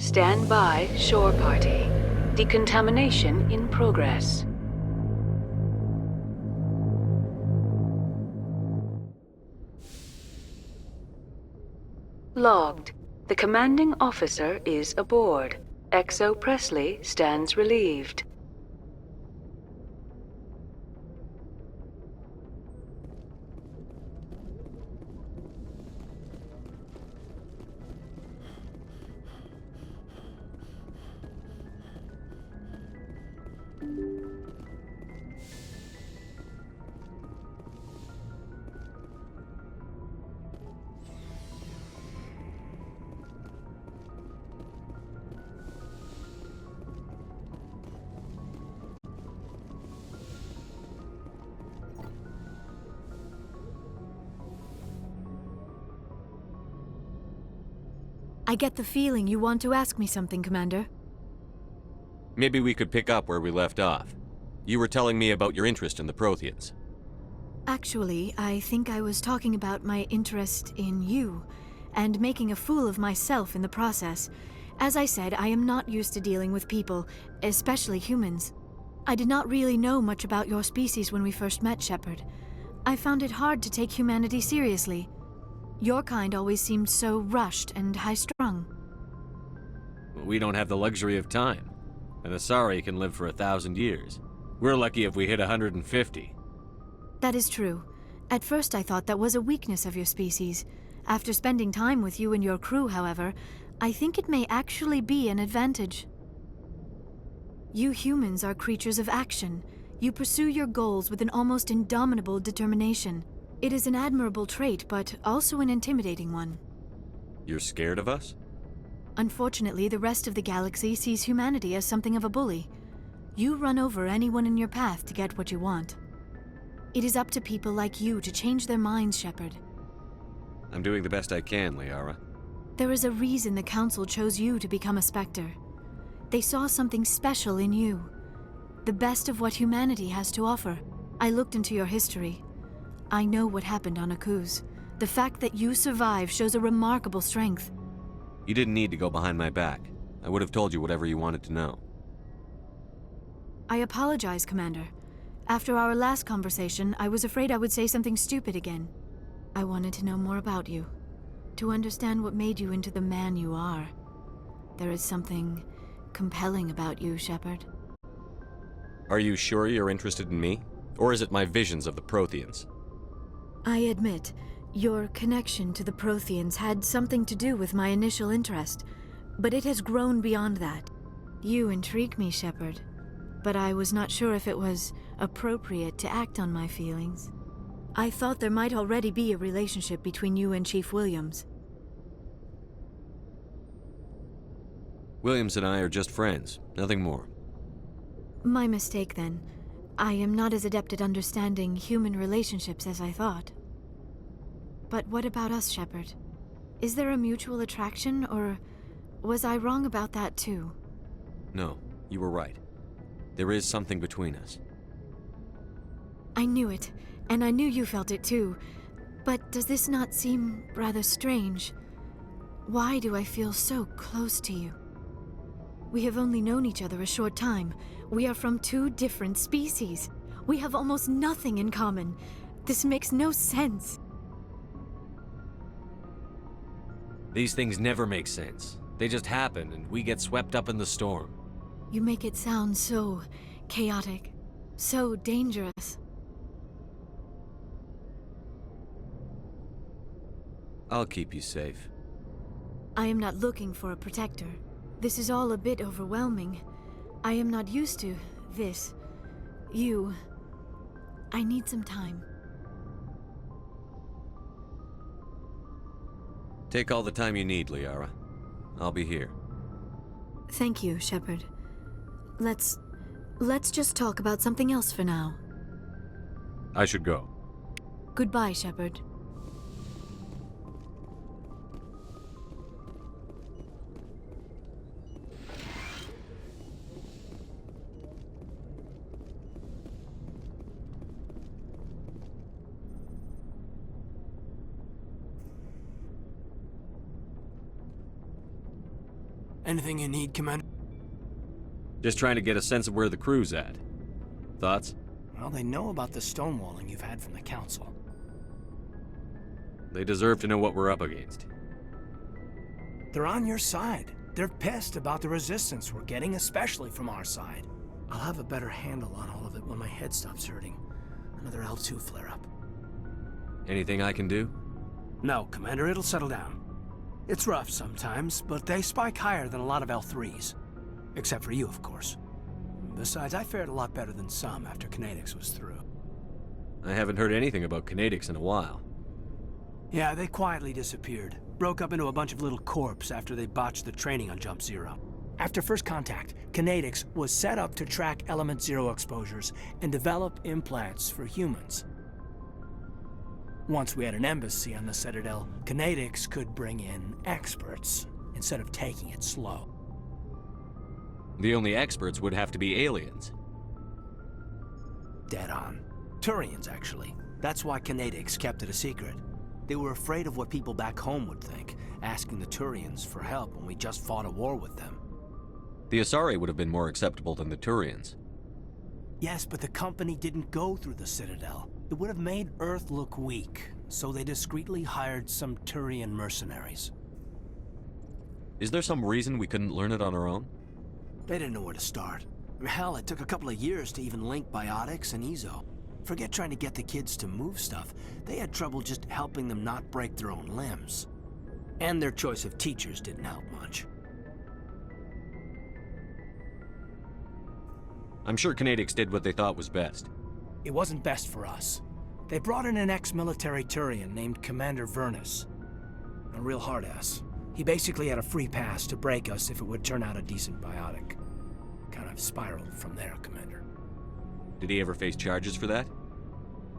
Stand by, shore party. Decontamination in progress. Logged. The commanding officer is aboard. XO Presley stands relieved. I get the feeling you want to ask me something, Commander. Maybe we could pick up where we left off. You were telling me about your interest in the Protheans. Actually, I think I was talking about my interest in you, and making a fool of myself in the process. As I said, I am not used to dealing with people, especially humans. I did not really know much about your species when we first met, Shepard. I found it hard to take humanity seriously. Your kind always seemed so rushed and high-strung. We don't have the luxury of time. An Asari can live for 1,000 years. We're lucky if we hit 150. That is true. At first I thought that was a weakness of your species. After spending time with you and your crew, however, I think it may actually be an advantage. You humans are creatures of action. You pursue your goals with an almost indomitable determination. It is an admirable trait, but also an intimidating one. You're scared of us? Unfortunately, the rest of the galaxy sees humanity as something of a bully. You run over anyone in your path to get what you want. It is up to people like you to change their minds, Shepard. I'm doing the best I can, Liara. There is a reason the Council chose you to become a Spectre. They saw something special in you. The best of what humanity has to offer. I looked into your history. I know what happened on Akuz. The fact that you survived shows a remarkable strength. You didn't need to go behind my back. I would have told you whatever you wanted to know. I apologize, Commander. After our last conversation, I was afraid I would say something stupid again. I wanted to know more about you. To understand what made you into the man you are. There is something compelling about you, Shepard. Are you sure you're interested in me? Or is it my visions of the Protheans? I admit, your connection to the Protheans had something to do with my initial interest, but it has grown beyond that. You intrigue me, Shepard, but I was not sure if it was appropriate to act on my feelings. I thought there might already be a relationship between you and Chief Williams. Williams and I are just friends, nothing more. My mistake, then. I am not as adept at understanding human relationships as I thought. But what about us, Shepard? Is there a mutual attraction, or was I wrong about that too? No, you were right. There is something between us. I knew it, and I knew you felt it too. But does this not seem rather strange? Why do I feel so close to you? We have only known each other a short time. We are from two different species. We have almost nothing in common. This makes no sense. These things never make sense. They just happen, and we get swept up in the storm. You make it sound so chaotic, so dangerous. I'll keep you safe. I am not looking for a protector. This is all a bit overwhelming. I am not used to this. You. I need some time. Take all the time you need, Liara. I'll be here. Thank you, Shepard. Let's just talk about something else for now. I should go. Goodbye, Shepard. Anything you need, Commander? Just trying to get a sense of where the crew's at. Thoughts? Well, they know about the stonewalling you've had from the Council. They deserve to know what we're up against. They're on your side. They're pissed about the resistance we're getting, especially from our side. I'll have a better handle on all of it when my head stops hurting. Another L2 flare-up. Anything I can do? No, Commander, it'll settle down. It's rough sometimes, but they spike higher than a lot of L3s. Except for you, of course. Besides, I fared a lot better than some after Kinetics was through. I haven't heard anything about Kinetics in a while. Yeah, they quietly disappeared. Broke up into a bunch of little corps after they botched the training on Jump Zero. After first contact, Kinetics was set up to track Element Zero exposures and develop implants for humans. Once we had an embassy on the Citadel, Kinetics could bring in experts instead of taking it slow. The only experts would have to be aliens. Dead on. Turians, actually. That's why Kinetics kept it a secret. They were afraid of what people back home would think, asking the Turians for help when we just fought a war with them. The Asari would have been more acceptable than the Turians. Yes, but the company didn't go through the Citadel. It would have made Earth look weak, so they discreetly hired some Turian mercenaries. Is there some reason we couldn't learn it on our own? They didn't know where to start. Hell, it took a couple of years to even link biotics and Ezo. Forget trying to get the kids to move stuff. They had trouble just helping them not break their own limbs. And their choice of teachers didn't help much. I'm sure Kinetics did what they thought was best. It wasn't best for us. They brought in an ex-military Turian named Commander Vernus. A real hard-ass. He basically had a free pass to break us if it would turn out a decent biotic. Kind of spiraled from there, Commander. Did he ever face charges for that?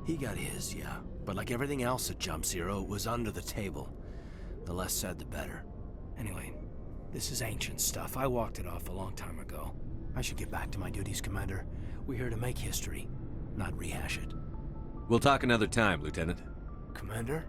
He got his, yeah. But like everything else at Jump Zero, it was under the table. The less said, the better. Anyway, this is ancient stuff. I walked it off a long time ago. I should get back to my duties, Commander. We're here to make history, not rehash it. We'll talk another time, Lieutenant. Commander?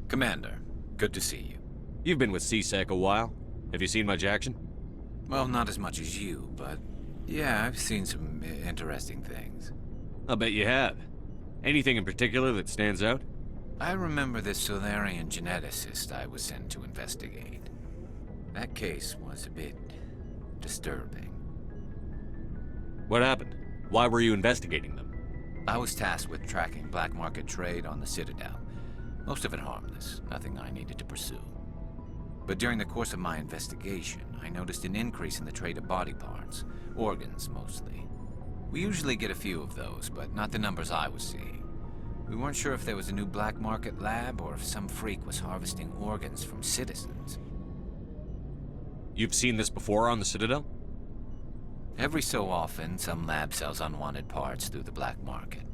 Commander, good to see you. You've been with CSEC a while. Have you seen much action? Well, not as much as you, but yeah, I've seen some interesting things. I'll bet you have. Anything in particular that stands out? I remember this Solarian geneticist I was sent to investigate. That case was a bit disturbing. What happened? Why were you investigating them? I was tasked with tracking black market trade on the Citadel. Most of it harmless, nothing I needed to pursue. But during the course of my investigation, I noticed an increase in the trade of body parts, organs mostly. We usually get a few of those, but not the numbers I was seeing. We weren't sure if there was a new black market lab or if some freak was harvesting organs from citizens. You've seen this before on the Citadel? Every so often, some lab sells unwanted parts through the black market,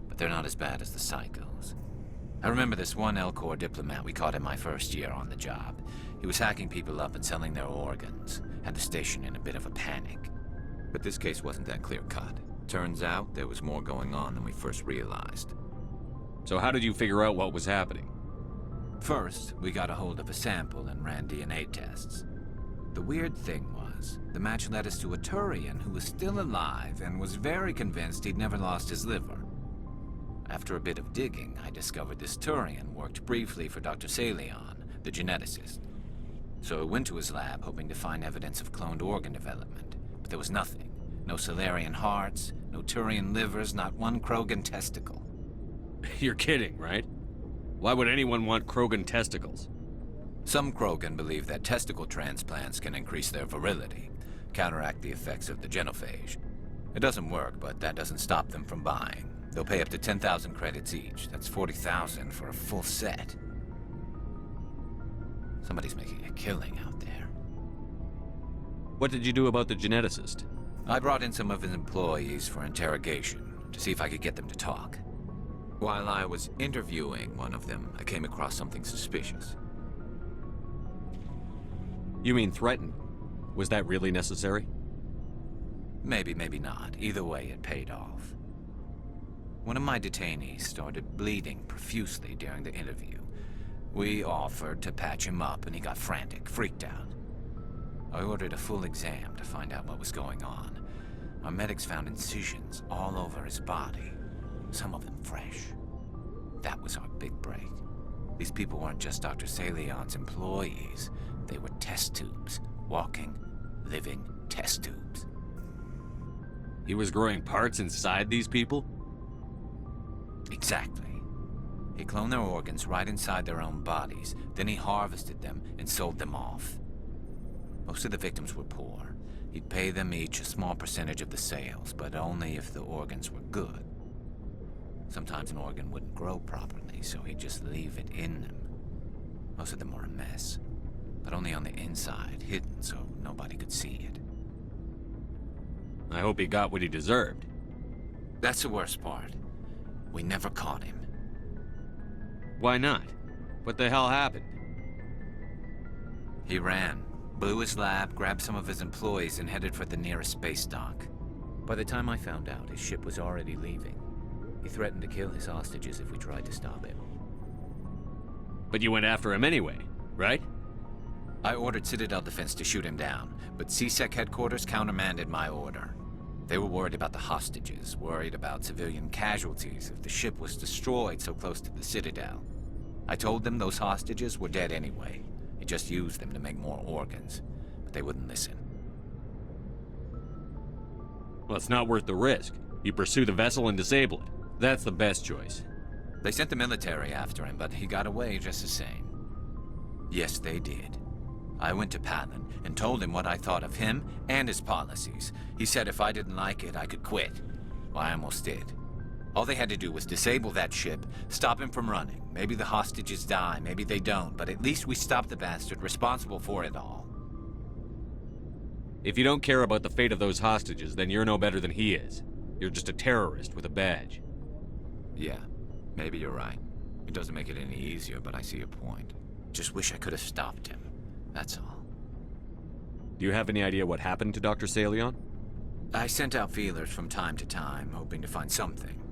but they're not as bad as the psychos. I remember this one Elcor diplomat we caught in my first year on the job. He was hacking people up and selling their organs, had the station in a bit of a panic. But this case wasn't that clear-cut. Turns out there was more going on than we first realized. So how did you figure out what was happening? First, we got a hold of a sample and ran DNA tests. The weird thing was, the match led us to a Turian who was still alive and was very convinced he'd never lost his liver. After a bit of digging, I discovered this Turian worked briefly for Dr. Salion, the geneticist. So I went to his lab hoping to find evidence of cloned organ development, but there was nothing. No Solarian hearts, no Turian livers, not one Krogan testicle. You're kidding, right? Why would anyone want Krogan testicles? Some Krogan believe that testicle transplants can increase their virility, counteract the effects of the genophage. It doesn't work, but that doesn't stop them from buying. They'll pay up to 10,000 credits each. That's 40,000 for a full set. Somebody's making a killing out there. What did you do about the geneticist? I brought in some of his employees for interrogation, to see if I could get them to talk. While I was interviewing one of them, I came across something suspicious. You mean threatened? Was that really necessary? Maybe, maybe not. Either way, it paid off. One of my detainees started bleeding profusely during the interview. We offered to patch him up, and he got frantic, freaked out. I ordered a full exam to find out what was going on. Our medics found incisions all over his body, some of them fresh. That was our big break. These people weren't just Dr. Saleon's employees. They were test tubes. Walking, living test tubes. He was growing parts inside these people? Exactly. He cloned their organs right inside their own bodies. Then he harvested them and sold them off. Most of the victims were poor. He'd pay them each a small percentage of the sales, but only if the organs were good. Sometimes an organ wouldn't grow properly, so he'd just leave it in them. Most of them were a mess, but only on the inside, hidden so nobody could see it. I hope he got what he deserved. That's the worst part. We never caught him. Why not? What the hell happened? He ran, blew his lab, grabbed some of his employees, and headed for the nearest space dock. By the time I found out, his ship was already leaving. He threatened to kill his hostages if we tried to stop him. But you went after him anyway, right? I ordered Citadel Defense to shoot him down, but CSEC headquarters countermanded my order. They were worried about the hostages, worried about civilian casualties if the ship was destroyed so close to the Citadel. I told them those hostages were dead anyway. He just used them to make more organs, but they wouldn't listen. Well, it's not worth the risk. You pursue the vessel and disable it. That's the best choice. They sent the military after him, but he got away just the same. Yes, they did. I went to Palin and told him what I thought of him and his policies. He said if I didn't like it, I could quit. Well, I almost did. All they had to do was disable that ship, stop him from running. Maybe the hostages die, maybe they don't, but at least we stopped the bastard responsible for it all. If you don't care about the fate of those hostages, then you're no better than he is. You're just a terrorist with a badge. Yeah, maybe you're right. It doesn't make it any easier, but I see your point. Just wish I could have stopped him. That's all. Do you have any idea what happened to Dr. Saleon? I sent out feelers from time to time, hoping to find something.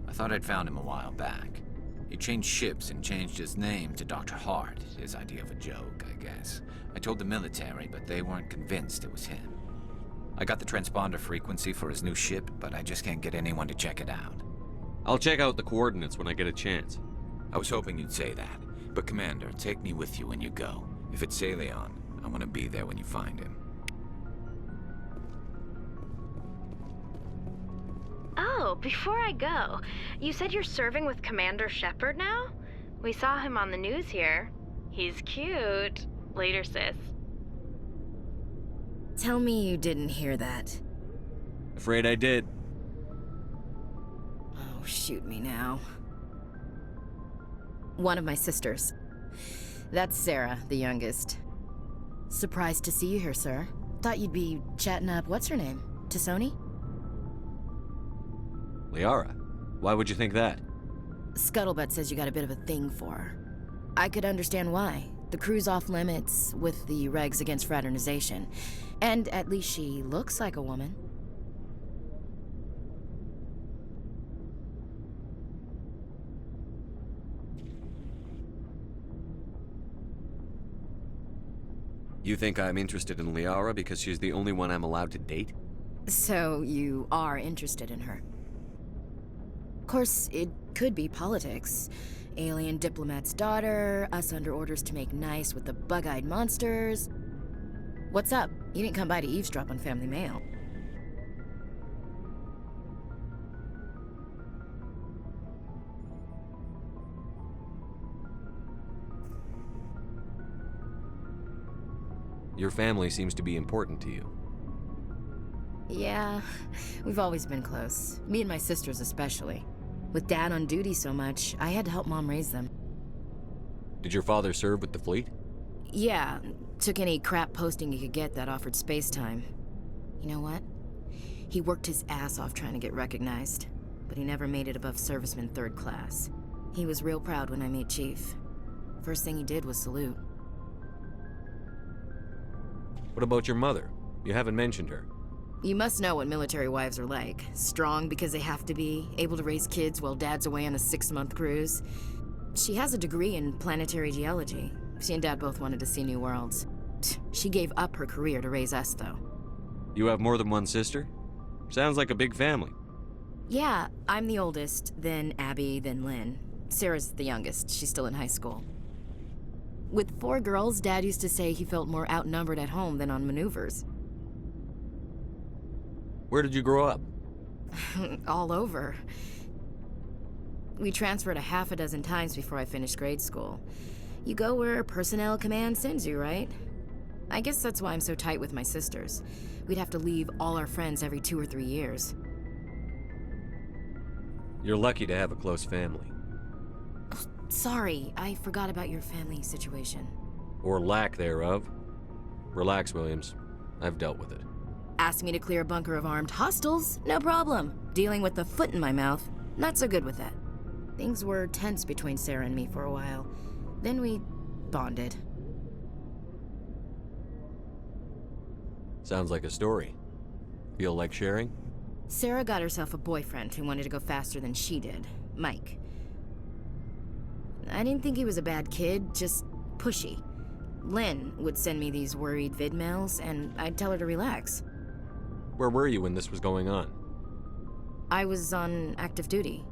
I thought I'd found him a while back. He changed ships and changed his name to Dr. Hart, his idea of a joke, I guess. I told the military, but they weren't convinced it was him. I got the transponder frequency for his new ship, but I just can't get anyone to check it out. I'll check out the coordinates when I get a chance. I was hoping you'd say that. But Commander, take me with you when you go. If it's Saleon, I want to be there when you find him. Oh, before I go, you said you're serving with Commander Shepard now? We saw him on the news here. He's cute. Later, sis. Tell me you didn't hear that. Afraid I did. Oh, shoot me now. One of my sisters. That's Sarah, the youngest. Surprised to see you here, sir. Thought you'd be chatting up, what's her name? T'Soni? Liara, why would you think that? Scuttlebutt says you got a bit of a thing for her. I could understand why. The crew's off limits with the regs against fraternization. And at least she looks like a woman. You think I'm interested in Liara because she's the only one I'm allowed to date? So you are interested in her. Of course, it could be politics. Alien diplomat's daughter, us under orders to make nice with the bug-eyed monsters. What's up? You didn't come by to eavesdrop on Family Mail. Your family seems to be important to you. Yeah, we've always been close. Me and my sisters especially. With Dad on duty so much, I had to help Mom raise them. Did your father serve with the fleet? Yeah, took any crap posting he could get that offered space time. You know what? He worked his ass off trying to get recognized, but he never made it above serviceman 3rd class. He was real proud when I met Chief. First thing he did was salute. What about your mother? You haven't mentioned her. You must know what military wives are like. Strong because they have to be, able to raise kids while dad's away on a 6-month cruise. She has a degree in planetary geology. She and dad both wanted to see new worlds. She gave up her career to raise us, though. You have more than one sister? Sounds like a big family. Yeah, I'm the oldest, then Abby, then Lynn. Sarah's the youngest. She's still in high school. With 4 girls, Dad used to say he felt more outnumbered at home than on maneuvers. Where did you grow up? All over. We transferred a half a dozen times before I finished grade school. You go where personnel command sends you, right? I guess that's why I'm so tight with my sisters. We'd have to leave all our friends every 2 or 3 years. You're lucky to have a close family. Sorry, I forgot about your family situation. Or lack thereof. Relax, Williams. I've dealt with it. Asked me to clear a bunker of armed hostiles? No problem. Dealing with the foot in my mouth? Not so good with that. Things were tense between Sarah and me for a while. Then we bonded. Sounds like a story. Feel like sharing? Sarah got herself a boyfriend who wanted to go faster than she did, Mike. I didn't think he was a bad kid, just pushy. Lynn would send me these worried vid mails, and I'd tell her to relax. Where were you when this was going on? I was on active duty.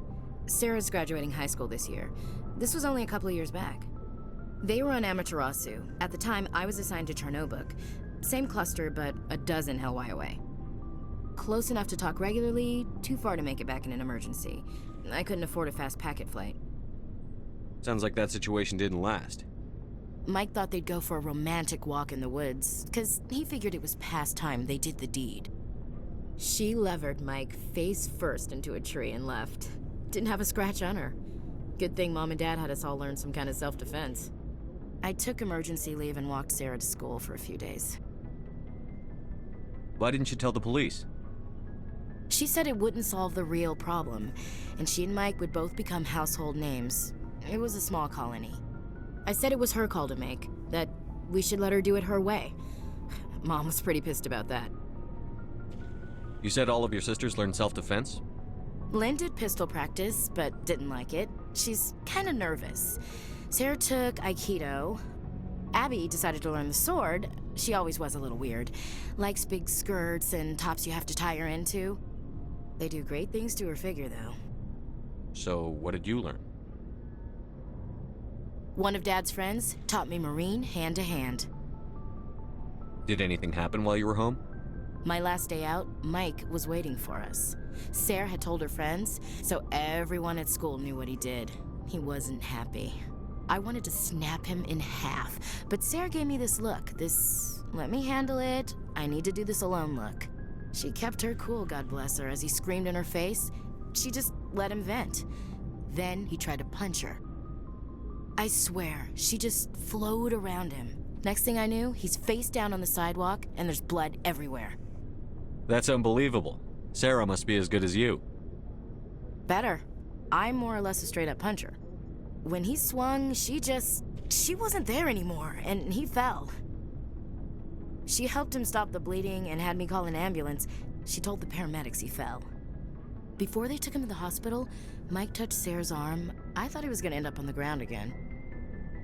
Sarah's graduating high school this year. This was only a couple of years back. They were on Amaterasu. At the time, I was assigned to Chernobog. Same cluster, but a dozen Hellwire away. Close enough to talk regularly, too far to make it back in an emergency. I couldn't afford a fast packet flight. Sounds like that situation didn't last. Mike thought they'd go for a romantic walk in the woods, because he figured it was past time they did the deed. She levered Mike face first into a tree and left. Didn't have a scratch on her. Good thing Mom and Dad had us all learn some kind of self-defense. I took emergency leave and walked Sarah to school for a few days. Why didn't you tell the police? She said it wouldn't solve the real problem, and she and Mike would both become household names. It was a small colony. I said it was her call to make, that we should let her do it her way. Mom was pretty pissed about that. You said all of your sisters learned self-defense? Lynn did pistol practice, but didn't like it. She's kind of nervous. Sarah took Aikido. Abby decided to learn the sword. She always was a little weird. Likes big skirts and tops you have to tie her into. They do great things to her figure, though. So, what did you learn? One of Dad's friends taught me Marine hand to hand. Did anything happen while you were home? My last day out, Mike was waiting for us. Sarah had told her friends, so everyone at school knew what he did. He wasn't happy. I wanted to snap him in half, but Sarah gave me this look, this let me handle it, I need to do this alone look. She kept her cool, God bless her, as he screamed in her face. She just let him vent. Then he tried to punch her. I swear, she just flowed around him. Next thing I knew, he's face down on the sidewalk, and there's blood everywhere. That's unbelievable. Sarah must be as good as you. Better. I'm more or less a straight-up puncher. When he swung, she wasn't there anymore, and he fell. She helped him stop the bleeding and had me call an ambulance. She told the paramedics he fell. Before they took him to the hospital, Mike touched Sarah's arm. I thought he was gonna end up on the ground again.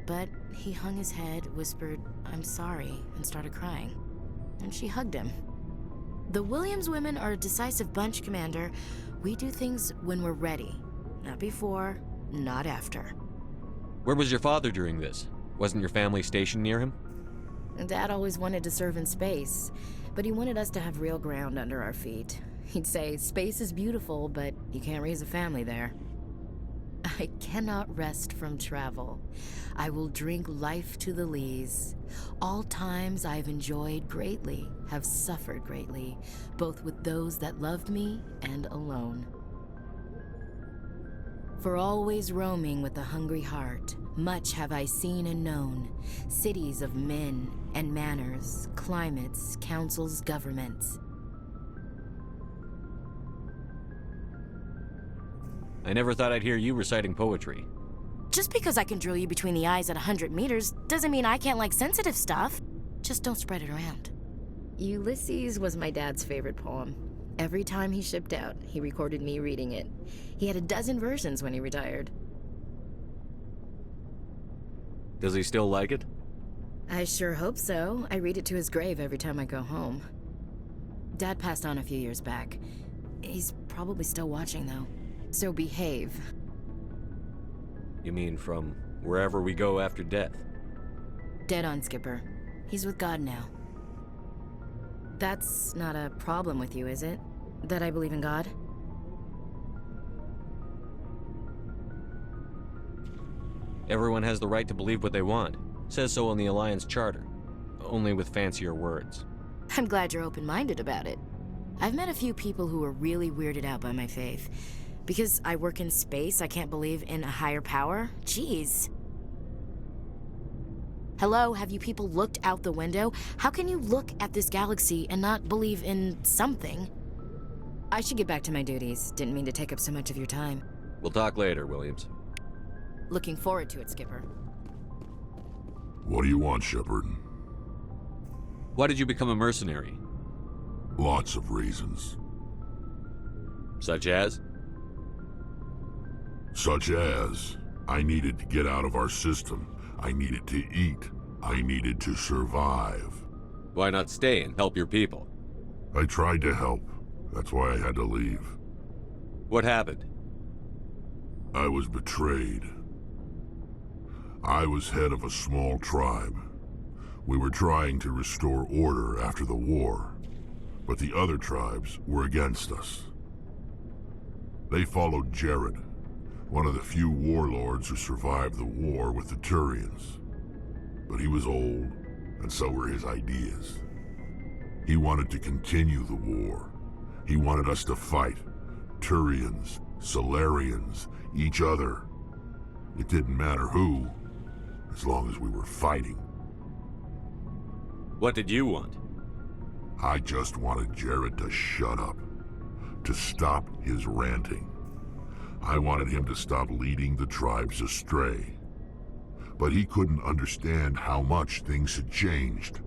But he hung his head, whispered, "I'm sorry," and started crying. And she hugged him. The Williams women are a decisive bunch, Commander. We do things when we're ready. Not before, not after. Where was your father during this? Wasn't your family stationed near him? Dad always wanted to serve in space, but he wanted us to have real ground under our feet. He'd say, space is beautiful, but you can't raise a family there. I cannot rest from travel. I will drink life to the lees. All times I've enjoyed greatly, have suffered greatly, both with those that loved me and alone. For always roaming with a hungry heart, much have I seen and known, cities of men and manners, climates, councils, governments. I never thought I'd hear you reciting poetry. Just because I can drill you between the eyes at 100 meters doesn't mean I can't like sensitive stuff. Just don't spread it around. Ulysses was my dad's favorite poem. Every time he shipped out, he recorded me reading it. He had a dozen versions when he retired. Does he still like it? I sure hope so. I read it to his grave every time I go home. Dad passed on a few years back. He's probably still watching, though. So behave. You mean from wherever we go after death? Dead on, Skipper. He's with God now. That's not a problem with you, is it? That I believe in God? Everyone has the right to believe what they want. Says so in the Alliance Charter. Only with fancier words. I'm glad you're open-minded about it. I've met a few people who are really weirded out by my faith. Because I work in space, I can't believe in a higher power? Jeez. Hello, have you people looked out the window? How can you look at this galaxy and not believe in something? I should get back to my duties. Didn't mean to take up so much of your time. We'll talk later, Williams. Looking forward to it, Skipper. What do you want, Shepard? Why did you become a mercenary? Lots of reasons. Such as? Such as, I needed to get out of our system. I needed to eat. I needed to survive. Why not stay and help your people? I tried to help. That's why I had to leave. What happened? I was betrayed. I was head of a small tribe. We were trying to restore order after the war, but the other tribes were against us. They followed Jared, one of the few warlords who survived the war with the Turians. But he was old, and so were his ideas. He wanted to continue the war. He wanted us to fight. Turians, Solarians, each other. It didn't matter who, as long as we were fighting. What did you want? I just wanted Jared to shut up, to stop his ranting. I wanted him to stop leading the tribes astray. But he couldn't understand how much things had changed.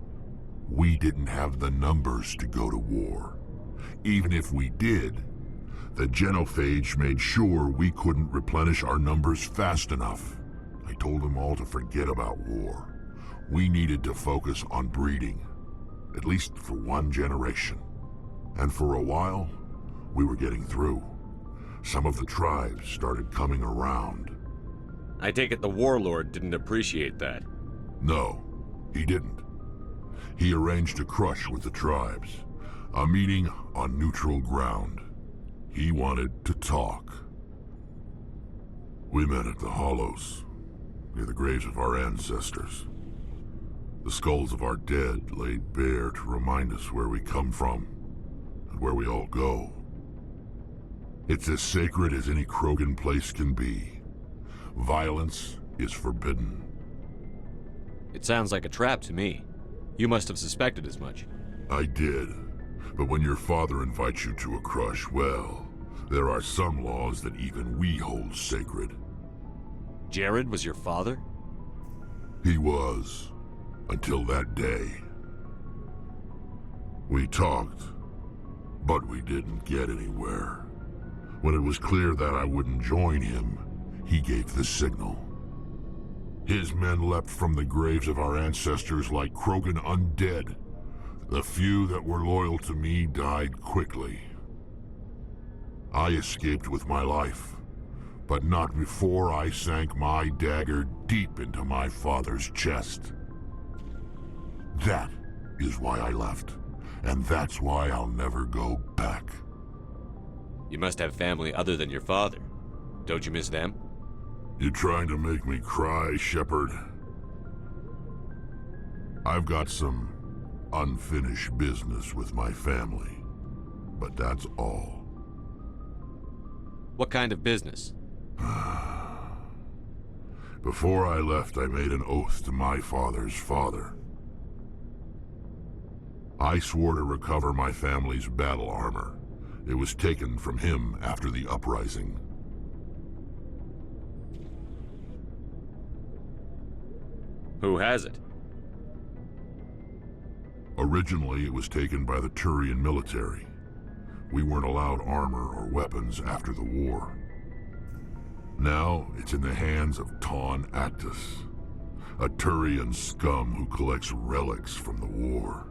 We didn't have the numbers to go to war. Even if we did, the genophage made sure we couldn't replenish our numbers fast enough. I told them all to forget about war. We needed to focus on breeding, at least for one generation. And for a while, we were getting through. Some of the tribes started coming around. I take it the warlord didn't appreciate that. No, he didn't. He arranged a crush with the tribes, a meeting on neutral ground. He wanted to talk. We met at the Hollows, near the graves of our ancestors. The skulls of our dead laid bare to remind us where we come from and where we all go. It's as sacred as any Krogan place can be. Violence is forbidden. It sounds like a trap to me. You must have suspected as much. I did. But when your father invites you to a crush, well, there are some laws that even we hold sacred. Jared was your father? He was. Until that day. We talked, but we didn't get anywhere. When it was clear that I wouldn't join him, he gave the signal. His men leapt from the graves of our ancestors like Krogan undead. The few that were loyal to me died quickly. I escaped with my life, but not before I sank my dagger deep into my father's chest. That is why I left, and that's why I'll never go back. You must have family other than your father. Don't you miss them? You trying to make me cry, Shepard? I've got some unfinished business with my family, but that's all. What kind of business? Before I left, I made an oath to my father's father. I swore to recover my family's battle armor. It was taken from him after the uprising. Who has it? Originally, it was taken by the Turian military. We weren't allowed armor or weapons after the war. Now, it's in the hands of Ton Actus, a Turian scum who collects relics from the war.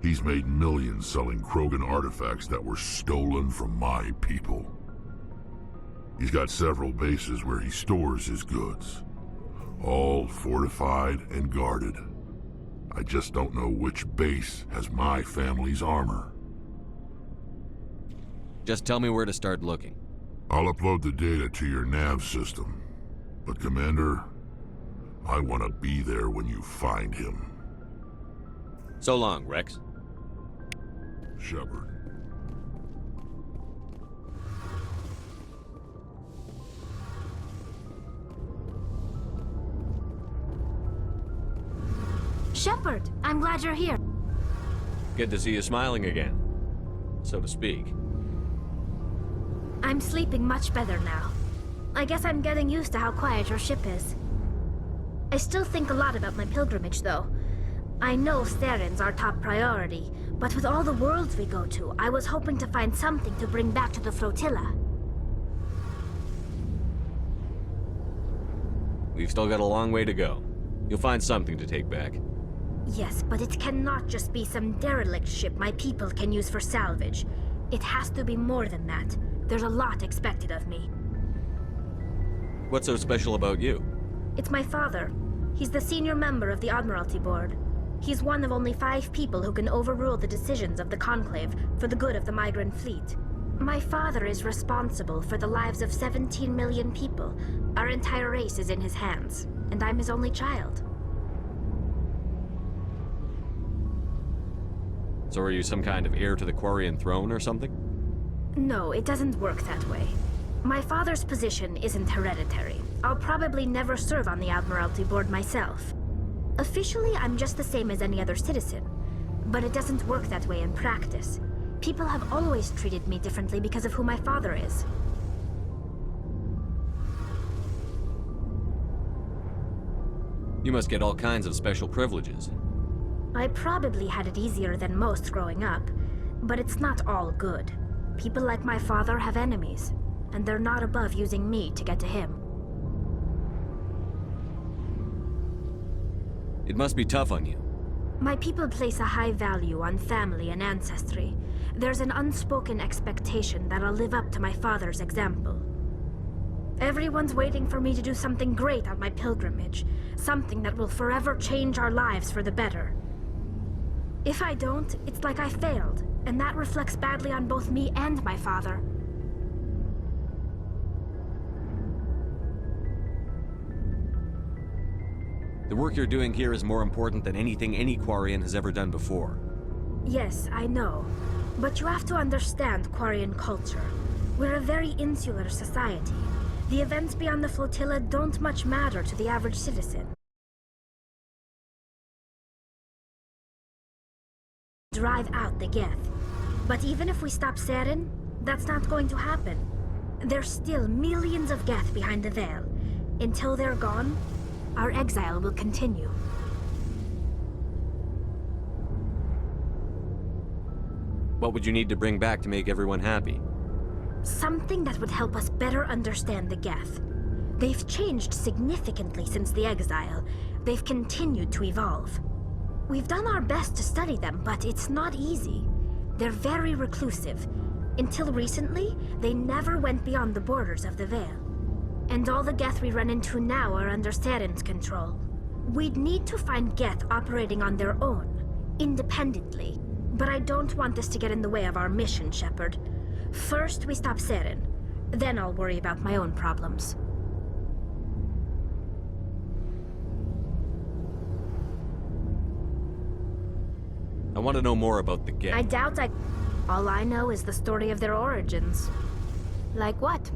He's made millions selling Krogan artifacts that were stolen from my people. He's got several bases where he stores his goods, all fortified and guarded. I just don't know which base has my family's armor. Just tell me where to start looking. I'll upload the data to your nav system. But Commander, I want to be there when you find him. So long, Rex. Shepard. Shepard, I'm glad you're here. Good to see you smiling again, so to speak. I'm sleeping much better now. I guess I'm getting used to how quiet your ship is. I still think a lot about my pilgrimage, though. I know Saren's our top priority, but with all the worlds we go to, I was hoping to find something to bring back to the flotilla. We've still got a long way to go. You'll find something to take back. Yes, but it cannot just be some derelict ship my people can use for salvage. It has to be more than that. There's a lot expected of me. What's so special about you? It's my father. He's the senior member of the Admiralty Board. He's one of only 5 people who can overrule the decisions of the Conclave for the good of the migrant fleet. My father is responsible for the lives of 17 million people. Our entire race is in his hands, and I'm his only child. So are you some kind of heir to the Quarian throne or something? No, it doesn't work that way. My father's position isn't hereditary. I'll probably never serve on the Admiralty Board myself. Officially, I'm just the same as any other citizen. But it doesn't work that way in practice. People have always treated me differently because of who my father is. You must get all kinds of special privileges. I probably had it easier than most growing up, but it's not all good. People like my father have enemies, and they're not above using me to get to him. It must be tough on you. My people place a high value on family and ancestry. There's an unspoken expectation that I'll live up to my father's example. Everyone's waiting for me to do something great on my pilgrimage, something that will forever change our lives for the better. If I don't, it's like I failed, and that reflects badly on both me and my father. The work you're doing here is more important than anything any Quarian has ever done before. Yes, I know. But you have to understand Quarian culture. We're a very insular society. The events beyond the flotilla don't much matter to the average citizen. Drive out the Geth. But even if we stop Saren, that's not going to happen. There's still millions of Geth behind the Veil. Until they're gone, our exile will continue. What would you need to bring back to make everyone happy? Something that would help us better understand the Geth. They've changed significantly since the exile. They've continued to evolve. We've done our best to study them, but it's not easy. They're very reclusive. Until recently, they never went beyond the borders of the Veil. And all the Geth we run into now are under Saren's control. We'd need to find Geth operating on their own, independently. But I don't want this to get in the way of our mission, Shepard. First, we stop Saren. Then I'll worry about my own problems. I want to know more about the Geth. I doubt I... All I know is the story of their origins. Like what?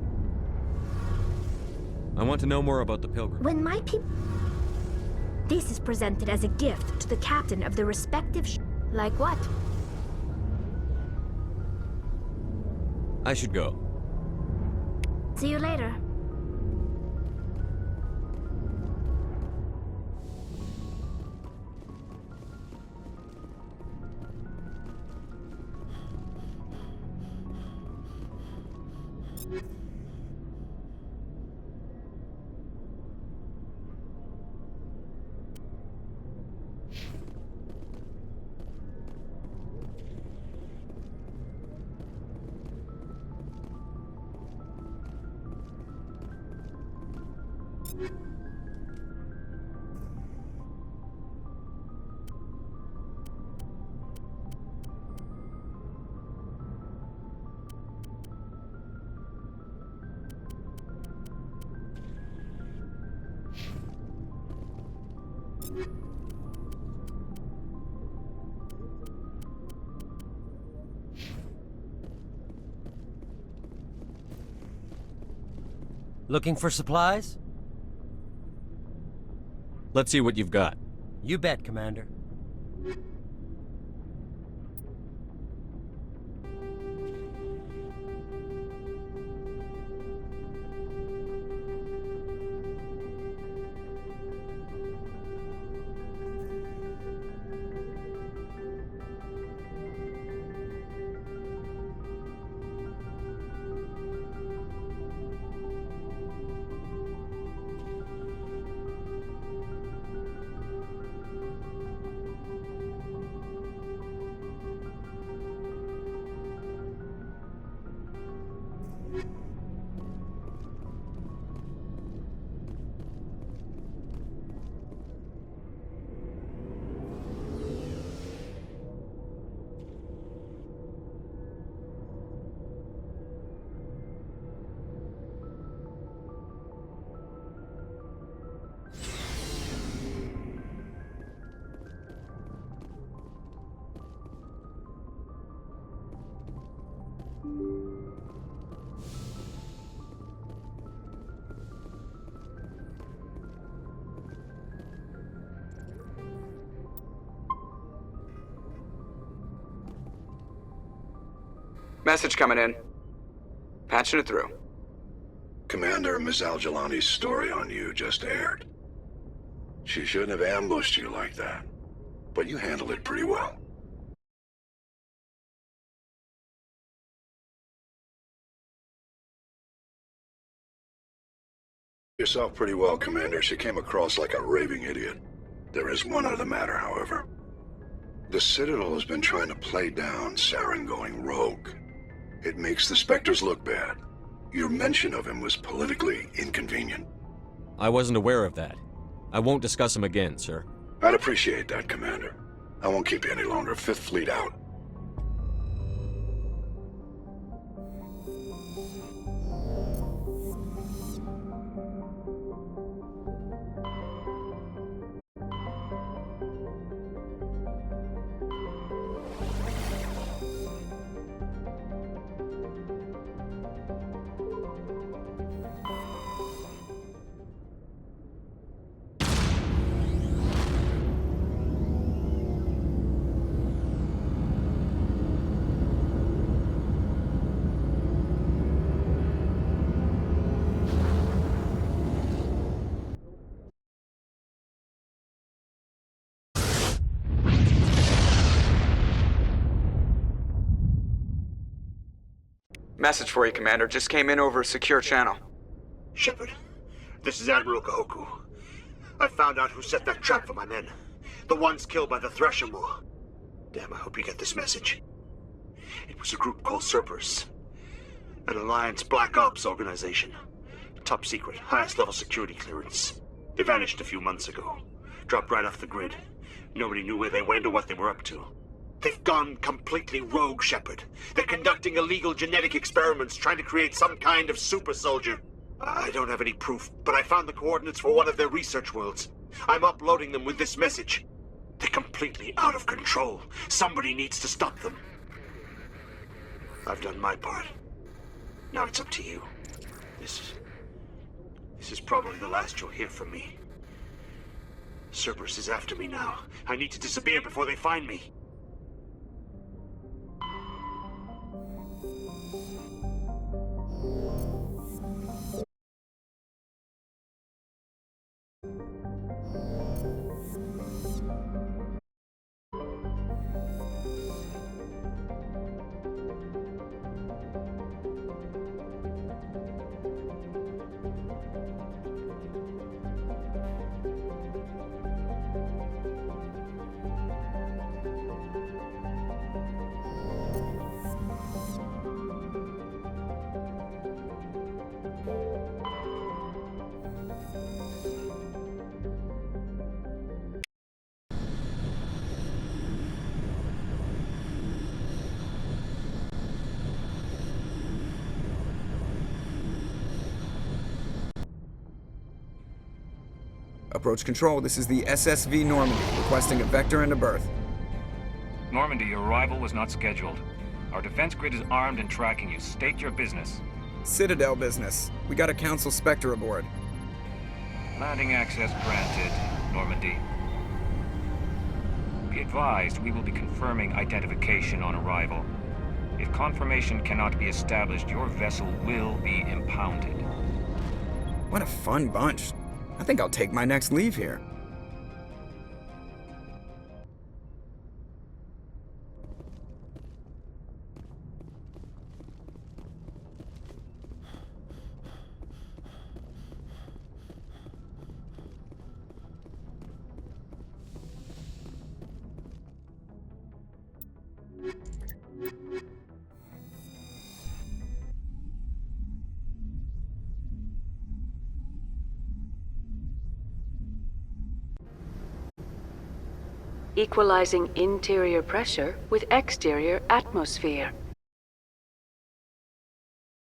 I want to know more about the Pilgrim. When my people... This is presented as a gift to the captain of the respective Like what? I should go. See you later. Looking for supplies? Let's see what you've got. You bet, Commander. Message coming in. Patching it through. Commander, Ms. Al-Jalani's story on you just aired. She shouldn't have ambushed you like that, but you handled it pretty well. Yourself pretty well, Commander. She came across like a raving idiot. There is one other matter, however. The Citadel has been trying to play down Saren going rogue. It makes the Spectres look bad. Your mention of him was politically inconvenient. I wasn't aware of that. I won't discuss him again, sir. I'd appreciate that, Commander. I won't keep you any longer. Fifth Fleet out. Message for you, Commander. Just came in over a secure channel. Shepard, this is Admiral Kahoku. I found out who set that trap for my men. The ones killed by the Thresher Maw. Damn, I hope you get this message. It was a group called Cerberus. An Alliance Black Ops organization. Top secret, highest level security clearance. They vanished a few months ago. Dropped right off the grid. Nobody knew where they went or what they were up to. They've gone completely rogue, Shepard. They're conducting illegal genetic experiments, trying to create some kind of super soldier. I don't have any proof, but I found the coordinates for one of their research worlds. I'm uploading them with this message. They're completely out of control. Somebody needs to stop them. I've done my part. Now it's up to you. This is probably the last you'll hear from me. Cerberus is after me now. I need to disappear before they find me. Approach Control, this is the SSV Normandy, requesting a vector and a berth. Normandy, your arrival was not scheduled. Our defense grid is armed and tracking you. State your business. Citadel business. We got a Council Spectre aboard. Landing access granted, Normandy. Be advised, we will be confirming identification on arrival. If confirmation cannot be established, your vessel will be impounded. What a fun bunch. I think I'll take my next leave here. Equalizing interior pressure with exterior atmosphere.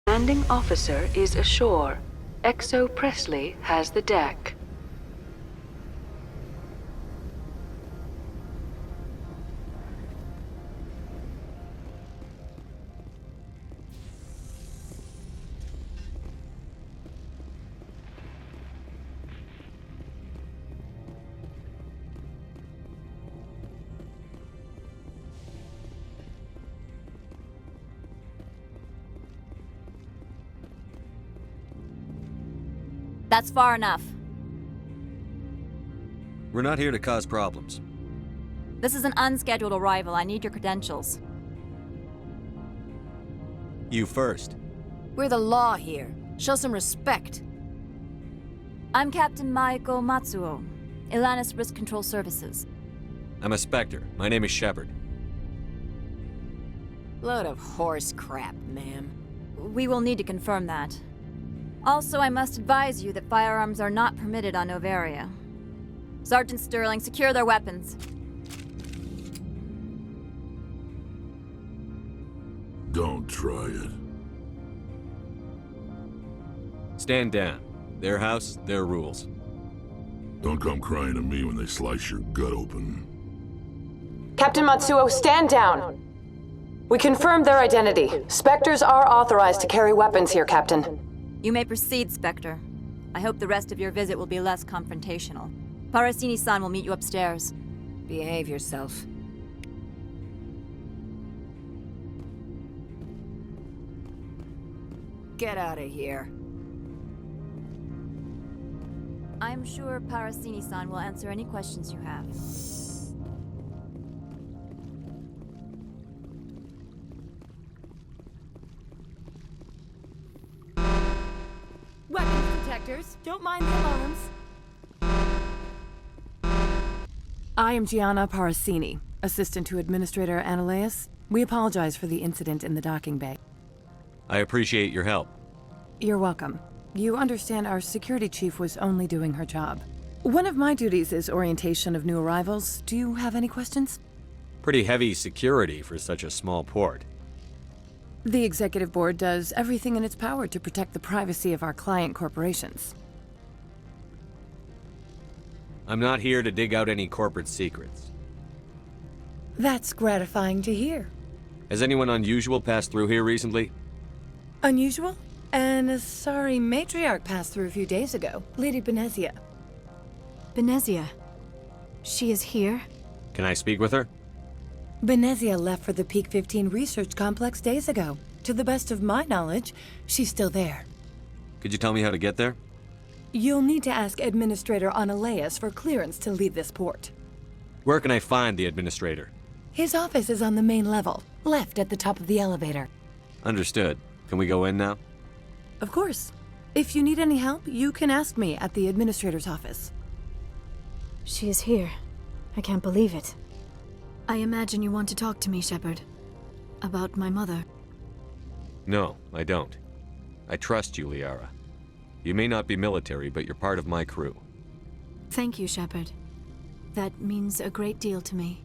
Commanding officer is ashore. XO Presley has the deck. That's far enough. We're not here to cause problems. This is an unscheduled arrival. I need your credentials. You first. We're the law here. Show some respect. I'm Captain Maiko Matsuo, Ilanis Risk Control Services. I'm a Spectre. My name is Shepard. Load of horse crap, ma'am. We will need to confirm that. Also, I must advise you that firearms are not permitted on Noveria. Sergeant Sterling, secure their weapons. Don't try it. Stand down. Their house, their rules. Don't come crying to me when they slice your gut open. Captain Matsuo, stand down! We confirmed their identity. Spectres are authorized to carry weapons here, Captain. You may proceed, Spectre. I hope the rest of your visit will be less confrontational. Parasini-san will meet you upstairs. Behave yourself. Get out of here. I'm sure Parasini-san will answer any questions you have. Weapons detectors. Don't mind the alarms. I am Gianna Parasini, assistant to Administrator Ananias. We apologize for the incident in the docking bay. I appreciate your help. You're welcome. You understand our security chief was only doing her job. One of my duties is orientation of new arrivals. Do you have any questions? Pretty heavy security for such a small port. The Executive Board does everything in its power to protect the privacy of our client corporations. I'm not here to dig out any corporate secrets. That's gratifying to hear. Has anyone unusual passed through here recently? Unusual? And a sorry matriarch passed through a few days ago. Lady Benezia. Benezia? She is here? Can I speak with her? Benezia left for the Peak 15 research complex days ago. To the best of my knowledge, she's still there. Could you tell me how to get there? You'll need to ask Administrator Ananias for clearance to leave this port. Where can I find the Administrator? His office is on the main level, left at the top of the elevator. Understood. Can we go in now? Of course. If you need any help, you can ask me at the Administrator's office. She is here. I can't believe it. I imagine you want to talk to me, Shepard. About my mother. No, I don't. I trust you, Liara. You may not be military, but you're part of my crew. Thank you, Shepard. That means a great deal to me.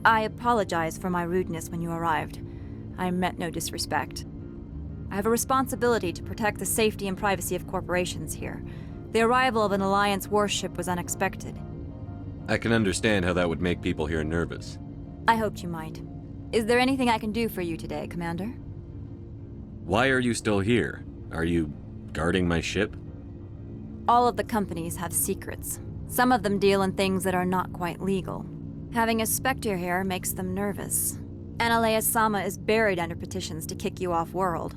I apologize for my rudeness when you arrived. I meant no disrespect. I have a responsibility to protect the safety and privacy of corporations here. The arrival of an Alliance warship was unexpected. I can understand how that would make people here nervous. I hoped you might. Is there anything I can do for you today, Commander? Why are you still here? Are you guarding my ship? All of the companies have secrets. Some of them deal in things that are not quite legal. Having a Spectre here makes them nervous. Analea Sama is buried under petitions to kick you off world.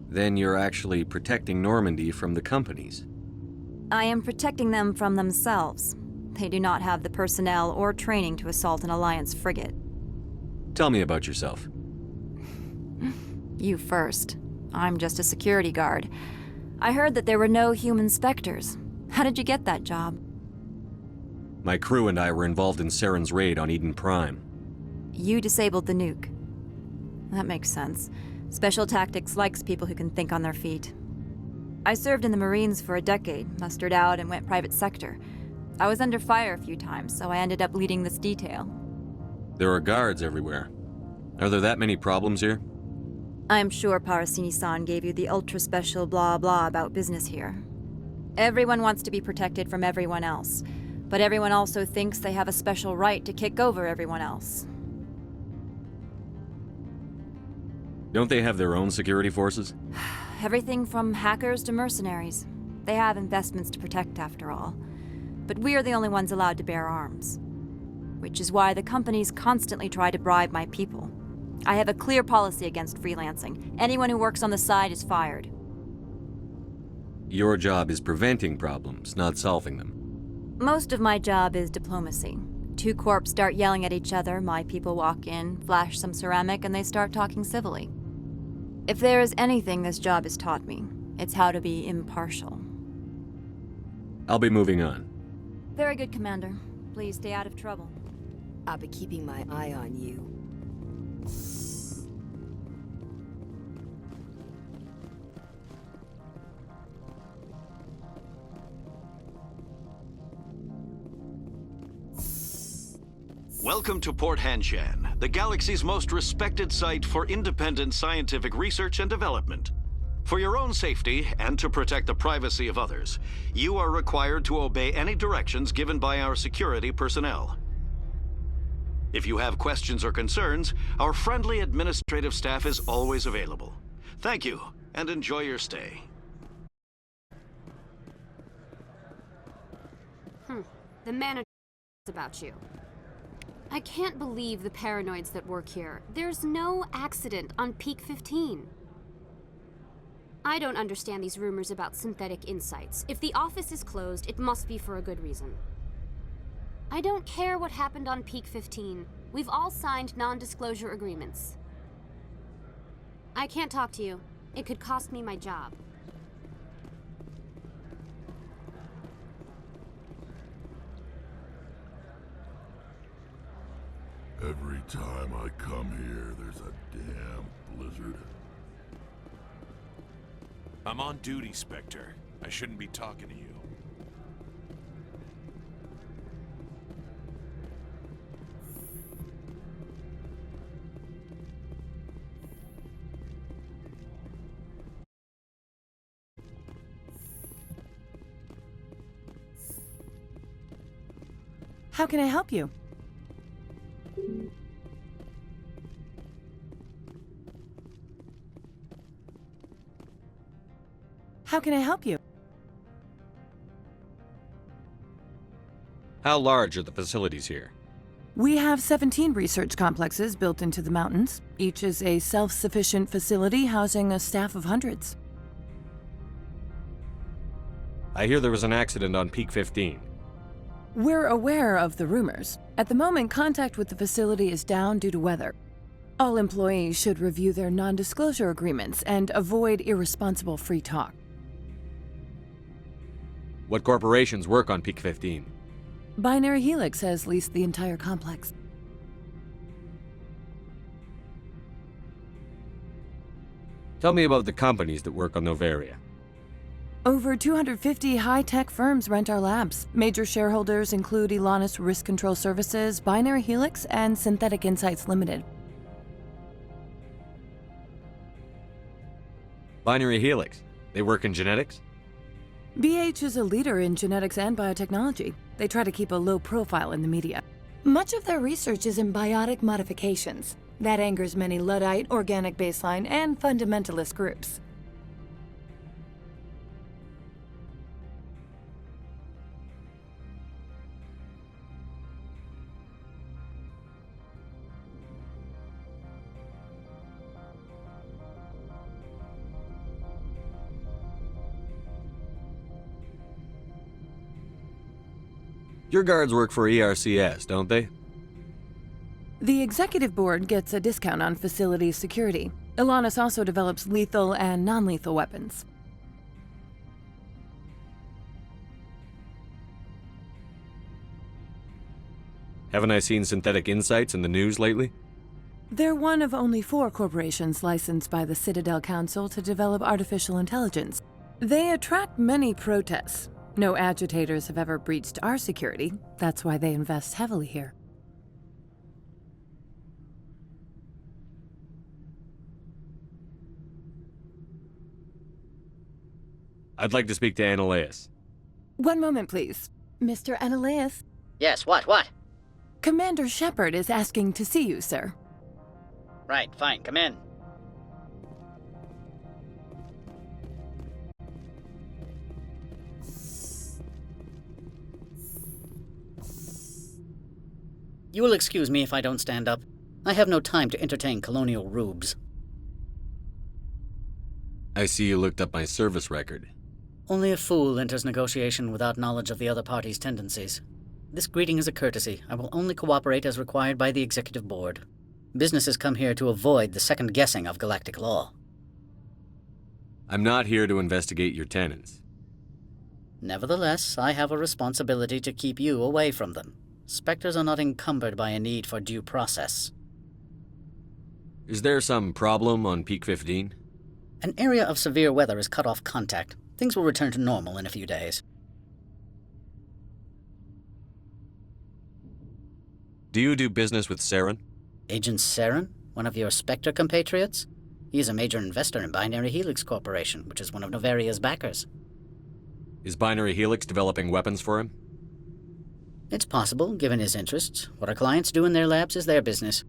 Then you're actually protecting Normandy from the companies. I am protecting them from themselves. They do not have the personnel or training to assault an Alliance frigate. Tell me about yourself. You first. I'm just a security guard. I heard that there were no human Spectres. How did you get that job? My crew and I were involved in Saren's raid on Eden Prime. You disabled the nuke. That makes sense. Special Tactics likes people who can think on their feet. I served in the Marines for a decade, mustered out, and went private sector. I was under fire a few times, so I ended up leading this detail. There are guards everywhere. Are there that many problems here? I'm sure Parasini-san gave you the ultra-special blah-blah about business here. Everyone wants to be protected from everyone else, but everyone also thinks they have a special right to kick over everyone else. Don't they have their own security forces? Everything from hackers to mercenaries. They have investments to protect, after all. But we're the only ones allowed to bear arms. Which is why the companies constantly try to bribe my people. I have a clear policy against freelancing. Anyone who works on the side is fired. Your job is preventing problems, not solving them. Most of my job is diplomacy. Two corps start yelling at each other, my people walk in, flash some ceramic, and they start talking civilly. If there is anything this job has taught me, it's how to be impartial. I'll be moving on. Very good, Commander. Please stay out of trouble. I'll be keeping my eye on you. Welcome to Port Hanshan, the galaxy's most respected site for independent scientific research and development. For your own safety and to protect the privacy of others, you are required to obey any directions given by our security personnel. If you have questions or concerns, our friendly administrative staff is always available. Thank you, and enjoy your stay. The manager about you. I can't believe the paranoids that work here. There's no accident on Peak 15. I don't understand these rumors about synthetic insights. If the office is closed, it must be for a good reason. I don't care what happened on Peak 15. We've all signed non-disclosure agreements. I can't talk to you. It could cost me my job. Every time I come here, there's a damn blizzard. I'm on duty, Spectre. I shouldn't be talking to you. How can I help you? How can I help you? How large are the facilities here? We have 17 research complexes built into the mountains. Each is a self-sufficient facility housing a staff of hundreds. I hear there was an accident on Peak 15. We're aware of the rumors. At the moment, contact with the facility is down due to weather. All employees should review their non-disclosure agreements and avoid irresponsible free talk. What corporations work on Peak 15? Binary Helix has leased the entire complex. Tell me about the companies that work on Noveria. Over 250 high-tech firms rent our labs. Major shareholders include Elanus Risk Control Services, Binary Helix, and Synthetic Insights Limited. Binary Helix. They work in genetics? BH is a leader in genetics and biotechnology. They try to keep a low profile in the media. Much of their research is in biotic modifications. That angers many Luddite, organic baseline, and fundamentalist groups. Your guards work for ERCS, don't they? The executive board gets a discount on facility security. Ilanis also develops lethal and non-lethal weapons. Haven't I seen Synthetic Insights in the news lately? They're one of only 4 corporations licensed by the Citadel Council to develop artificial intelligence. They attract many protests. No agitators have ever breached our security. That's why they invest heavily here. I'd like to speak to Ananias. One moment, please. Mr. Ananias? Yes, what? Commander Shepard is asking to see you, sir. Right, fine, come in. You will excuse me if I don't stand up. I have no time to entertain colonial rubes. I see you looked up my service record. Only a fool enters negotiation without knowledge of the other party's tendencies. This greeting is a courtesy. I will only cooperate as required by the Executive Board. Businesses come here to avoid the second guessing of galactic law. I'm not here to investigate your tenants. Nevertheless, I have a responsibility to keep you away from them. Spectres are not encumbered by a need for due process. Is there some problem on Peak 15? An area of severe weather has cut off contact. Things will return to normal in a few days. Do you do business with Saren? Agent Saren? One of your Spectre compatriots? He is a major investor in Binary Helix Corporation, which is one of Novaria's backers. Is Binary Helix developing weapons for him? It's possible, given his interests. What our clients do in their labs is their business.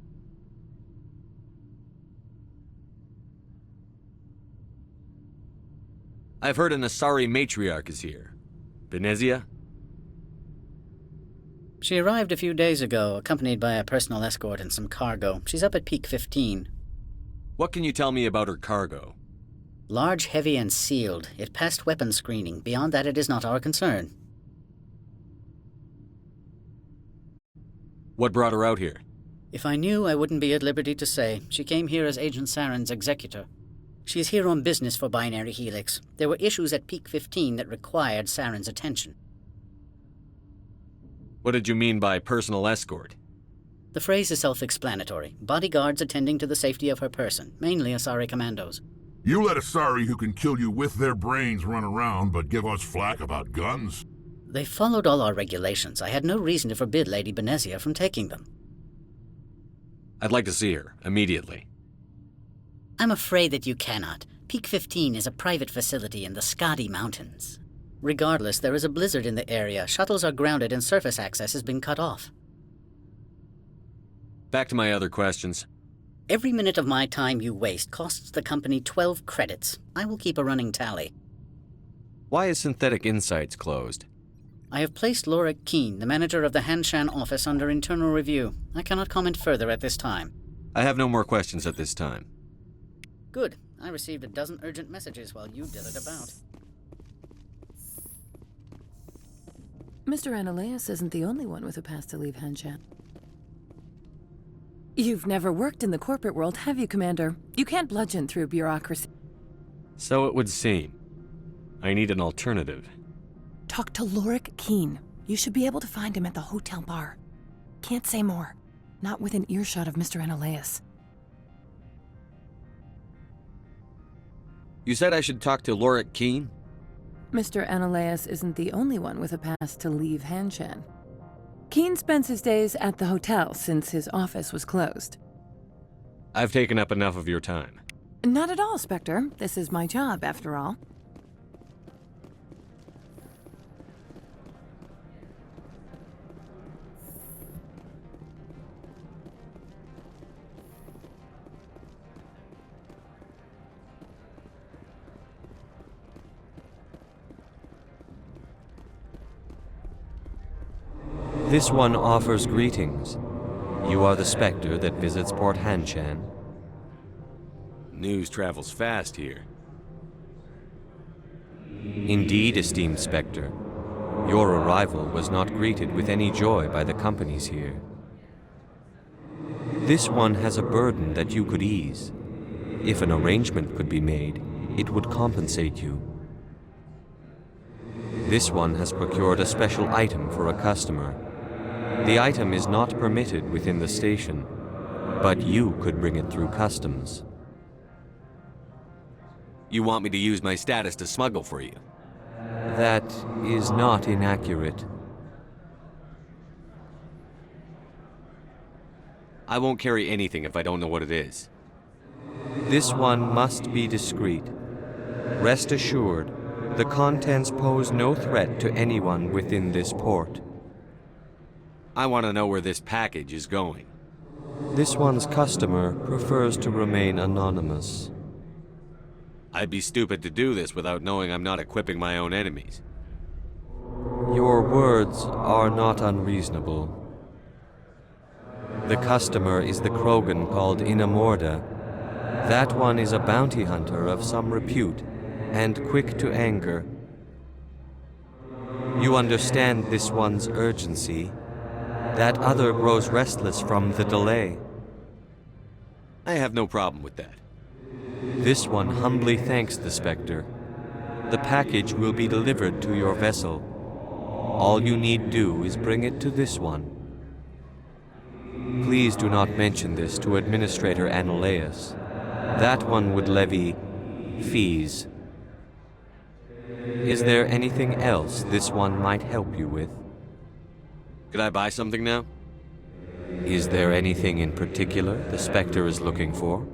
I've heard an Asari matriarch is here. Benezia? She arrived a few days ago, accompanied by a personal escort and some cargo. She's up at Peak 15. What can you tell me about her cargo? Large, heavy, and sealed. It passed weapons screening. Beyond that, it is not our concern. What brought her out here? If I knew, I wouldn't be at liberty to say. She came here as Agent Saren's executor. She's here on business for Binary Helix. There were issues at Peak 15 that required Saren's attention. What did you mean by personal escort? The phrase is self-explanatory. Bodyguards attending to the safety of her person, mainly Asari commandos. You let Asari who can kill you with their brains run around, but give us flack about guns? They followed all our regulations. I had no reason to forbid Lady Benezia from taking them. I'd like to see her, immediately. I'm afraid that you cannot. Peak 15 is a private facility in the Skadi Mountains. Regardless, there is a blizzard in the area. Shuttles are grounded and surface access has been cut off. Back to my other questions. Every minute of my time you waste costs the company 12 credits. I will keep a running tally. Why is Synthetic Insights closed? I have placed Lorik Keen, the manager of the Hanshan office, under internal review. I cannot comment further at this time. I have no more questions at this time. Good. I received a dozen urgent messages while you dithered about. Mr. Ananias isn't the only one with a pass to leave Hanshan. You've never worked in the corporate world, have you, Commander? You can't bludgeon through bureaucracy. So it would seem. I need an alternative. Talk to Lorik Keen. You should be able to find him at the hotel bar. Can't say more. Not within earshot of Mr. Ananias. You said I should talk to Lorik Keen? Mr. Ananias isn't the only one with a pass to leave Hanshan. Keen spends his days at the hotel since his office was closed. I've taken up enough of your time. Not at all, Spectre. This is my job, after all. This one offers greetings. You are the Spectre that visits Port Hanshan. News travels fast here. Indeed, esteemed Spectre. Your arrival was not greeted with any joy by the companies here. This one has a burden that you could ease. If an arrangement could be made, it would compensate you. This one has procured a special item for a customer. The item is not permitted within the station, but you could bring it through customs. You want me to use my status to smuggle for you? That is not inaccurate. I won't carry anything if I don't know what it is. This one must be discreet. Rest assured, the contents pose no threat to anyone within this port. I want to know where this package is going. This one's customer prefers to remain anonymous. I'd be stupid to do this without knowing I'm not equipping my own enemies. Your words are not unreasonable. The customer is the Krogan called Inamorda. That one is a bounty hunter of some repute, and quick to anger. You understand this one's urgency. That other grows restless from the delay. I have no problem with that. This one humbly thanks the Spectre. The package will be delivered to your vessel. All you need do is bring it to this one. Please do not mention this to Administrator Analaeus. That one would levy fees. Is there anything else this one might help you with? Could I buy something now? Is there anything in particular the Spectre is looking for?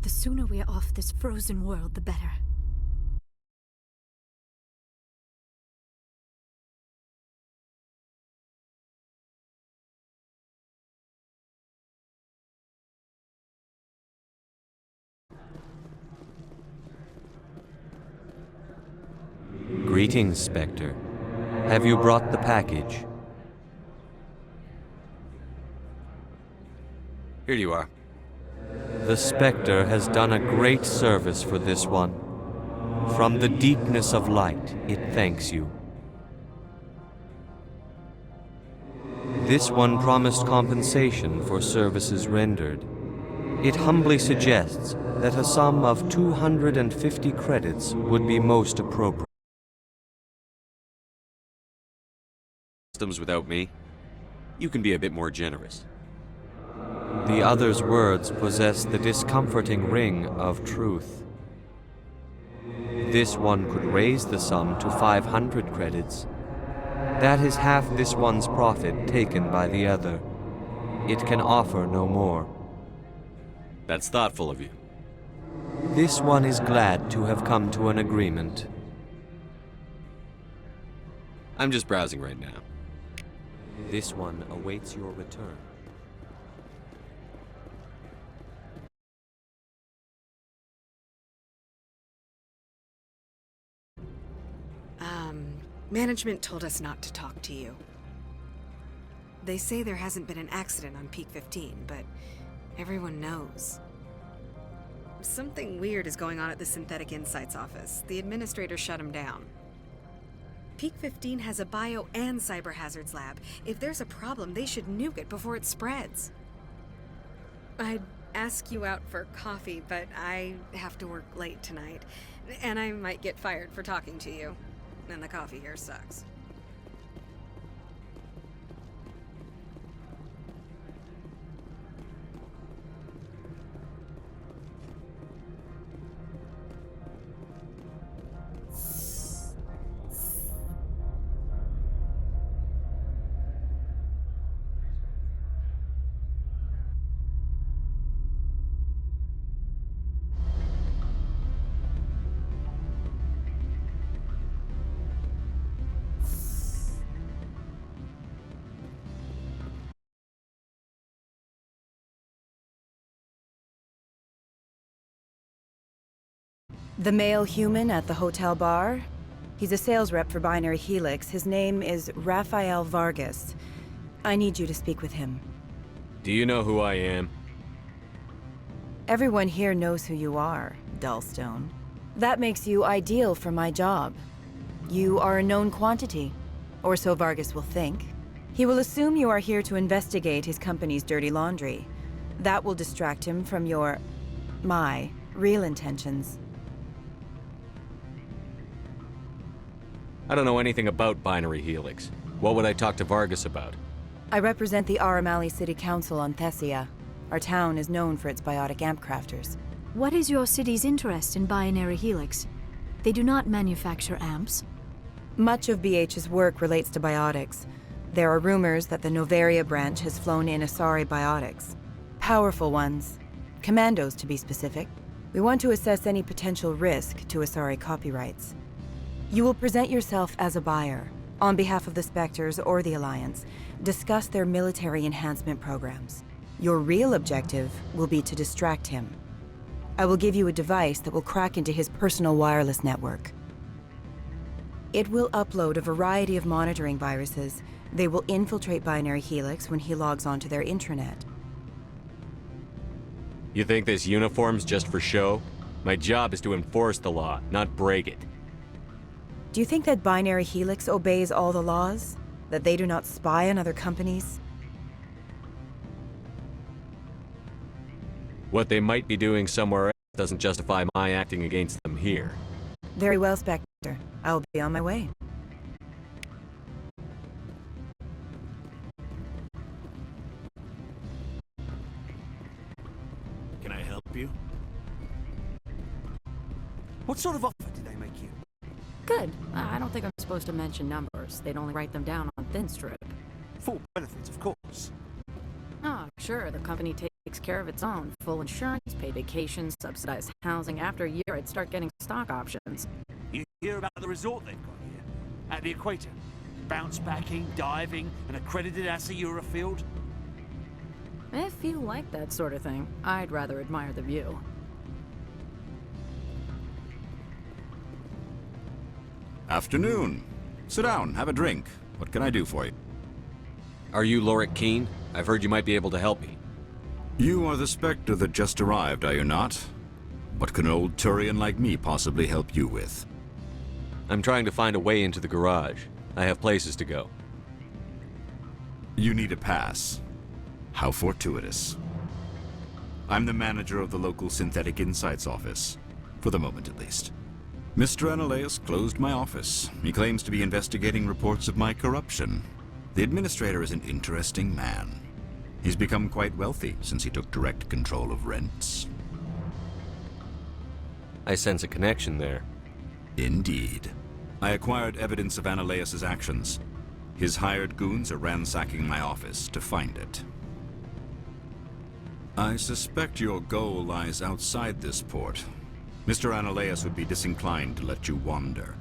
The sooner we're off this frozen world, the better. Greetings, Spectre. Have you brought the package? Here you are. The Spectre has done a great service for this one. From the deepness of light, it thanks you. This one promised compensation for services rendered. It humbly suggests that a sum of 250 credits would be most appropriate. Customs without me? You can be a bit more generous. The other's words possess the discomforting ring of truth. This one could raise the sum to 500 credits. That is half this one's profit taken by the other. It can offer no more. That's thoughtful of you. This one is glad to have come to an agreement. I'm just browsing right now. This one awaits your return. Management told us not to talk to you. They say there hasn't been an accident on Peak 15, but everyone knows. Something weird is going on at the Synthetic Insights office. The administrator shut him down. Peak 15 has a bio and cyber hazards lab. If there's a problem, they should nuke it before it spreads. I'd ask you out for coffee, but I have to work late tonight. And I might get fired for talking to you. And the coffee here sucks. The male human at the hotel bar? He's a sales rep for Binary Helix. His name is Rafael Vargas. I need you to speak with him. Do you know who I am? Everyone here knows who you are, Dullstone. That makes you ideal for my job. You are a known quantity, or so Vargas will think. He will assume you are here to investigate his company's dirty laundry. That will distract him from my real intentions. I don't know anything about Binary Helix. What would I talk to Vargas about? I represent the Aramali City Council on Thessia. Our town is known for its biotic amp crafters. What is your city's interest in Binary Helix? They do not manufacture amps. Much of BH's work relates to biotics. There are rumors that the Novaria branch has flown in Asari biotics. Powerful ones. Commandos, to be specific. We want to assess any potential risk to Asari copyrights. You will present yourself as a buyer, on behalf of the Spectres or the Alliance. Discuss their military enhancement programs. Your real objective will be to distract him. I will give you a device that will crack into his personal wireless network. It will upload a variety of monitoring viruses. They will infiltrate Binary Helix when he logs onto their intranet. You think this uniform's just for show? My job is to enforce the law, not break it. Do you think that Binary Helix obeys all the laws? That they do not spy on other companies? What they might be doing somewhere else doesn't justify my acting against them here. Very well, Spectre. I'll be on my way. Can I help you? What sort of offer did they make you? Good. I don't think I'm supposed to mention numbers. They'd only write them down on thin strip. Full benefits, of course. Oh, sure. The company takes care of its own. Full insurance, paid vacations, subsidized housing. After a year, I'd start getting stock options. You hear about the resort they've got here? At the equator. Bounce backing, diving, an accredited ASA Eurofield. If you like that sort of thing, I'd rather admire the view. Afternoon. Sit down, have a drink. What can I do for you? Are you Lorik Keene? I've heard you might be able to help me. You are the Spectre that just arrived, are you not? What can an old Turian like me possibly help you with? I'm trying to find a way into the garage. I have places to go. You need a pass. How fortuitous. I'm the manager of the local Synthetic Insights office. For the moment, at least. Mr. Analaeus closed my office. He claims to be investigating reports of my corruption. The administrator is an interesting man. He's become quite wealthy since he took direct control of rents. I sense a connection there. Indeed. I acquired evidence of Analaeus' actions. His hired goons are ransacking my office to find it. I suspect your goal lies outside this port. Mr. Analeas would be disinclined to let you wander.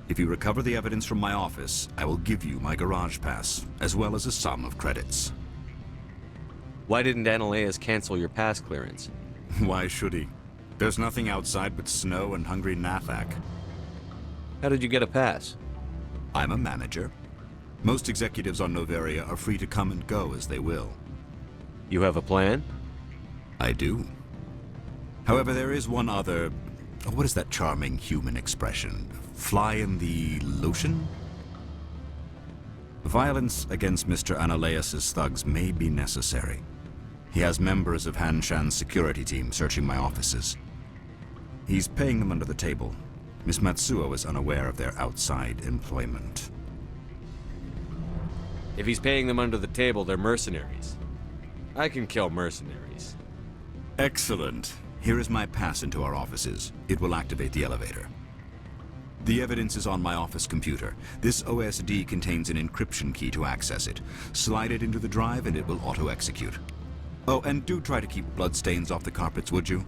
If you recover the evidence from my office, I will give you my garage pass, as well as a sum of credits. Why didn't Analeas cancel your pass clearance? Why should he? There's nothing outside but snow and hungry Nathak. How did you get a pass? I'm a manager. Most executives on Noveria are free to come and go as they will. You have a plan? I do. However, there is one other... What is that charming human expression? Fly in the lotion? Violence against Mr. Analeas' thugs may be necessary. He has members of Han Shan's security team searching my offices. He's paying them under the table. Miss Matsuo is unaware of their outside employment. If he's paying them under the table, they're mercenaries. I can kill mercenaries. Excellent. Here is my pass into our offices. It will activate the elevator. The evidence is on my office computer. This OSD contains an encryption key to access it. Slide it into the drive and it will auto-execute. Oh, and do try to keep bloodstains off the carpets, would you?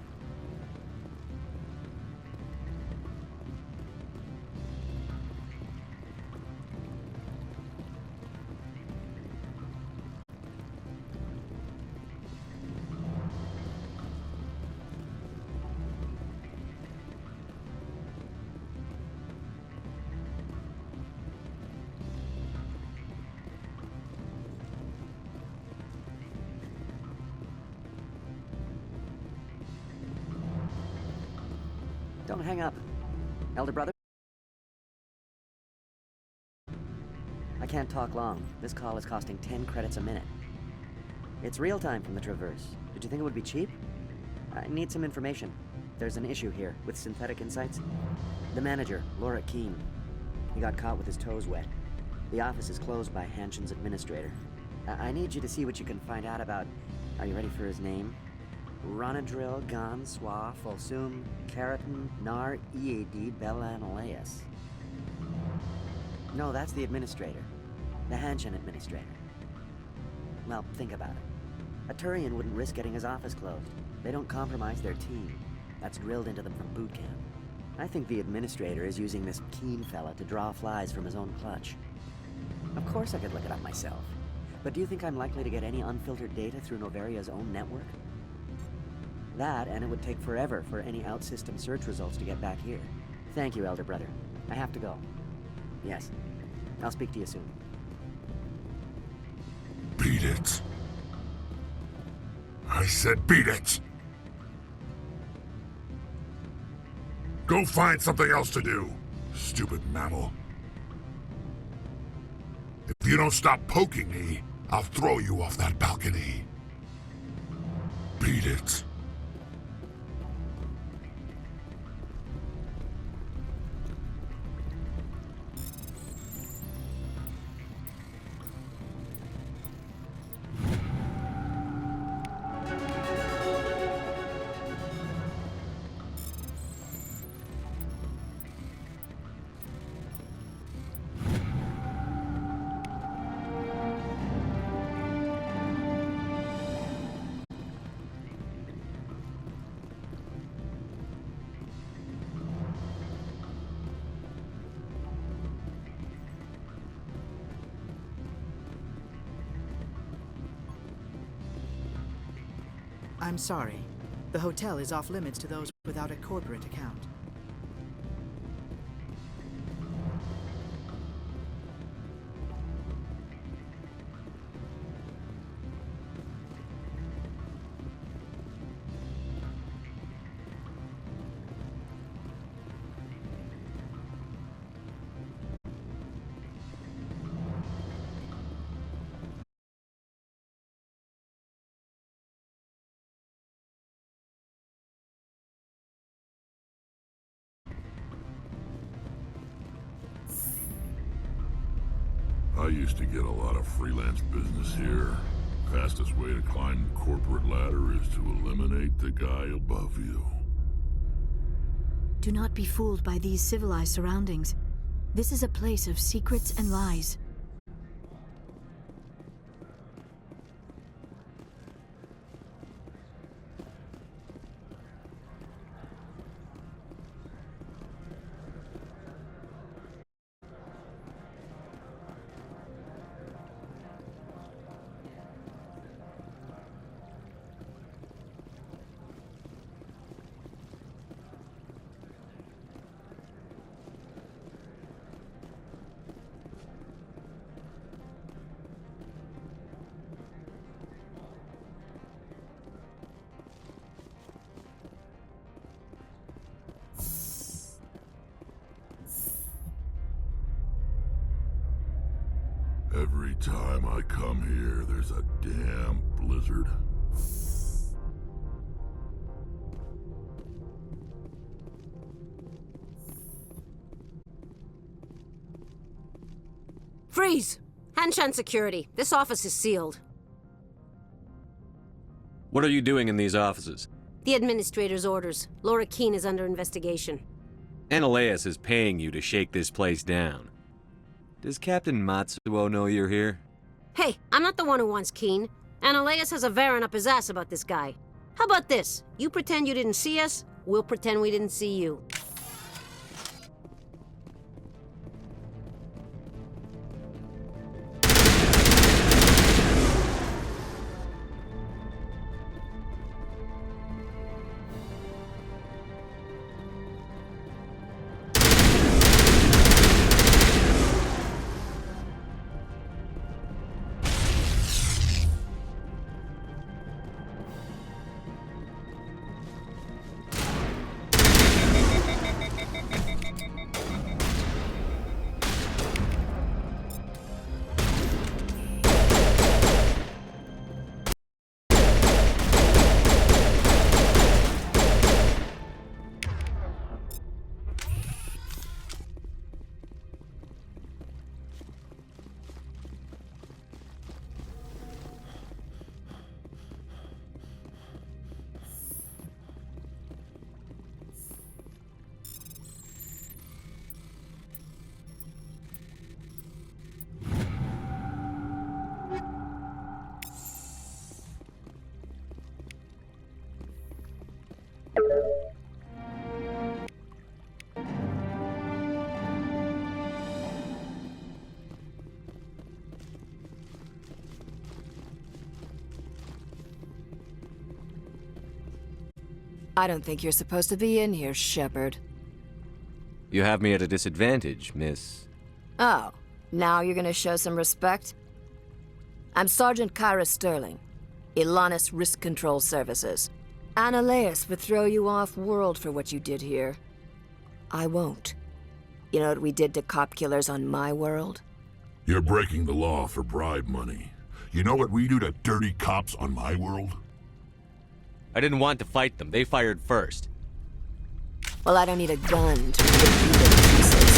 Don't hang up. Elder brother? I can't talk long. This call is costing 10 credits a minute. It's real time from the Traverse. Did you think it would be cheap? I need some information. There's an issue here with Synthetic Insights. The manager, Lorik Keene. He got caught with his toes wet. The office is closed by Hanshin's administrator. I need you to see what you can find out about... Are you ready for his name? Ronadril Gan Swa Folsum Keratin Nar Ead Bella Analeas. No, that's the administrator. The Hanshin administrator. Well, think about it. A Turian wouldn't risk getting his office closed. They don't compromise their team. That's drilled into them from boot camp. I think the administrator is using this Keene fella to draw flies from his own clutch. Of course I could look it up myself. But do you think I'm likely to get any unfiltered data through Noveria's own network? That, and it would take forever for any out-system search results to get back here. Thank you, Elder Brother. I have to go. Yes. I'll speak to you soon. Beat it. I said beat it! Go find something else to do, stupid mammal. If you don't stop poking me, I'll throw you off that balcony. Beat it. I'm sorry. The hotel is off limits to those without a corporate account. I used to get a lot of freelance business here. Fastest way to climb the corporate ladder is to eliminate the guy above you. Do not be fooled by these civilized surroundings. This is a place of secrets and lies. Every time I come here, there's a damn blizzard. Freeze! Hanshan security. This office is sealed. What are you doing in these offices? The administrator's orders. Laura Keene is under investigation. Ananias is paying you to shake this place down. Does Captain Matsuo know you're here? Hey, I'm not the one who wants Keene. Ananias has a Varen up his ass about this guy. How about this? You pretend you didn't see us, we'll pretend we didn't see you. I don't think you're supposed to be in here, Shepard. You have me at a disadvantage, miss. Oh, now you're gonna show some respect? I'm Sergeant Kyra Sterling, Ilanis Risk Control Services. Ananias would throw you off-world for what you did here. I won't. You know what we did to cop killers on my world? You're breaking the law for bribe money. You know what we do to dirty cops on my world? I didn't want to fight them. They fired first. Well, I don't need a gun to rip you to pieces.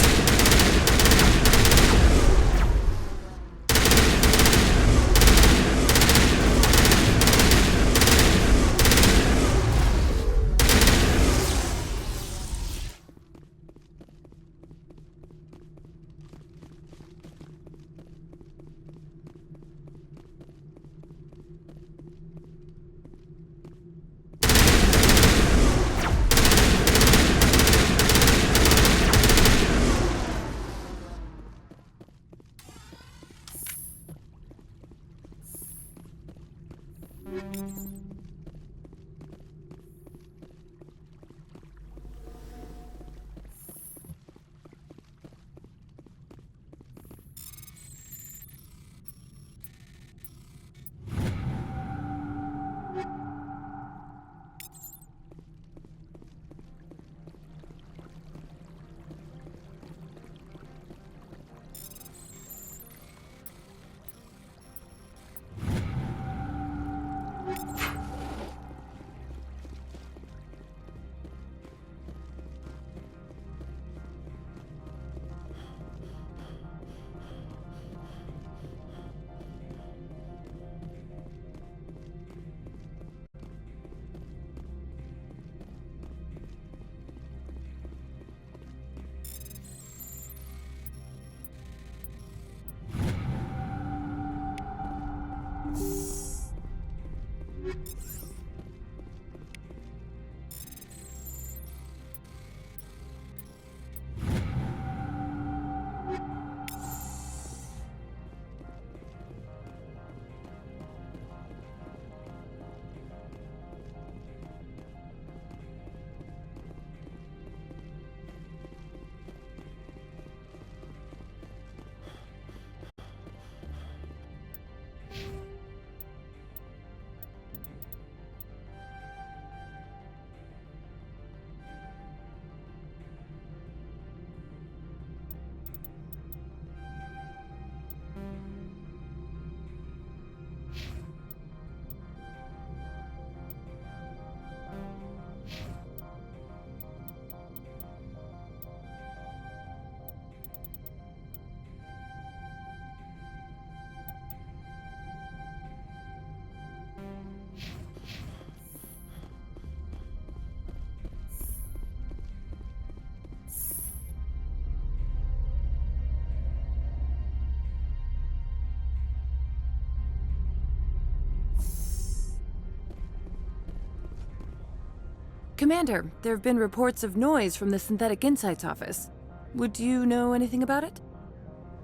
Commander, there have been reports of noise from the Synthetic Insights office. Would you know anything about it?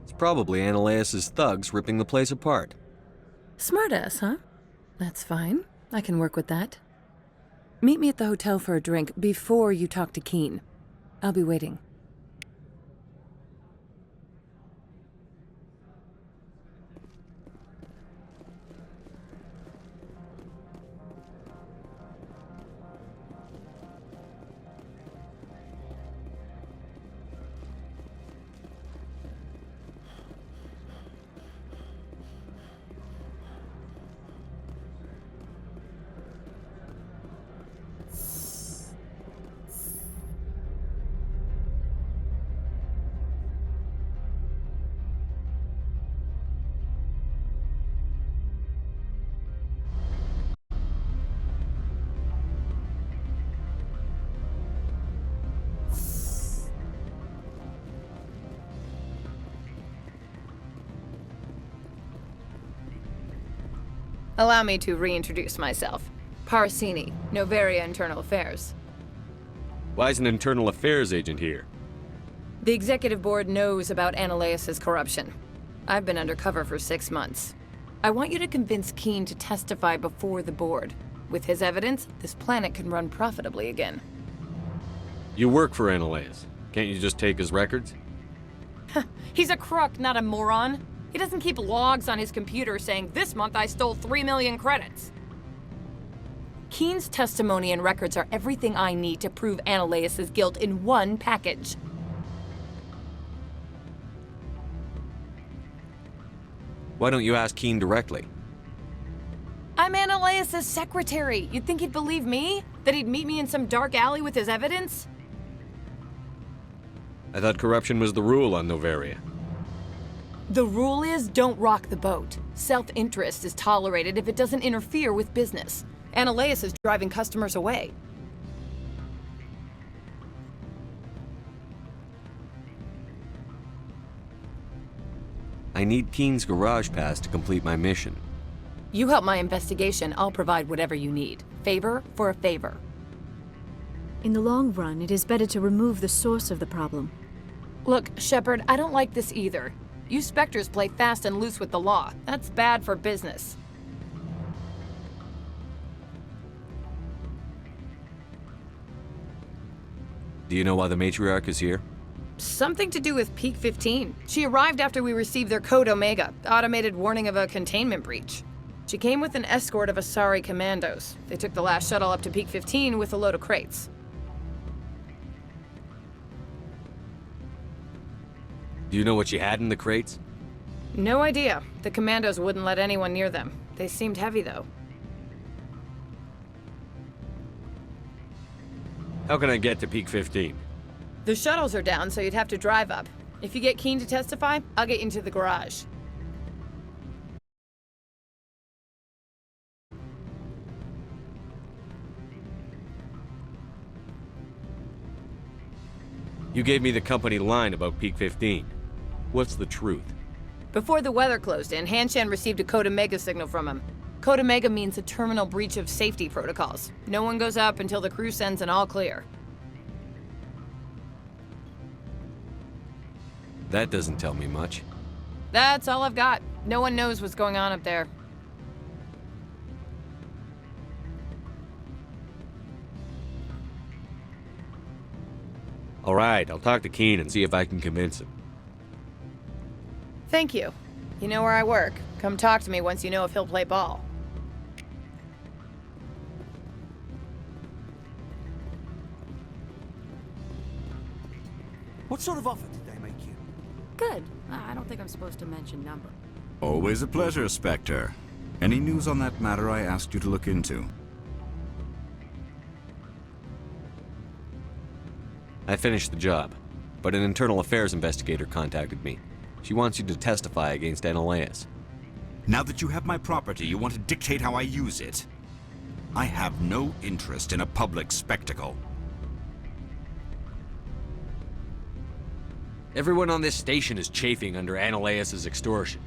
It's probably Ananias' thugs ripping the place apart. Smartass, huh? That's fine. I can work with that. Meet me at the hotel for a drink before you talk to Keen. I'll be waiting. Allow me to reintroduce myself. Parsini, Novaria Internal Affairs. Why is an internal affairs agent here? The executive board knows about Ananias' corruption. I've been undercover for 6 months. I want you to convince Keen to testify before the board. With his evidence, this planet can run profitably again. You work for Ananias. Can't you just take his records? He's a crook, not a moron. He doesn't keep logs on his computer saying, "This month I stole 3 million credits." Keen's testimony and records are everything I need to prove Ananias' guilt in one package. Why don't you ask Keen directly? I'm Ananias' secretary. You'd think he'd believe me? That he'd meet me in some dark alley with his evidence? I thought corruption was the rule on Novaria. The rule is, don't rock the boat. Self-interest is tolerated if it doesn't interfere with business. Ananias is driving customers away. I need Keen's garage pass to complete my mission. You help my investigation, I'll provide whatever you need. Favor for a favor. In the long run, it is better to remove the source of the problem. Look, Shepard, I don't like this either. You Spectres play fast and loose with the law. That's bad for business. Do you know why the matriarch is here? Something to do with Peak 15. She arrived after we received their Code Omega, automated warning of a containment breach. She came with an escort of Asari commandos. They took the last shuttle up to Peak 15 with a load of crates. Do you know what she had in the crates? No idea. The commandos wouldn't let anyone near them. They seemed heavy, though. How can I get to Peak 15? The shuttles are down, so you'd have to drive up. If you get Keen to testify, I'll get you into the garage. You gave me the company line about Peak 15. What's the truth? Before the weather closed in, Hanshan received a Code Omega signal from him. Code Omega means a terminal breach of safety protocols. No one goes up until the crew sends an all clear. That doesn't tell me much. That's all I've got. No one knows what's going on up there. All right, I'll talk to Keen and see if I can convince him. Thank you. You know where I work. Come talk to me once you know if he'll play ball. What sort of offer did they make you? Good. I don't think I'm supposed to mention number. Always a pleasure, Spectre. Any news on that matter I asked you to look into? I finished the job, but an internal affairs investigator contacted me. She wants you to testify against Ananias. Now that you have my property, you want to dictate how I use it? I have no interest in a public spectacle. Everyone on this station is chafing under Ananias' extortion.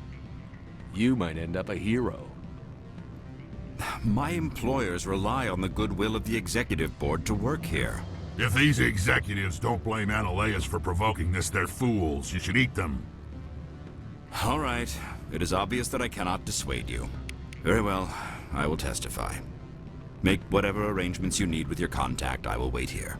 You might end up a hero. My employers rely on the goodwill of the executive board to work here. If these executives don't blame Analeus for provoking this, they're fools. You should eat them. All right. It is obvious that I cannot dissuade you. Very well. I will testify. Make whatever arrangements you need with your contact. I will wait here.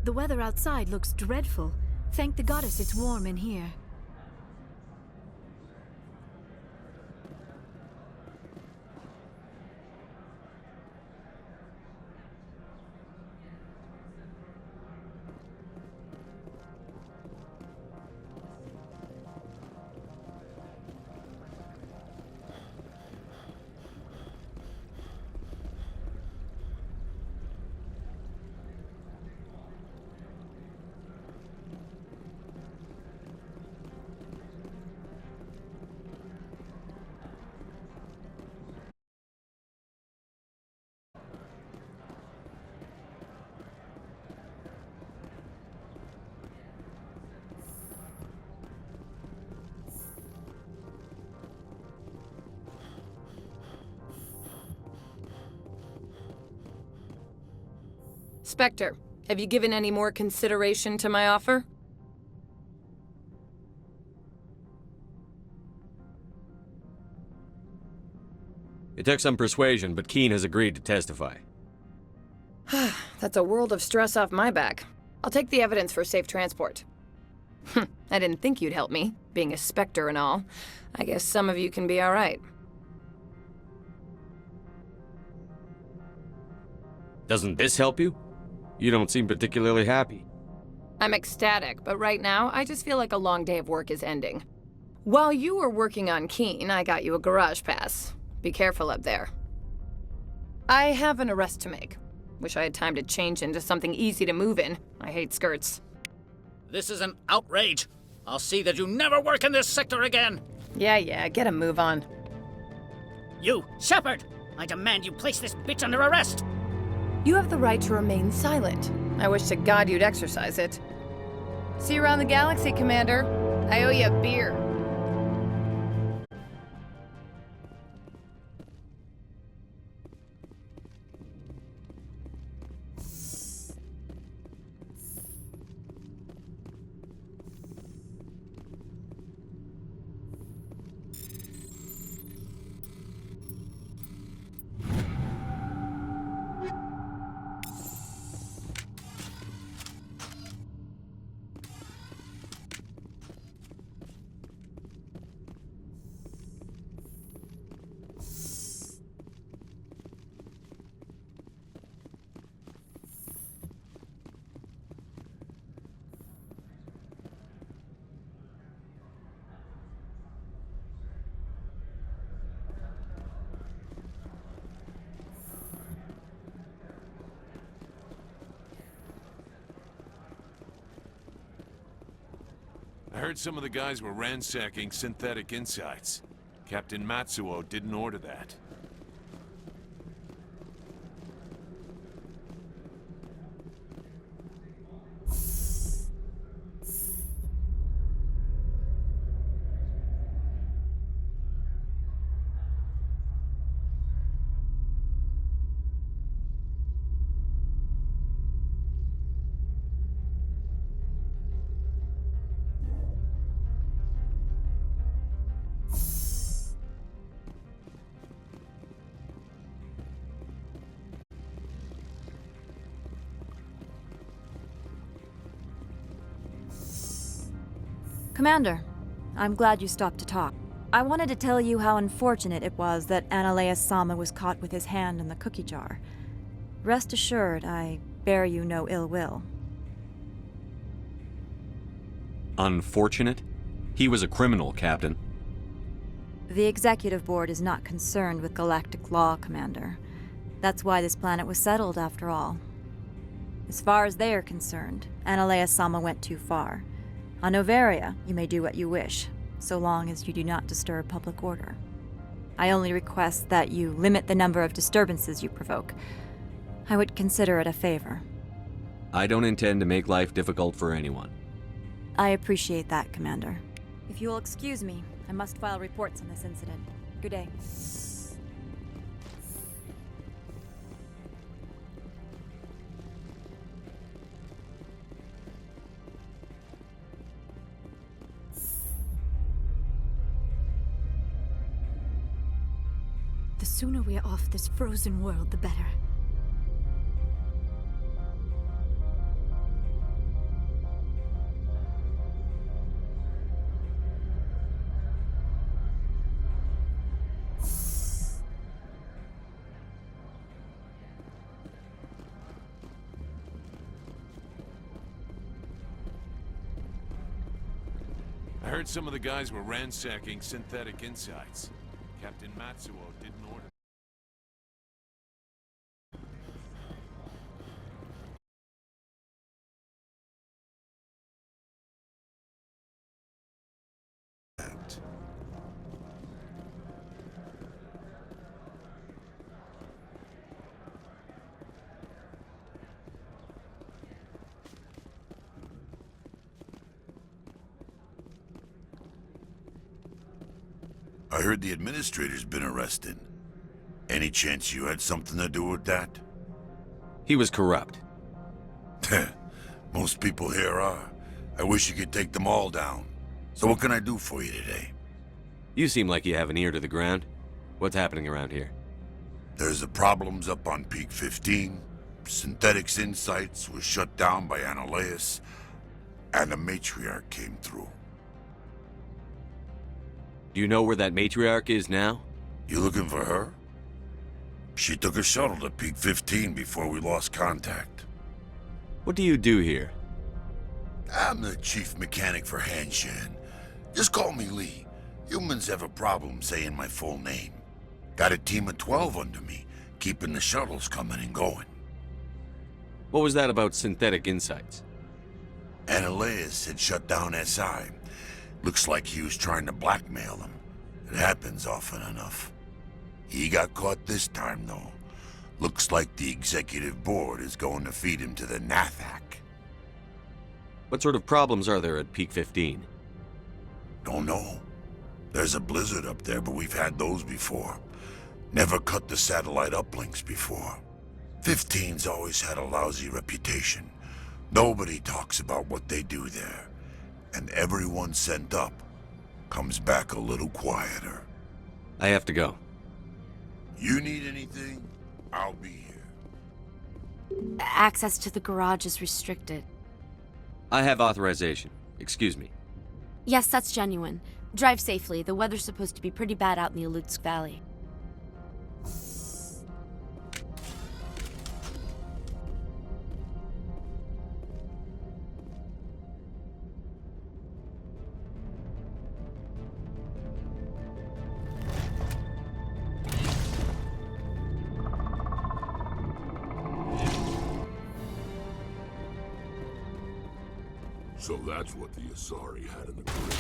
The weather outside looks dreadful. Thank the goddess it's warm in here. Spectre, have you given any more consideration to my offer? It took some persuasion, but Keen has agreed to testify. That's a world of stress off my back. I'll take the evidence for safe transport. I didn't think you'd help me, being a Spectre and all. I guess some of you can be all right. Doesn't this help you? You don't seem particularly happy. I'm ecstatic, but right now, I just feel like a long day of work is ending. While you were working on Keen, I got you a garage pass. Be careful up there. I have an arrest to make. Wish I had time to change into something easy to move in. I hate skirts. This is an outrage. I'll see that you never work in this sector again. Yeah, get a move on. You, Shepard! I demand you place this bitch under arrest! You have the right to remain silent. I wish to God you'd exercise it. See you around the galaxy, Commander. I owe you a beer. I heard some of the guys were ransacking Synthetic Insights. Captain Matsuo didn't order that. Commander, I'm glad you stopped to talk. I wanted to tell you how unfortunate it was that Analeus Sama was caught with his hand in the cookie jar. Rest assured, I bear you no ill will. Unfortunate? He was a criminal, Captain. The Executive Board is not concerned with galactic law, Commander. That's why this planet was settled, after all. As far as they are concerned, Analeus Sama went too far. On Noveria, you may do what you wish, so long as you do not disturb public order. I only request that you limit the number of disturbances you provoke. I would consider it a favor. I don't intend to make life difficult for anyone. I appreciate that, Commander. If you will excuse me, I must file reports on this incident. Good day. The sooner we're off this frozen world, the better. I heard some of the guys were ransacking Synthetic Insights. Captain Matsuo didn't order. I heard the administrator's been arrested. Any chance you had something to do with that? He was corrupt. Most people here are. I wish you could take them all down. So what can I do for you today? You seem like you have an ear to the ground. What's happening around here? There's the problems up on Peak 15. Synthetics Insights was shut down by Analeus. And the Matriarch came through. Do you know where that matriarch is now? You looking for her? She took a shuttle to Peak 15 before we lost contact. What do you do here? I'm the chief mechanic for Hanshan. Just call me Lee. Humans have a problem saying my full name. Got a team of 12 under me, keeping the shuttles coming and going. What was that about Synthetic Insights? Analeus had shut down SI. Looks like he was trying to blackmail them. It happens often enough. He got caught this time, though. Looks like the executive board is going to feed him to the Nathak. What sort of problems are there at Peak 15? Don't know. There's a blizzard up there, but we've had those before. Never cut the satellite uplinks before. 15's always had a lousy reputation. Nobody talks about what they do there. And everyone sent up comes back a little quieter. I have to go. You need anything? I'll be here. Access to the garage is restricted. I have authorization. Excuse me. Yes, that's genuine. Drive safely. The weather's supposed to be pretty bad out in the Alutsk Valley. So that's what the Asari had in the crates.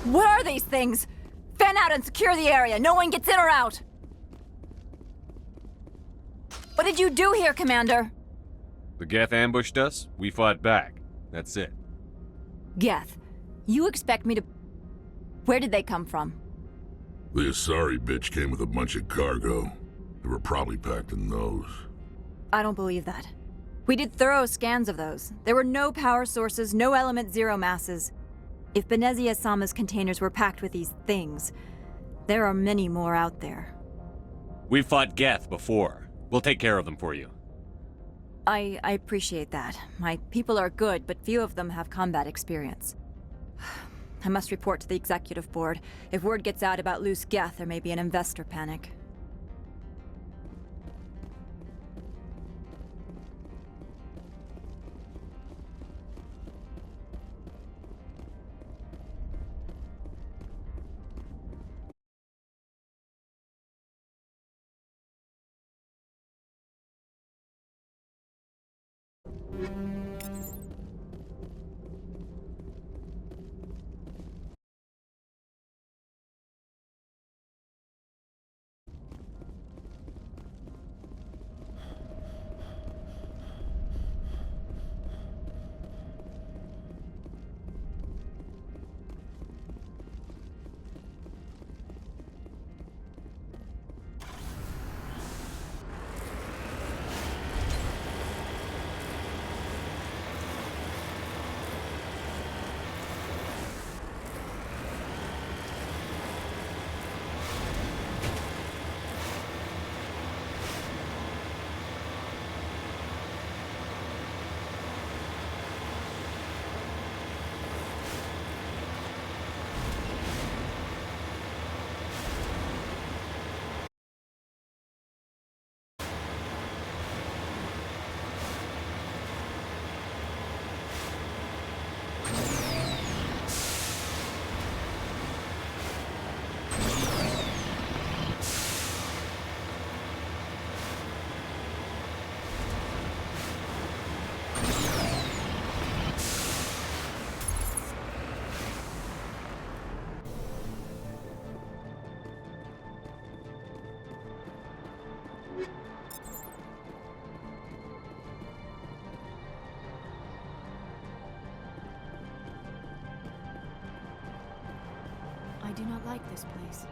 What are these things? Fan out and secure the area. No one gets in or out. What did you do here, Commander? The Geth ambushed us. We fought back. That's it. Geth, you expect me to... Where did they come from? The Asari bitch came with a bunch of cargo. They were probably packed in those. I don't believe that. We did thorough scans of those. There were no power sources, no element zero masses. If Benezia-sama's containers were packed with these things, there are many more out there. We've fought Geth before. We'll take care of them for you. I appreciate that. My people are good, but few of them have combat experience. I must report to the executive board. If word gets out about loose Geth, there may be an investor panic. I do not like this place.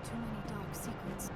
Too many dark secrets.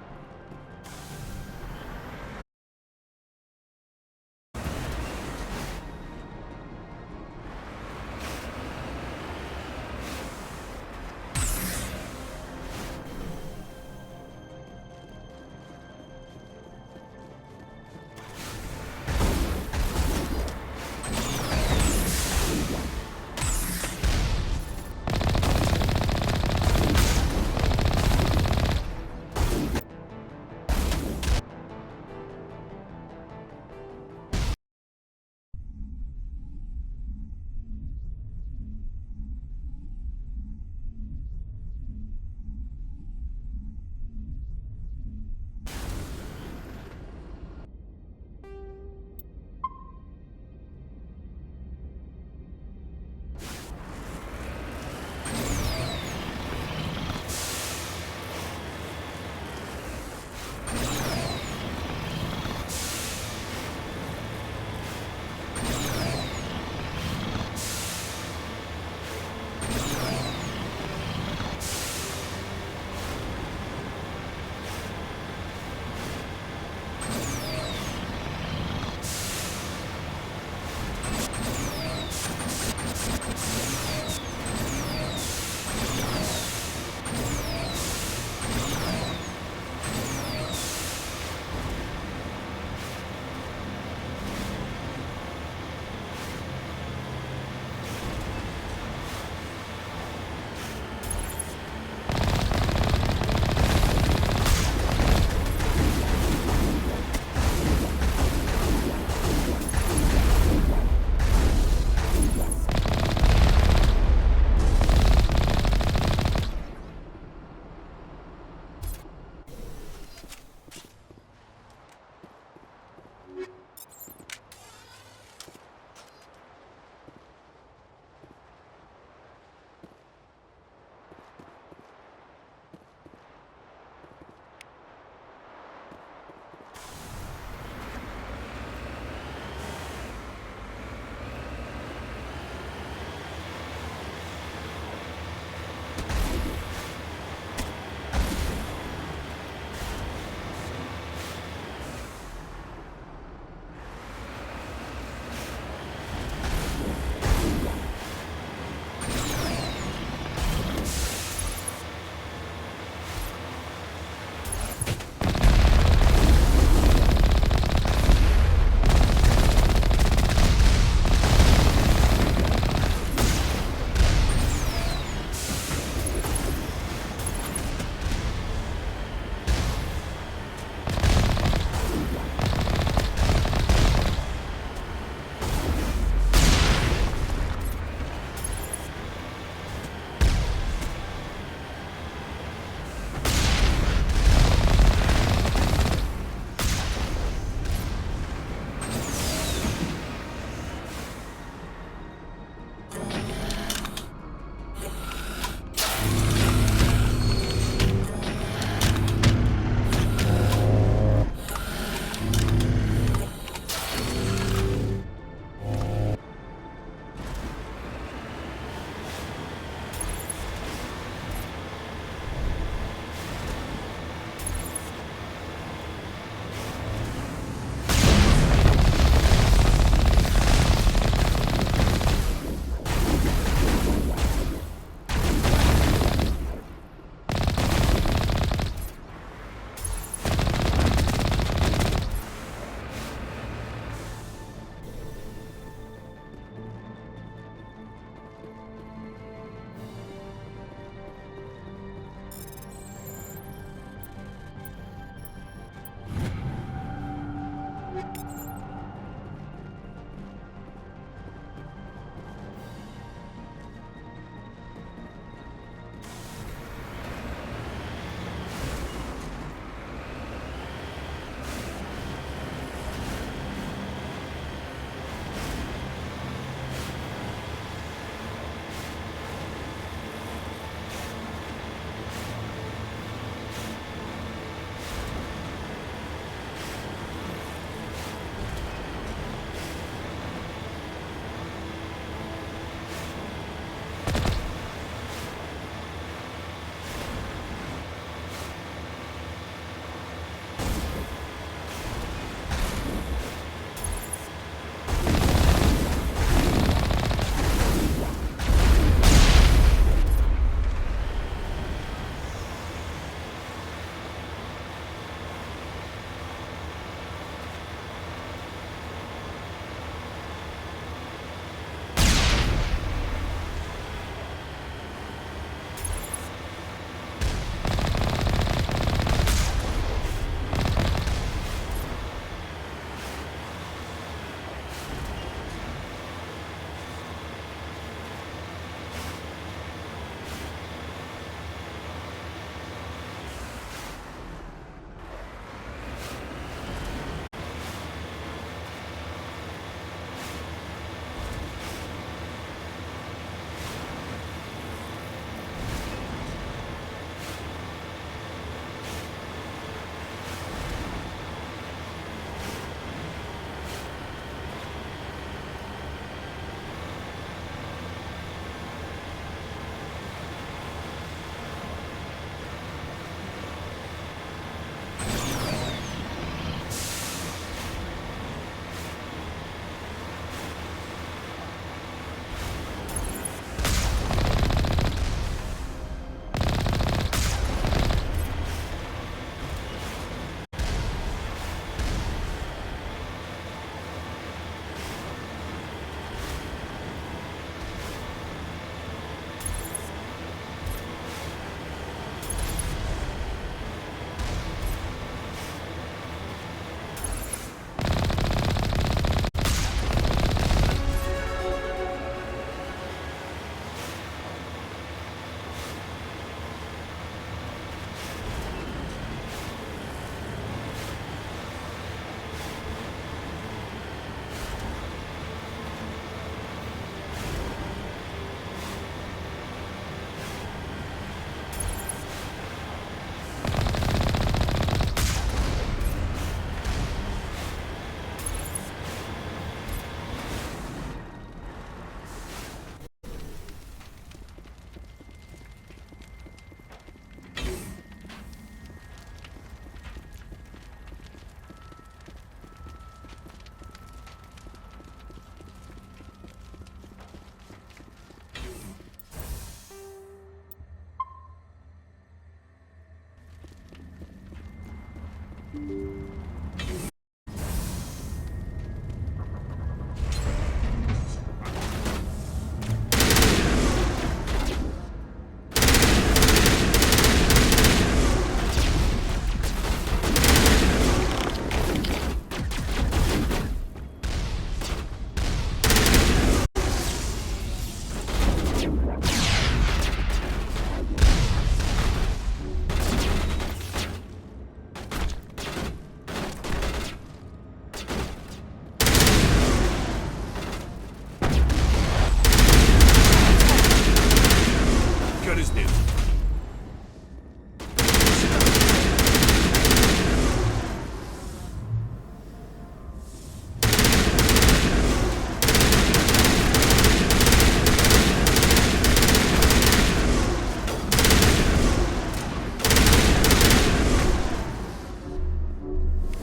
Good as new.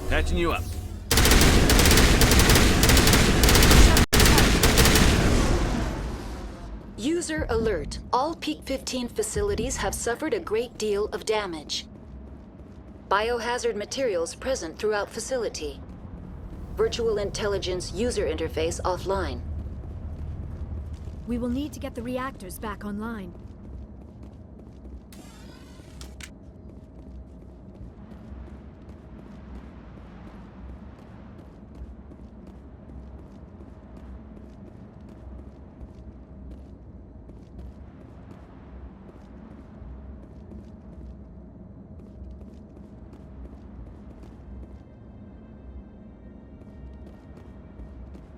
Patching you up. User alert. All Peak 15 facilities have suffered a great deal of damage. Biohazard materials present throughout facility. Virtual intelligence user interface offline. We will need to get the reactors back online.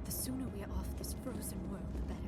The sooner we are off this frozen world, the better.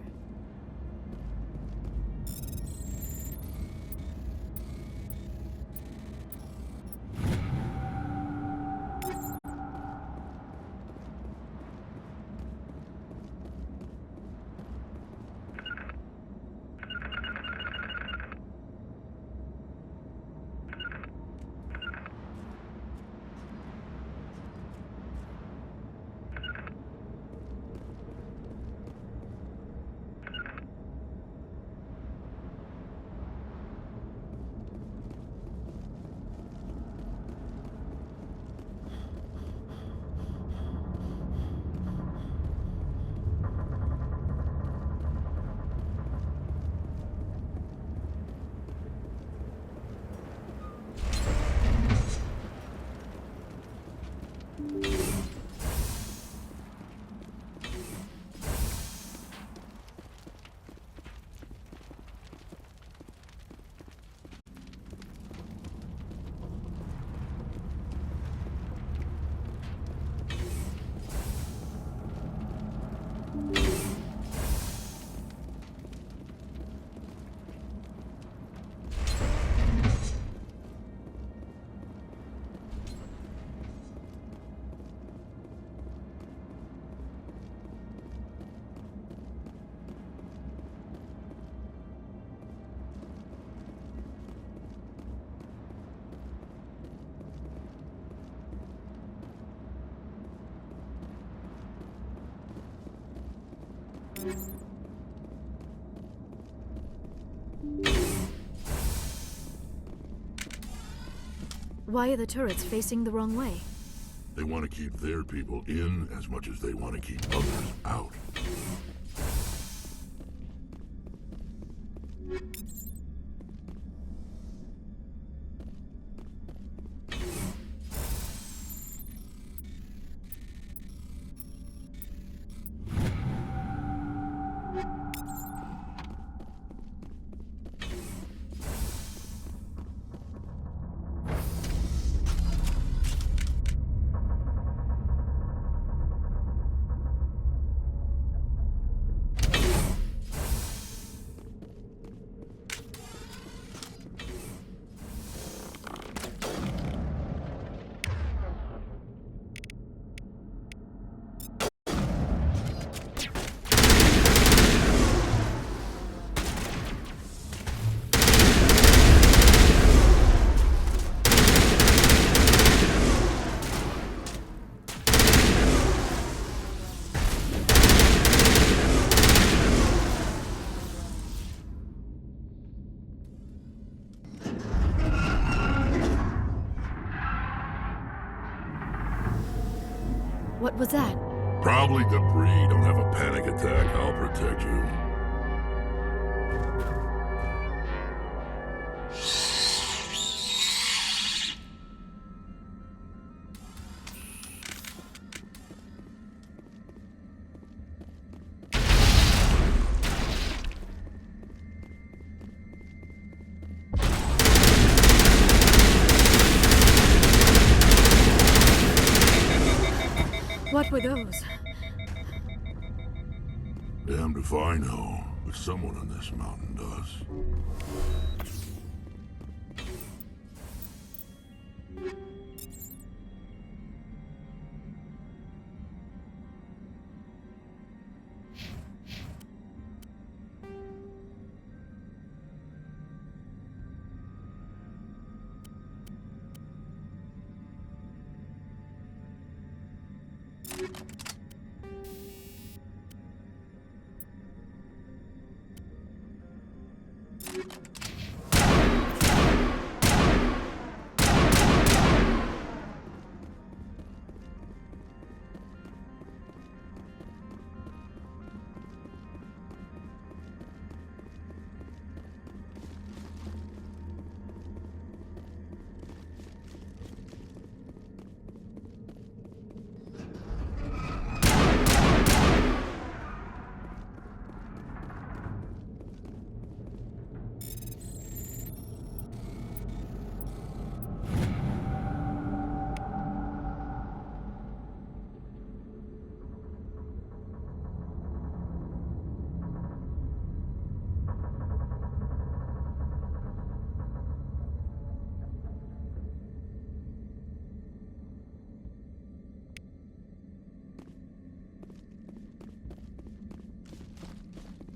Why are the turrets facing the wrong way? They want to keep their people in as much as they want to keep others out. What was that? Probably debris. Don't have a panic attack. I'll protect you. What were those? Damned if I know, but someone on this mountain does.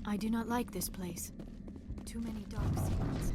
I do not like this place. Too many dark secrets.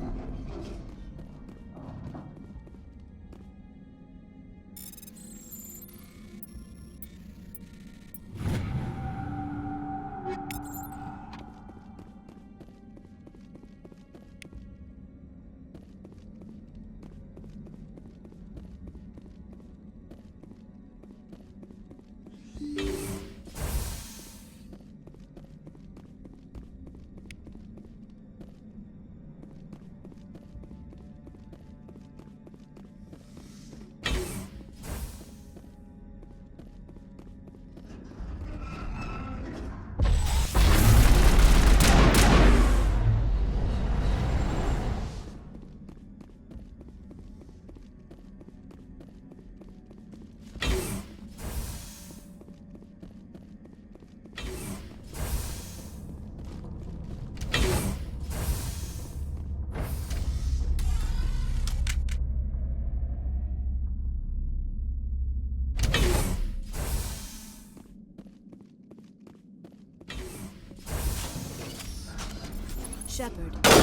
Shepard. It's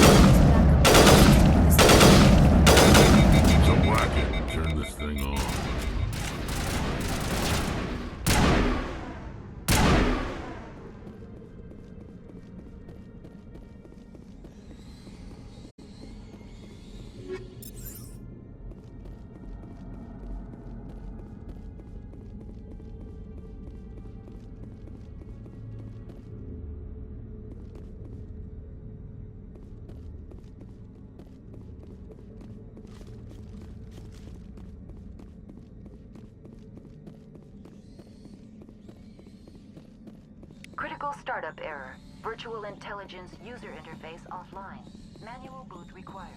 a racket. Turn this thing on. Critical startup error. Virtual intelligence user interface offline. Manual boot required.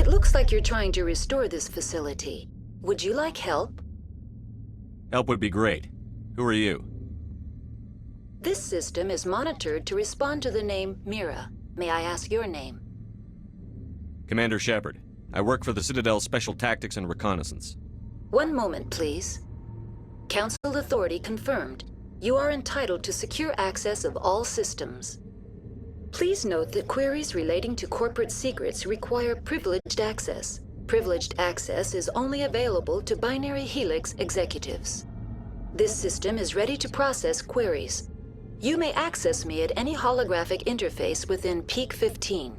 It looks like you're trying to restore this facility. Would you like help? Help would be great. Who are you? This system is monitored to respond to the name Mira. May I ask your name? Commander Shepard. I work for the Citadel Special Tactics and Reconnaissance. One moment, please. Council authority confirmed. You are entitled to secure access of all systems. Please note that queries relating to corporate secrets require privileged access. Privileged access is only available to Binary Helix executives. This system is ready to process queries. You may access me at any holographic interface within Peak 15.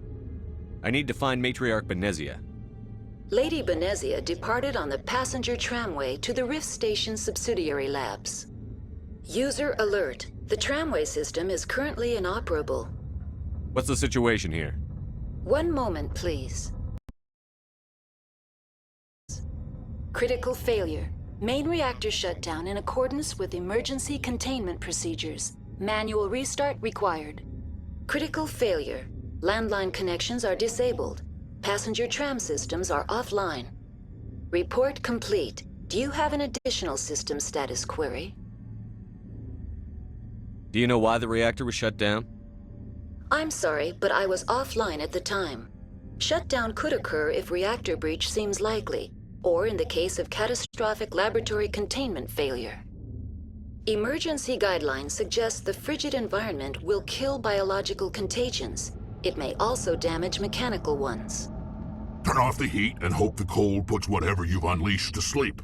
I need to find Matriarch Benezia. Lady Benezia departed on the passenger tramway to the Rift Station subsidiary labs. User alert. The tramway system is currently inoperable. What's the situation here? One moment, please. Critical failure. Main reactor shut down in accordance with emergency containment procedures. Manual restart required. Critical failure. Landline connections are disabled. Passenger tram systems are offline. Report complete. Do you have an additional system status query? Do you know why the reactor was shut down? I'm sorry, but I was offline at the time. Shutdown could occur if reactor breach seems likely, or in the case of catastrophic laboratory containment failure. Emergency guidelines suggest the frigid environment will kill biological contagions. It may also damage mechanical ones. Turn off the heat and hope the cold puts whatever you've unleashed to sleep.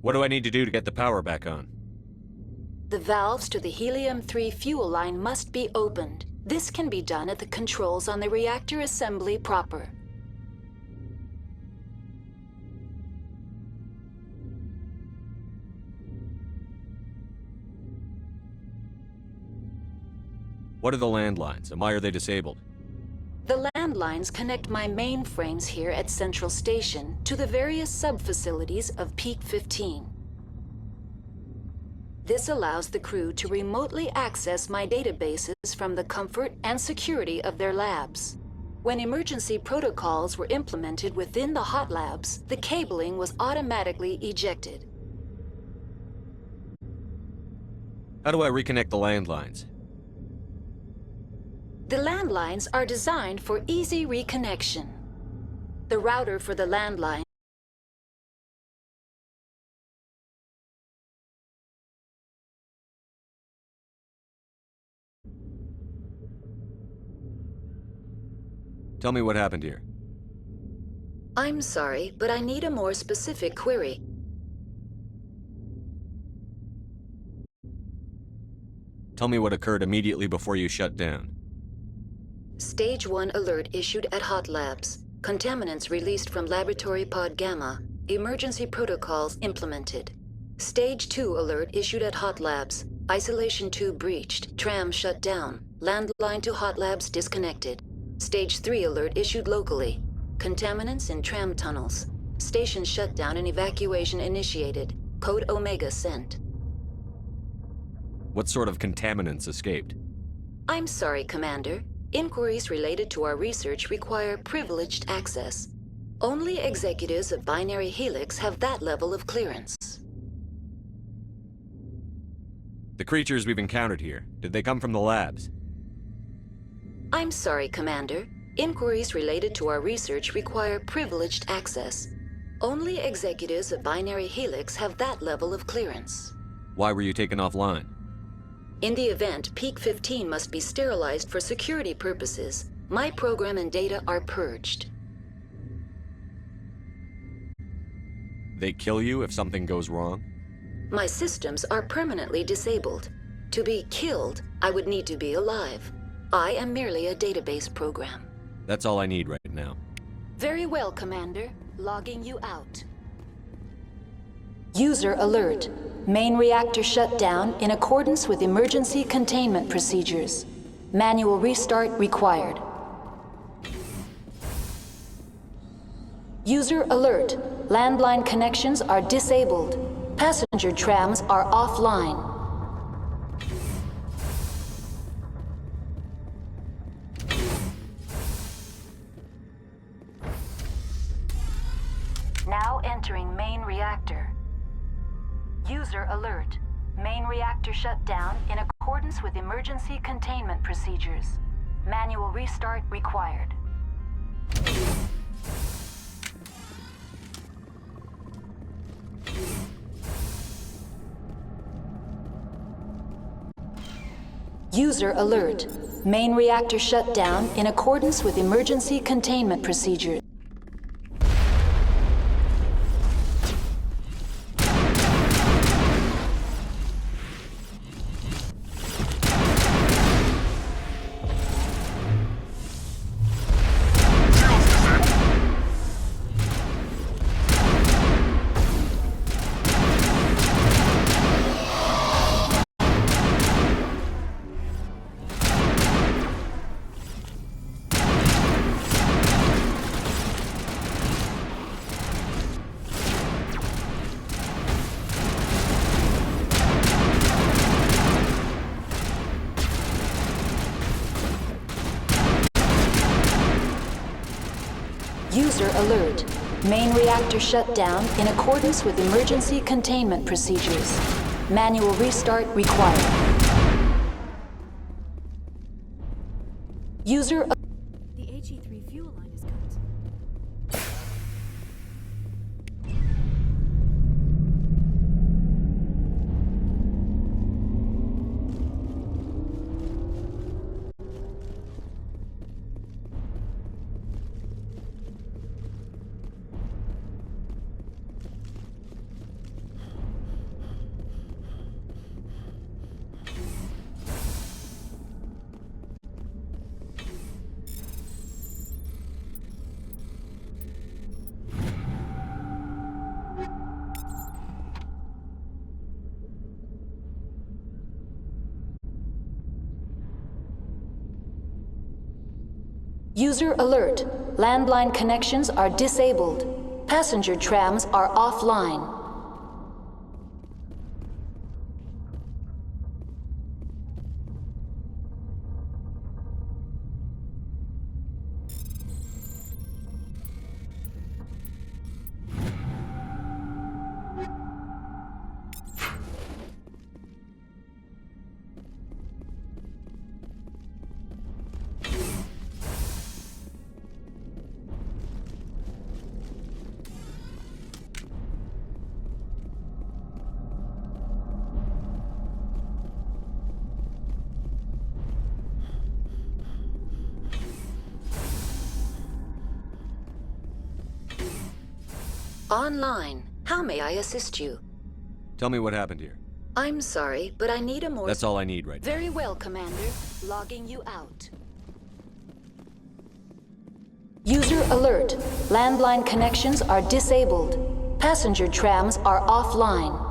What do I need to do to get the power back on? The valves to the helium-3 fuel line must be opened. This can be done at the controls on the reactor assembly proper. What are the landlines, and why are they disabled? The landlines connect my mainframes here at Central Station to the various sub-facilities of Peak 15. This allows the crew to remotely access my databases from the comfort and security of their labs. When emergency protocols were implemented within the hot labs, the cabling was automatically ejected. How do I reconnect the landlines? The landlines are designed for easy reconnection. The router for the landline Tell me what happened here. I'm sorry, but I need a more specific query. Tell me what occurred immediately before you shut down. Stage 1 alert issued at Hot Labs. Contaminants released from Laboratory Pod Gamma. Emergency protocols implemented. Stage 2 alert issued at Hot Labs. Isolation tube breached. Tram shut down. Landline to Hot Labs disconnected. Stage 3 alert issued locally. Contaminants in tram tunnels. Station shutdown and evacuation initiated. Code Omega sent. What sort of contaminants escaped? I'm sorry, Commander. Inquiries related to our research require privileged access. Only executives of Binary Helix have that level of clearance. The creatures we've encountered here, did they come from the labs? I'm sorry, Commander. Inquiries related to our research require privileged access. Only executives of Binary Helix have that level of clearance. Why were you taken offline? In the event, Peak 15 must be sterilized for security purposes. My program and data are purged. They kill you if something goes wrong? My systems are permanently disabled. To be killed, I would need to be alive. I am merely a database program. That's all I need right now. Very well, Commander. Logging you out. User alert. Main reactor shut down in accordance with emergency containment procedures. Manual restart required. User alert. Landline connections are disabled. Passenger trams are offline. User alert. Main reactor shut down in accordance with emergency containment procedures. Manual restart required. User alert. Main reactor shut down in accordance with emergency containment procedures. User alert. Main reactor shut down in accordance with emergency containment procedures. Manual restart required. User The HE3 fuel line is cut. User alert. Landline connections are disabled. Passenger trams are offline. Online. How may I assist you? Tell me what happened here. I'm sorry, but I need a more... That's all I need right now. Very well, Commander. Logging you out. User alert. Landline connections are disabled. Passenger trams are offline.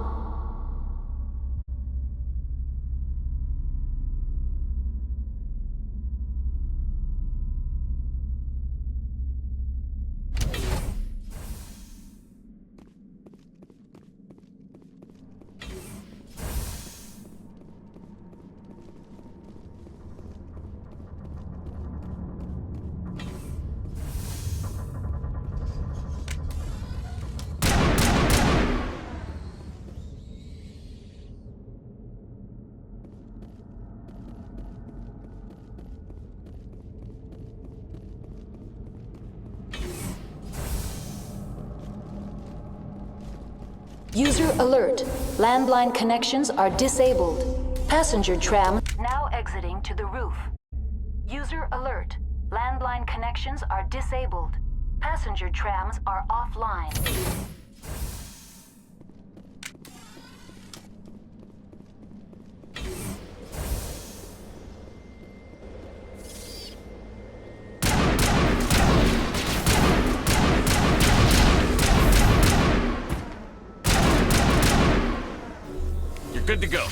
User alert. Landline connections are disabled. Passenger tram now exiting to the roof. User alert. Landline connections are disabled. Passenger trams are offline. Good to go.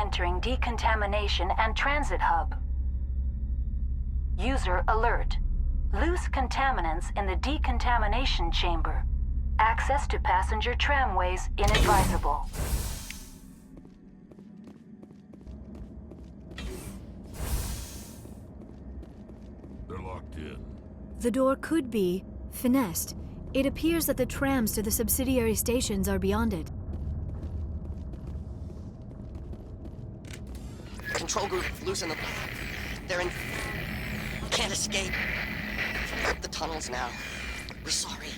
entering decontamination and transit hub. User alert. Loose contaminants in the decontamination chamber. Access to passenger tramways inadvisable. They're locked in. The door could be finessed. It appears that the trams to the subsidiary stations are beyond it. Control group, loosen them. They're in... Can't escape. The tunnels now. We're sorry.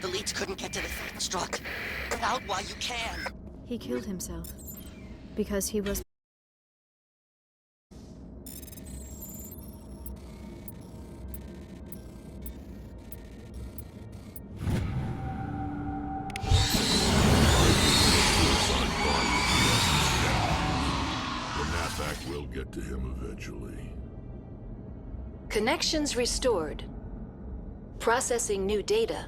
The leads couldn't get to the struck. Get out while you can. He killed himself because he was... The NAVFAC will get to him eventually. Connections restored. Processing new data.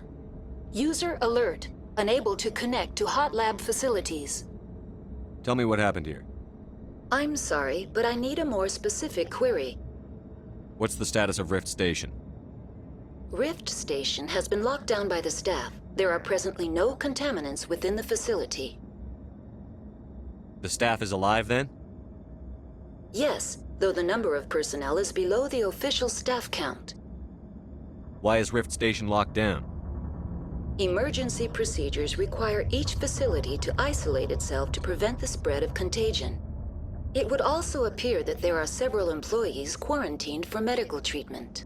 User alert. Unable to connect to hot lab facilities. Tell me what happened here. I'm sorry, but I need a more specific query. What's the status of Rift Station? Rift Station has been locked down by the staff. There are presently no contaminants within the facility. The staff is alive then? Yes, though the number of personnel is below the official staff count. Why is Rift Station locked down? Emergency procedures require each facility to isolate itself to prevent the spread of contagion. It would also appear that there are several employees quarantined for medical treatment.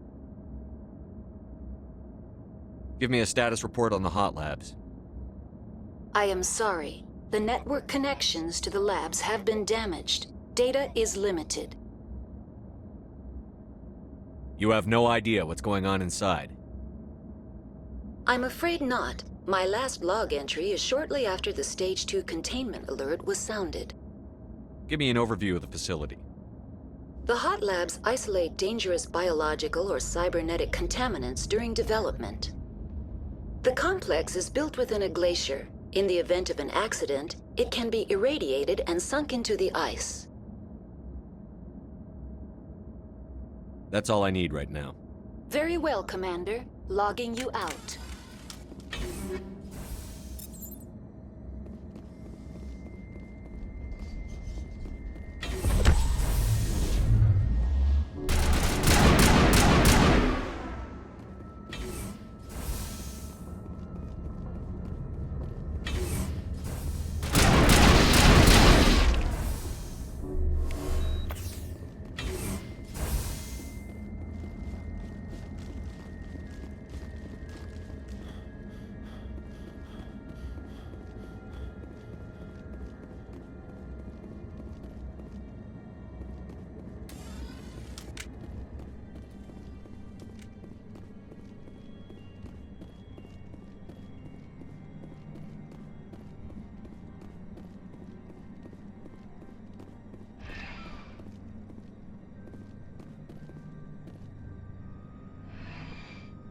Give me a status report on the hot labs. I am sorry. The network connections to the labs have been damaged. Data is limited. You have no idea what's going on inside. I'm afraid not. My last log entry is shortly after the Stage 2 containment alert was sounded. Give me an overview of the facility. The hot labs isolate dangerous biological or cybernetic contaminants during development. The complex is built within a glacier. In the event of an accident, it can be irradiated and sunk into the ice. That's all I need right now. Very well, Commander. Logging you out.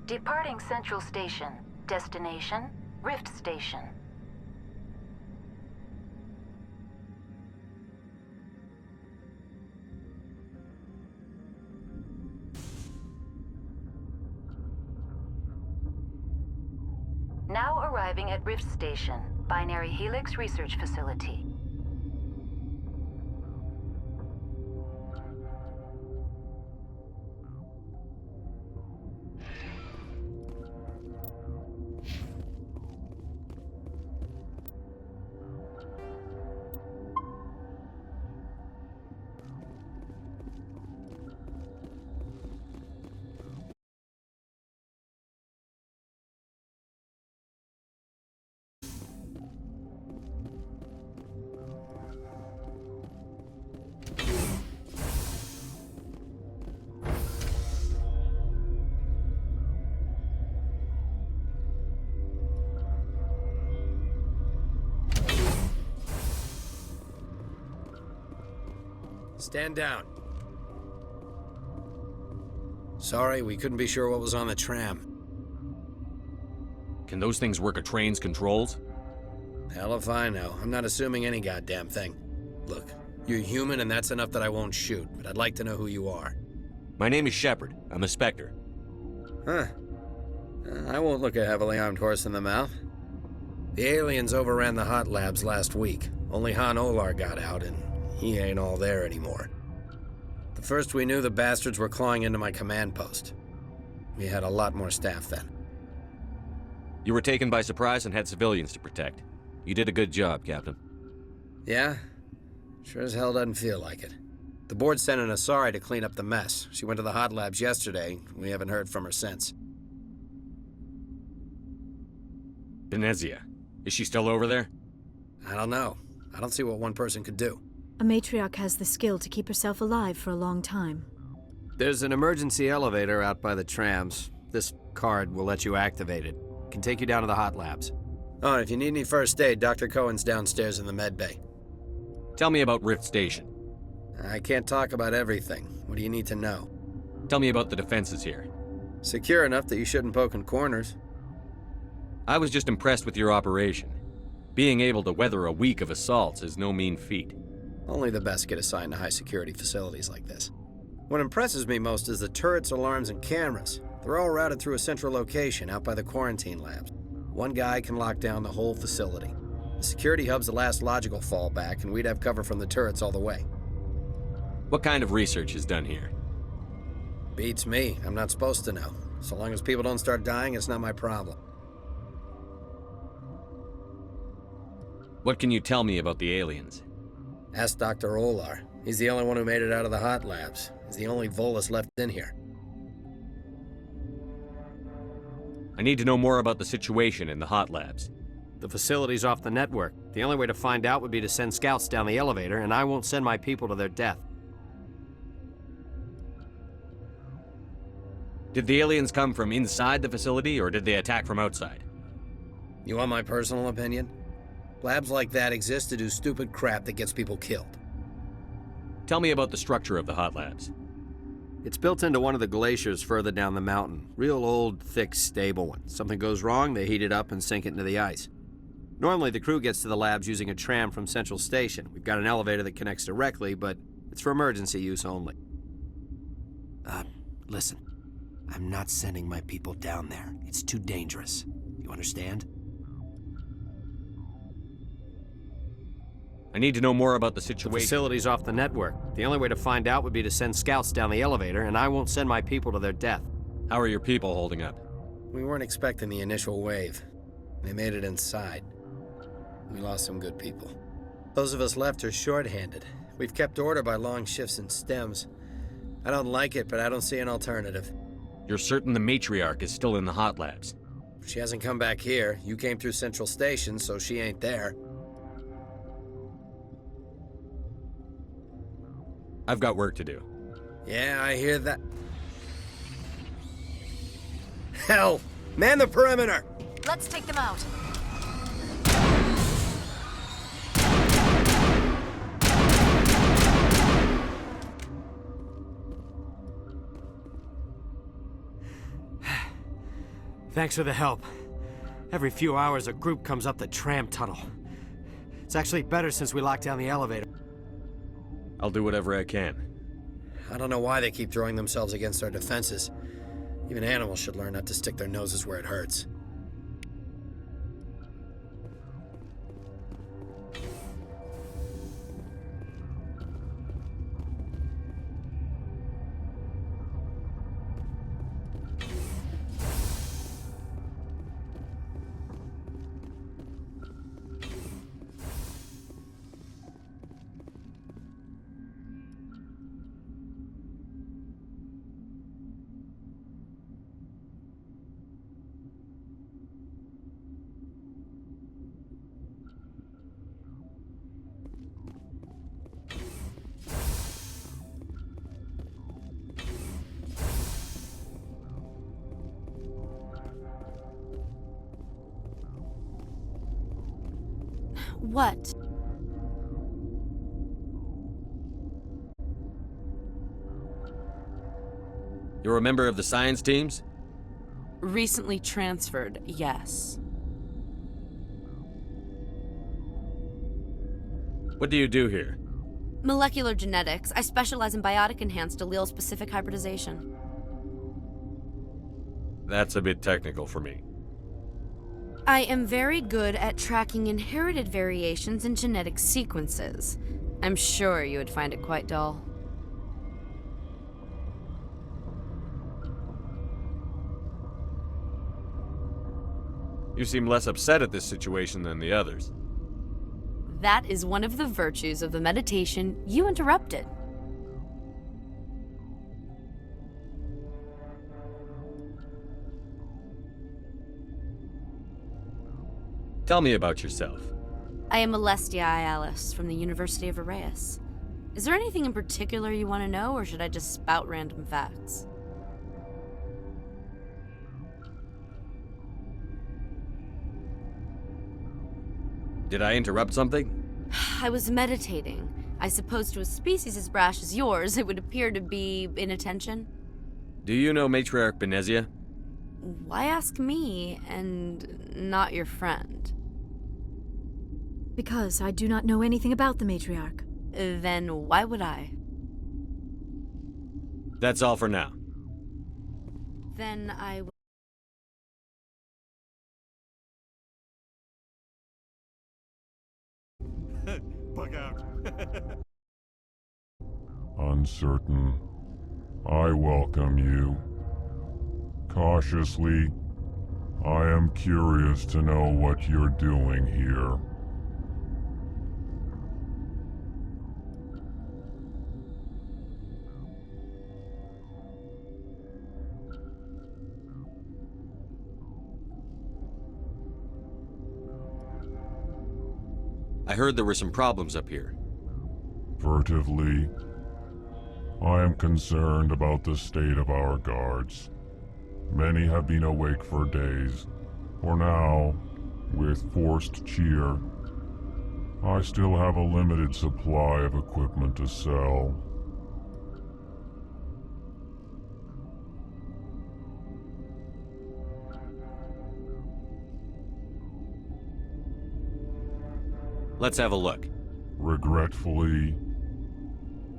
Departing Central Station. Destination, Rift Station. Now arriving at Rift Station, Binary Helix Research Facility. Stand down. Sorry, we couldn't be sure what was on the tram. Can those things work a train's controls? Hell if I know. I'm not assuming any goddamn thing. Look, You're human, and that's enough that I won't shoot, but I'd like to know who you are. My name is Shepard. I'm a Spectre. Huh. I won't look a heavily armed horse in the mouth. The aliens overran the hot labs last week. Only Han Olar got out, and he ain't all there anymore. The first we knew, the bastards were clawing into my command post. We had a lot more staff then. You were taken by surprise and had civilians to protect. You did a good job, Captain. Yeah? Sure as hell doesn't feel like it. The board sent an Asari to clean up the mess. She went to the hot labs yesterday. We haven't heard from her since. Benezia. Is she still over there? I don't know. I don't see what one person could do. A matriarch has the skill to keep herself alive for a long time. There's an emergency elevator out by the trams. This card will let you activate it. Can take you down to the hot labs. Oh, and if you need any first aid, Dr. Cohen's downstairs in the med bay. Tell me about Rift Station. I can't talk about everything. What do you need to know? Tell me about the defenses here. Secure enough that you shouldn't poke in corners. I was just impressed with your operation. Being able to weather a week of assaults is no mean feat. Only the best get assigned to high-security facilities like this. What impresses me most is the turrets, alarms, and cameras. They're all routed through a central location out by the quarantine labs. One guy can lock down the whole facility. The security hub's the last logical fallback, and we'd have cover from the turrets all the way. What kind of research is done here? Beats me. I'm not supposed to know. So long as people don't start dying, it's not my problem. What can you tell me about the aliens? Ask Dr. Olar. He's the only one who made it out of the hot labs. He's the only Volus left in here. I need to know more about the situation in the hot labs. The facility's off the network. The only way to find out would be to send scouts down the elevator, and I won't send my people to their death. Did the aliens come from inside the facility, or did they attack from outside? You want my personal opinion? Labs like that exist to do stupid crap that gets people killed. Tell me about the structure of the hot labs. It's built into one of the glaciers further down the mountain. Real old, thick, stable one. Something goes wrong, they heat it up and sink it into the ice. Normally, the crew gets to the labs using a tram from Central Station. We've got an elevator that connects directly, but it's for emergency use only. Listen. I'm not sending my people down there. It's too dangerous. You understand? I need to know more about the The situation. facility's off the network. The only way to find out would be to send scouts down the elevator, and I won't send my people to their death. How are your people holding up? We weren't expecting the initial wave. They made it inside. We lost some good people. Those of us left are short-handed. We've kept order by long shifts and stems. I don't like it, but I don't see an alternative. You're certain the matriarch is still in the hot labs? She hasn't come back here. You came through Central Station, so she ain't there. I've got work to do. Yeah, I hear that. Hell! Man the perimeter! Let's take them out. Thanks for the help. Every few hours, a group comes up the tram tunnel. It's actually better since we locked down the elevator. I'll do whatever I can. I don't know why they keep throwing themselves against our defenses. Even animals should learn not to stick their noses where it hurts. What? You're a member of the science teams? Recently transferred, yes. What do you do here? Molecular genetics. I specialize in biotic-enhanced allele-specific hybridization. That's a bit technical for me. I am very good at tracking inherited variations in genetic sequences. I'm sure you would find it quite dull. You seem less upset at this situation than the others. That is one of the virtues of the meditation you interrupted. Tell me about yourself. I am Alestia Ialis from the University of Arraeus. Is there anything in particular you want to know, or should I just spout random facts? Did I interrupt something? I was meditating. I suppose to a species as brash as yours, it would appear to be inattention. Do you know Matriarch Benezia? Why ask me, and not your friend? Because I do not know anything about the Matriarch. Then why would I? That's all for now. Then I... Bug out. Uncertain. I welcome you. Cautiously, I am curious to know what you're doing here. I heard there were some problems up here. Furtively, I am concerned about the state of our guards. Many have been awake for days. For now, with forced cheer, I still have a limited supply of equipment to sell. Let's have a look. Regretfully,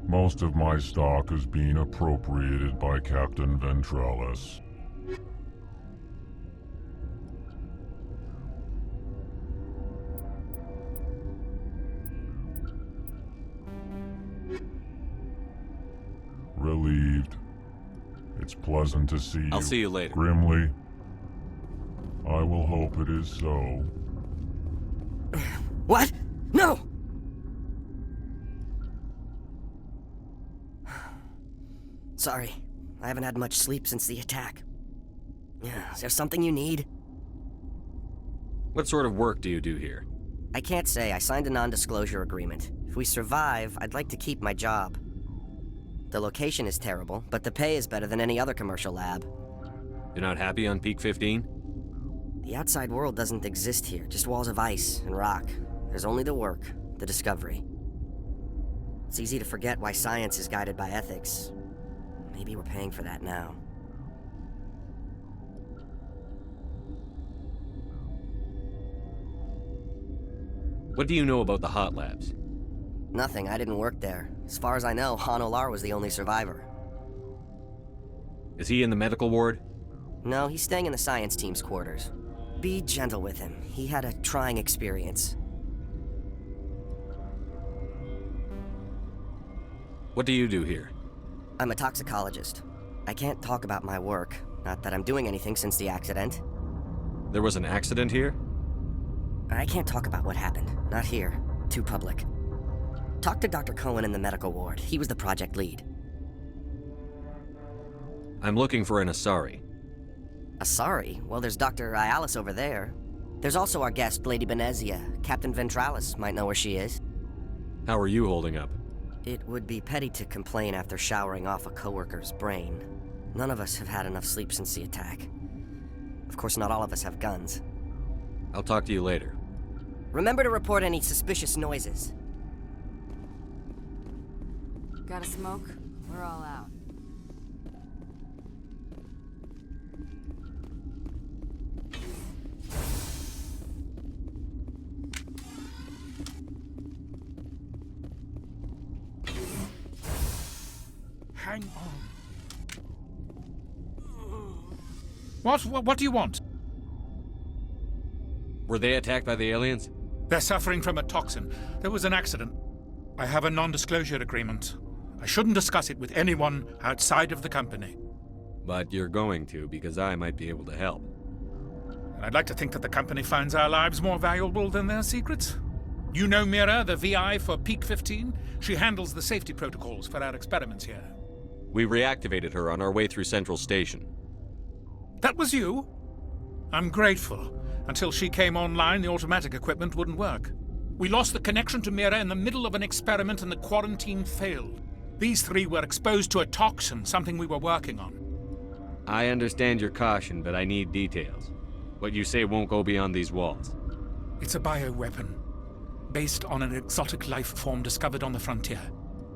most of my stock is being appropriated by Captain Ventralis. Relieved. It's pleasant to see you. I'll see you later. Grimly. I will hope it is so. What? No! Sorry. I haven't had much sleep since the attack. Is there something you need? What sort of work do you do here? I can't say. I signed a non-disclosure agreement. If we survive, I'd like to keep my job. The location is terrible, but the pay is better than any other commercial lab. You're not happy on Peak 15? The outside world doesn't exist here, just walls of ice and rock. There's only the work, the discovery. It's easy to forget why science is guided by ethics. Maybe we're paying for that now. What do you know about the hot labs? Nothing, I didn't work there. As far as I know, Han Olar was the only survivor. Is he in the medical ward? No, he's staying in the science team's quarters. Be gentle with him. He had a trying experience. What do you do here? I'm a toxicologist. I can't talk about my work. Not that I'm doing anything since the accident. There was an accident here? I can't talk about what happened. Not here. Too public. Talk to Dr. Cohen in the medical ward. He was the project lead. I'm looking for an Asari. Asari? Well, there's Dr. Ialis over there. There's also our guest, Lady Benezia. Captain Ventralis might know where she is. How are you holding up? It would be petty to complain after showering off a coworker's brain. None of us have had enough sleep since the attack. Of course, not all of us have guns. I'll talk to you later. Remember to report any suspicious noises. Got a smoke? We're all out. hang on. What do you want? Were they attacked by the aliens? They're suffering from a toxin. There was an accident. I have a non-disclosure agreement. I shouldn't discuss it with anyone outside of the company. But you're going to, because I might be able to help. And I'd like to think that the company finds our lives more valuable than their secrets. You know Mira, the VI for Peak 15? She handles the safety protocols for our experiments here. We reactivated her on our way through Central Station. That was you? I'm grateful. Until she came online, the automatic equipment wouldn't work. We lost the connection to Mira in the middle of an experiment and the quarantine failed. These three were exposed to a toxin, something we were working on. I understand your caution, but I need details. What you say won't go beyond these walls. It's a bioweapon, based on an exotic life form discovered on the frontier.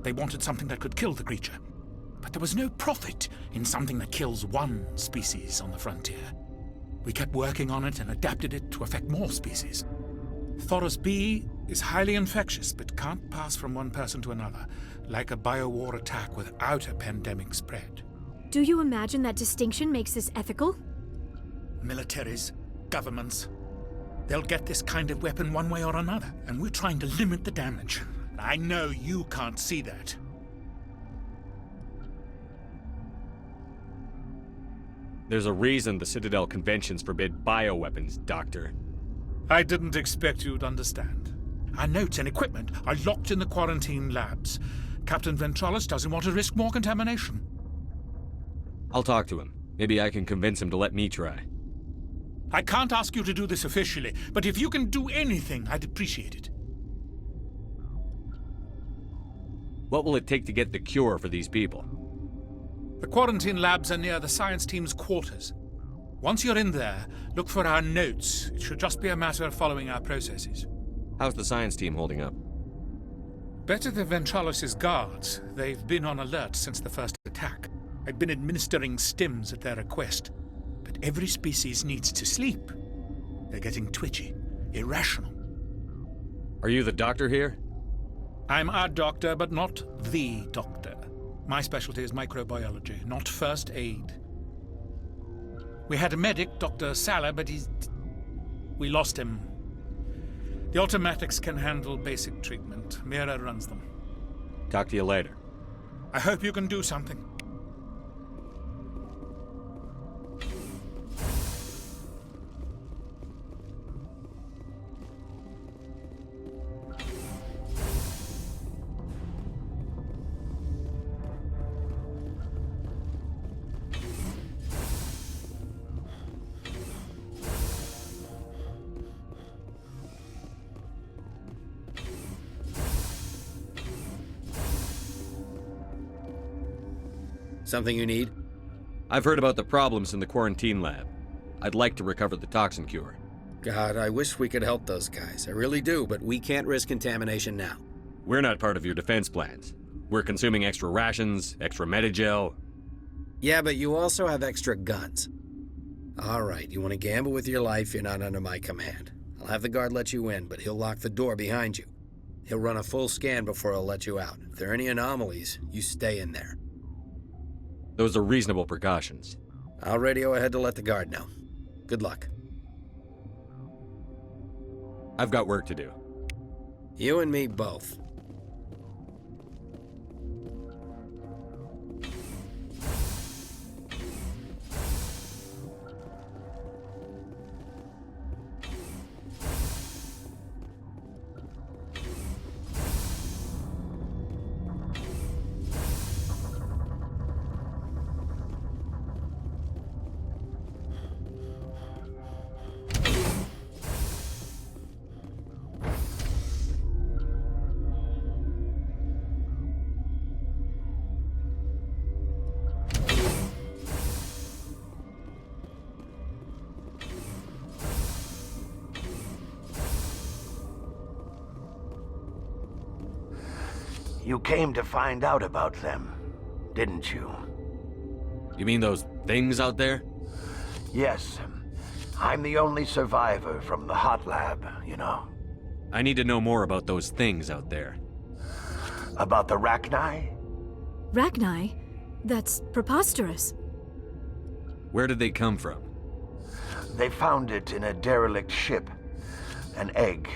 They wanted something that could kill the creature. But there was no profit in something that kills one species on the frontier. We kept working on it and adapted it to affect more species. Thoros B is highly infectious, but can't pass from one person to another, like a biowar attack without a pandemic spread. Do you imagine that distinction makes this ethical? Militaries, governments, they'll get this kind of weapon one way or another, and we're trying to limit the damage. I know you can't see that. There's a reason the Citadel conventions forbid bioweapons, Doctor. I didn't expect you'd understand. Our notes and equipment are locked in the quarantine labs. Captain Ventralis doesn't want to risk more contamination. I'll talk to him. Maybe I can convince him to let me try. I can't ask you to do this officially, but if you can do anything, I'd appreciate it. What will it take to get the cure for these people? The quarantine labs are near the science team's quarters. Once you're in there, look for our notes. It should just be a matter of following our processes. How's the science team holding up? Better than Ventralis' guards. They've been on alert since the first attack. I've been administering stims at their request. But every species needs to sleep. They're getting twitchy, irrational. Are you the doctor here? I'm a doctor, but not the doctor. My specialty is microbiology, not first aid. We had a medic, Dr. Salah, but we lost him. The automatics can handle basic treatment. Mira runs them. Talk to you later. I hope you can do something. Something you need? I've heard about the problems in the quarantine lab. I'd like to recover the toxin cure. God, I wish we could help those guys. I really do, but we can't risk contamination now. We're not part of your defense plans. We're consuming extra rations, extra Medigel. Yeah, but you also have extra guns. All right, you want to gamble with your life, you're not under my command. I'll have the guard let you in, but he'll lock the door behind you. He'll run a full scan before he'll let you out. If there are any anomalies, you stay in there. Those are reasonable precautions. I'll radio ahead to let the guard know. Good luck. I've got work to do. You and me both. You came to find out about them, didn't you? You mean those things out there? Yes. I'm the only survivor from the hot lab, you know. I need to know more about those things out there. About the Rachni? Rachni? That's preposterous. Where did they come from? They found it in a derelict ship. An egg.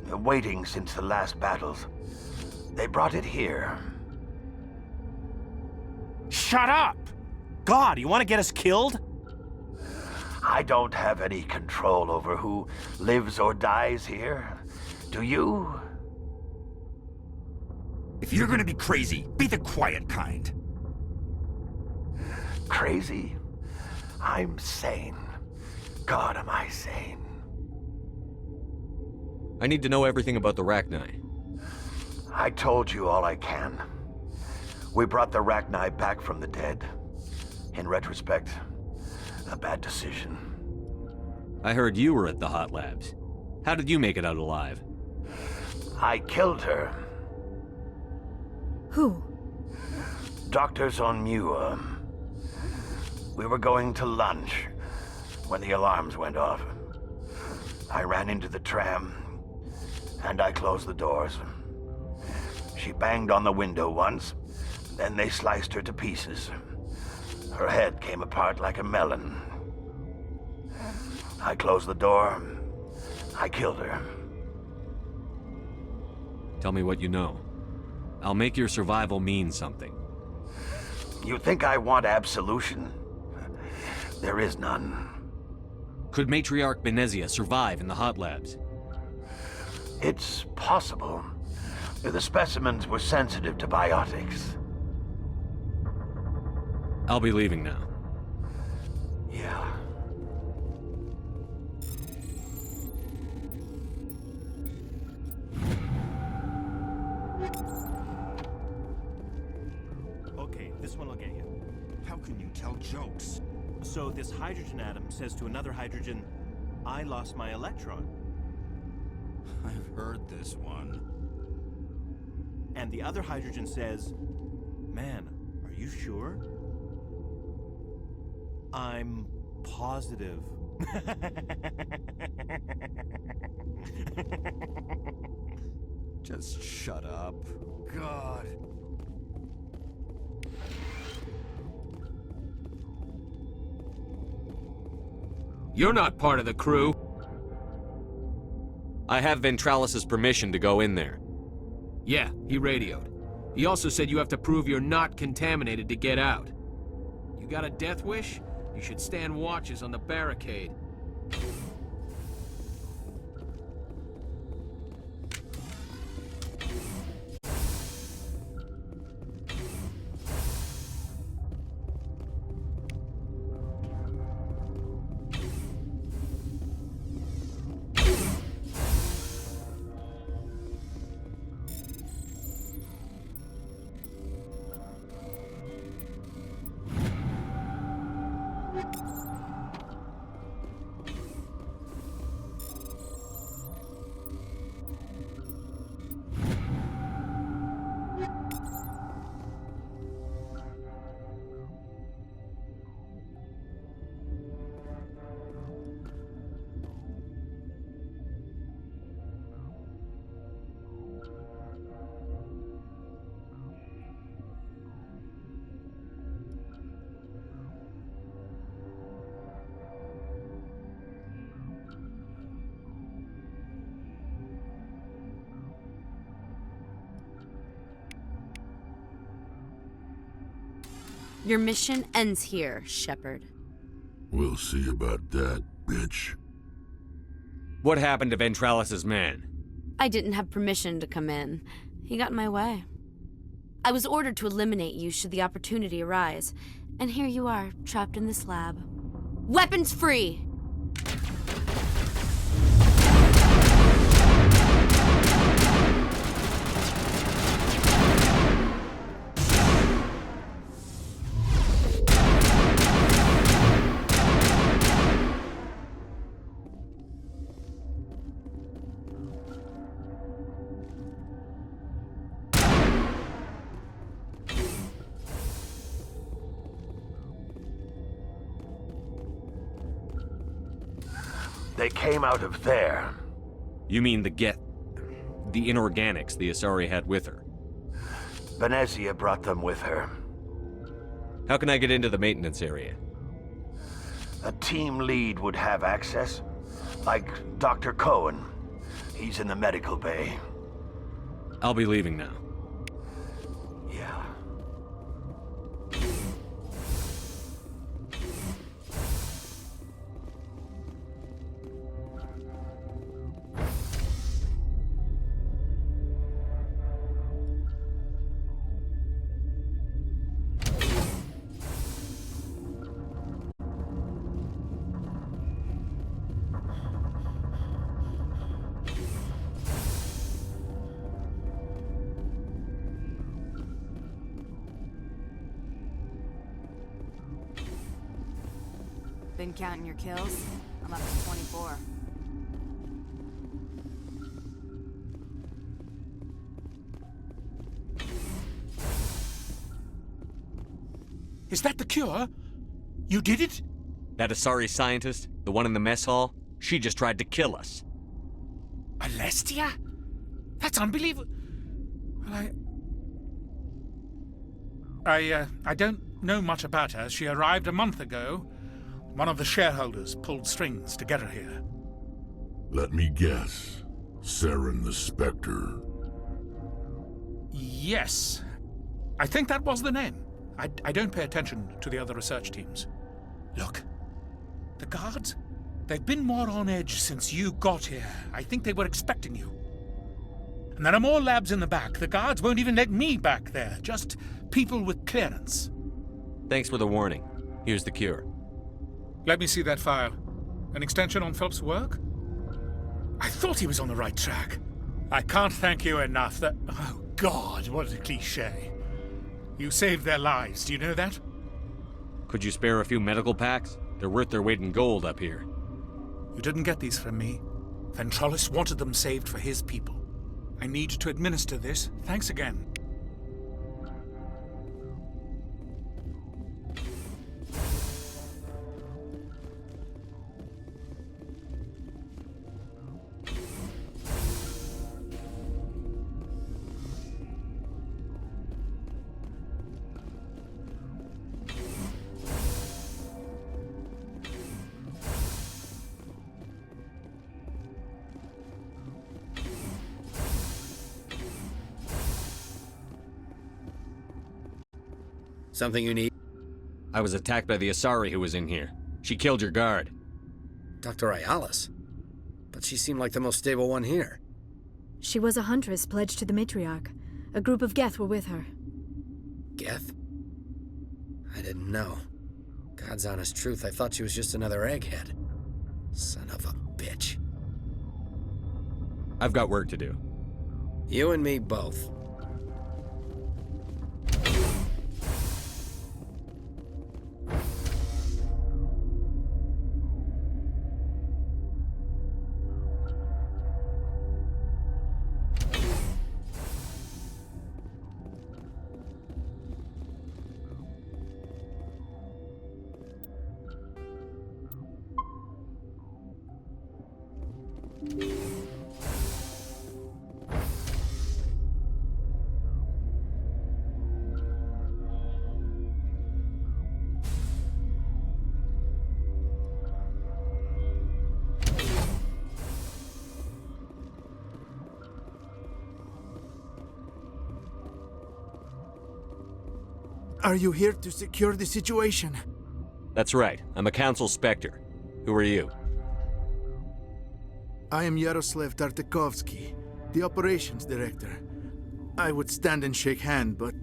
Waiting since the last battles. They brought it here. Shut up! God, you want to get us killed? I don't have any control over who lives or dies here. Do you? If you're gonna be crazy, be the quiet kind. Crazy? I'm sane. God, am I sane. I need to know everything about the Rachni. I told you all I can. We brought the Rachni back from the dead. In retrospect, a bad decision. I heard you were at the Hot Labs. How did you make it out alive? I killed her. Who? Doctors on Muir. We were going to lunch when the alarms went off. I ran into the tram, and I closed the doors. She banged on the window once, then they sliced her to pieces. Her head came apart like a melon. I closed the door. I killed her. Tell me what you know. I'll make your survival mean something. You think I want absolution? There is none. Could Matriarch Benezia survive in the Hot Labs? It's possible. The specimens were sensitive to biotics. I'll be leaving now. Yeah. Okay, this one will get you. How can you tell jokes? So this hydrogen atom says to another hydrogen, I lost my electron. I've heard this one. And the other hydrogen says, man, are you sure? I'm positive. Just shut up. God. You're not part of the crew. I have Ventralis's permission to go in there. Yeah, he radioed. He also said you have to prove you're not contaminated to get out. You got a death wish? You should stand watches on the barricade. Your mission ends here, Shepard. We'll see about that, bitch. What happened to Ventralis's man? I didn't have permission to come in. He got in my way. I was ordered to eliminate you should the opportunity arise. And here you are, trapped in this lab. Weapons free! They came out of there. You mean the inorganics the Asari had with her? Benezia brought them with her. How can I get into the maintenance area? A team lead would have access. Like Dr. Cohen. He's in the medical bay. I'll be leaving now. Yeah. Been counting your kills? I'm up to 24. Is that the cure? You did it? That Asari scientist, the one in the mess hall, she just tried to kill us. Alestia? That's unbelievable. Well, I don't know much about her. She arrived a month ago. One of the shareholders pulled strings to get her here. Let me guess. Saren the Spectre. Yes. I think that was the name. I don't pay attention to the other research teams. Look, the guards, they've been more on edge since you got here. I think they were expecting you. And there are more labs in the back. The guards won't even let me back there. Just people with clearance. Thanks for the warning. Here's the cure. Let me see that file. An extension on Phelps' work? I thought he was on the right track. I can't thank you enough that... Oh, God, what a cliché. You saved their lives, do you know that? Could you spare a few medical packs? They're worth their weight in gold up here. You didn't get these from me. Ventrolis wanted them saved for his people. I need to administer this. Thanks again. Something you need? I was attacked by the Asari who was in here. She killed your guard. Dr. Ayalis? But she seemed like the most stable one here. She was a huntress pledged to the matriarch. A group of Geth were with her. Geth? I didn't know. God's honest truth, I thought she was just another egghead. Son of a bitch. I've got work to do. You and me both. Are you here to secure the situation? That's right. I'm a Council Spectre. Who are you? I am Yaroslav Tartakovsky, the operations director. I would stand and shake hand, but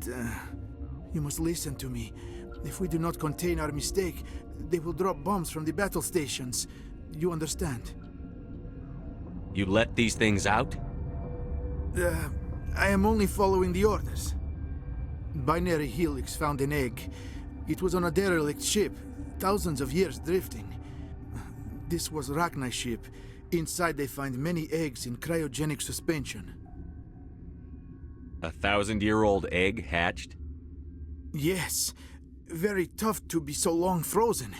you must listen to me. If we do not contain our mistake, they will drop bombs from the battle stations. You understand? You let these things out? I am only following the orders. Binary Helix found an egg. It was on a derelict ship, thousands of years drifting. This was Rachni's ship. Inside they find many eggs in cryogenic suspension. A 1,000-year-old egg hatched? Yes. Very tough to be so long frozen.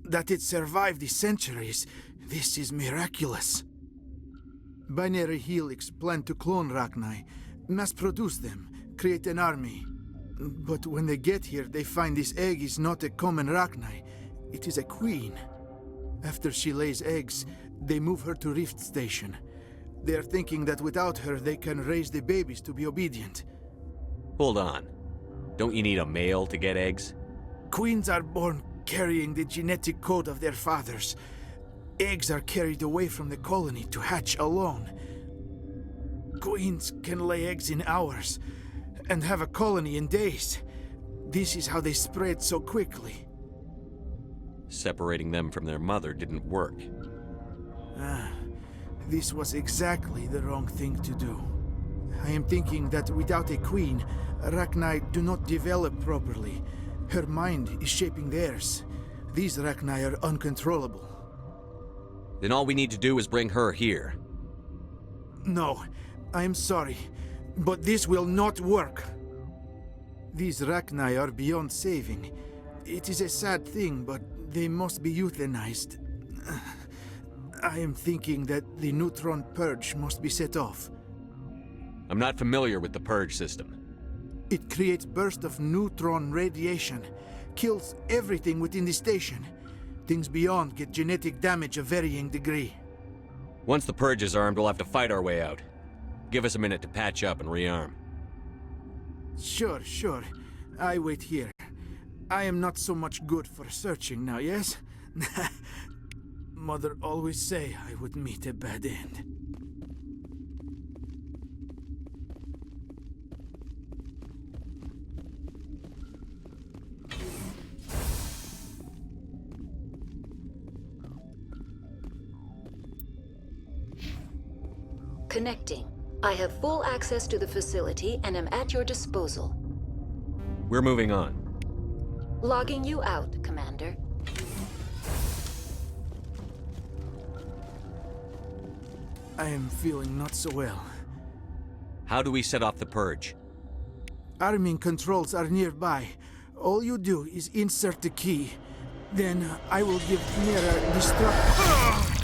That it survived the centuries. This is miraculous. Binary Helix planned to clone Rachni, mass produce them, create an army. But when they get here, they find this egg is not a common Rachni. It is a queen. After she lays eggs, they move her to Rift Station. They are thinking that without her, they can raise the babies to be obedient. Hold on. Don't you need a male to get eggs? Queens are born carrying the genetic code of their fathers. Eggs are carried away from the colony to hatch alone. Queens can lay eggs in hours and have a colony in days. This is how they spread so quickly. Separating them from their mother didn't work. This was exactly the wrong thing to do. I am thinking that without a queen, Rachni do not develop properly. Her mind is shaping theirs. These Rachni are uncontrollable. Then all we need to do is bring her here. No, I am sorry, but this will not work. These Rachni are beyond saving. It is a sad thing, but they must be euthanized. I am thinking that the neutron purge must be set off. I'm not familiar with the purge system. It creates bursts of neutron radiation, kills everything within the station. Things beyond get genetic damage of varying degree. Once the purge is armed, we'll have to fight our way out. Give us a minute to patch up and rearm. Sure. I wait here. I am not so much good for searching now, yes? Mother always say I would meet a bad end. Connecting. I have full access to the facility and am at your disposal. We're moving on. Logging you out, Commander. I am feeling not so well. How do we set off the purge? Arming controls are nearby. All you do is insert the key. Then I will give Mira destruct...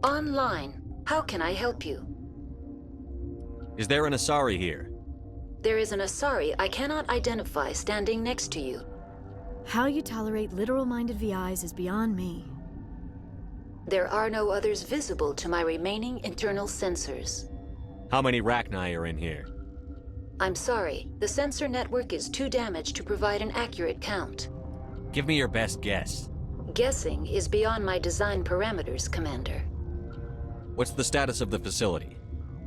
Online. How can I help you? Is there an Asari here? There is an Asari I cannot identify standing next to you. How you tolerate literal-minded VIs is beyond me. There are no others visible to my remaining internal sensors. How many Rachni are in here? I'm sorry, the sensor network is too damaged to provide an accurate count. Give me your best guess. Guessing is beyond my design parameters, Commander. What's the status of the facility?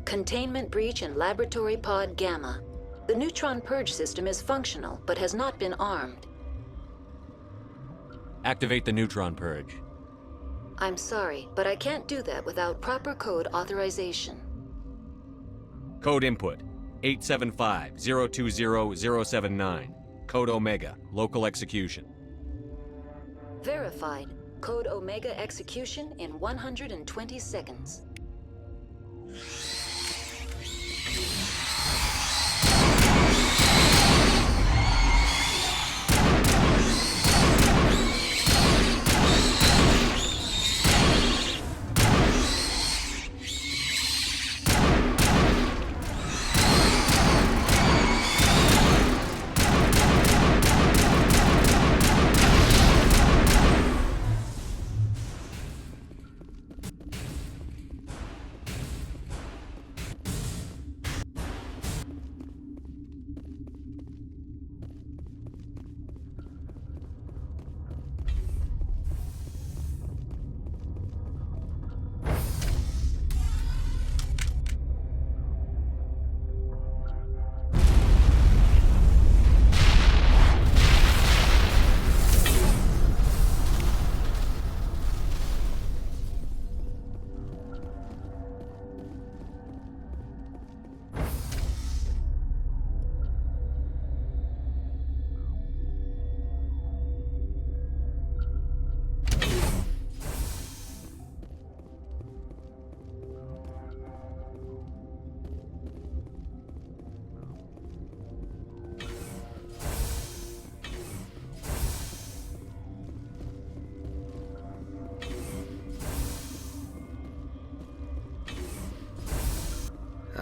Containment breach in Laboratory Pod Gamma. The neutron purge system is functional, but has not been armed. Activate the neutron purge. I'm sorry, but I can't do that without proper code authorization. Code input, 875-020-079. Code Omega, local execution. Verified. Code Omega execution in 120 seconds.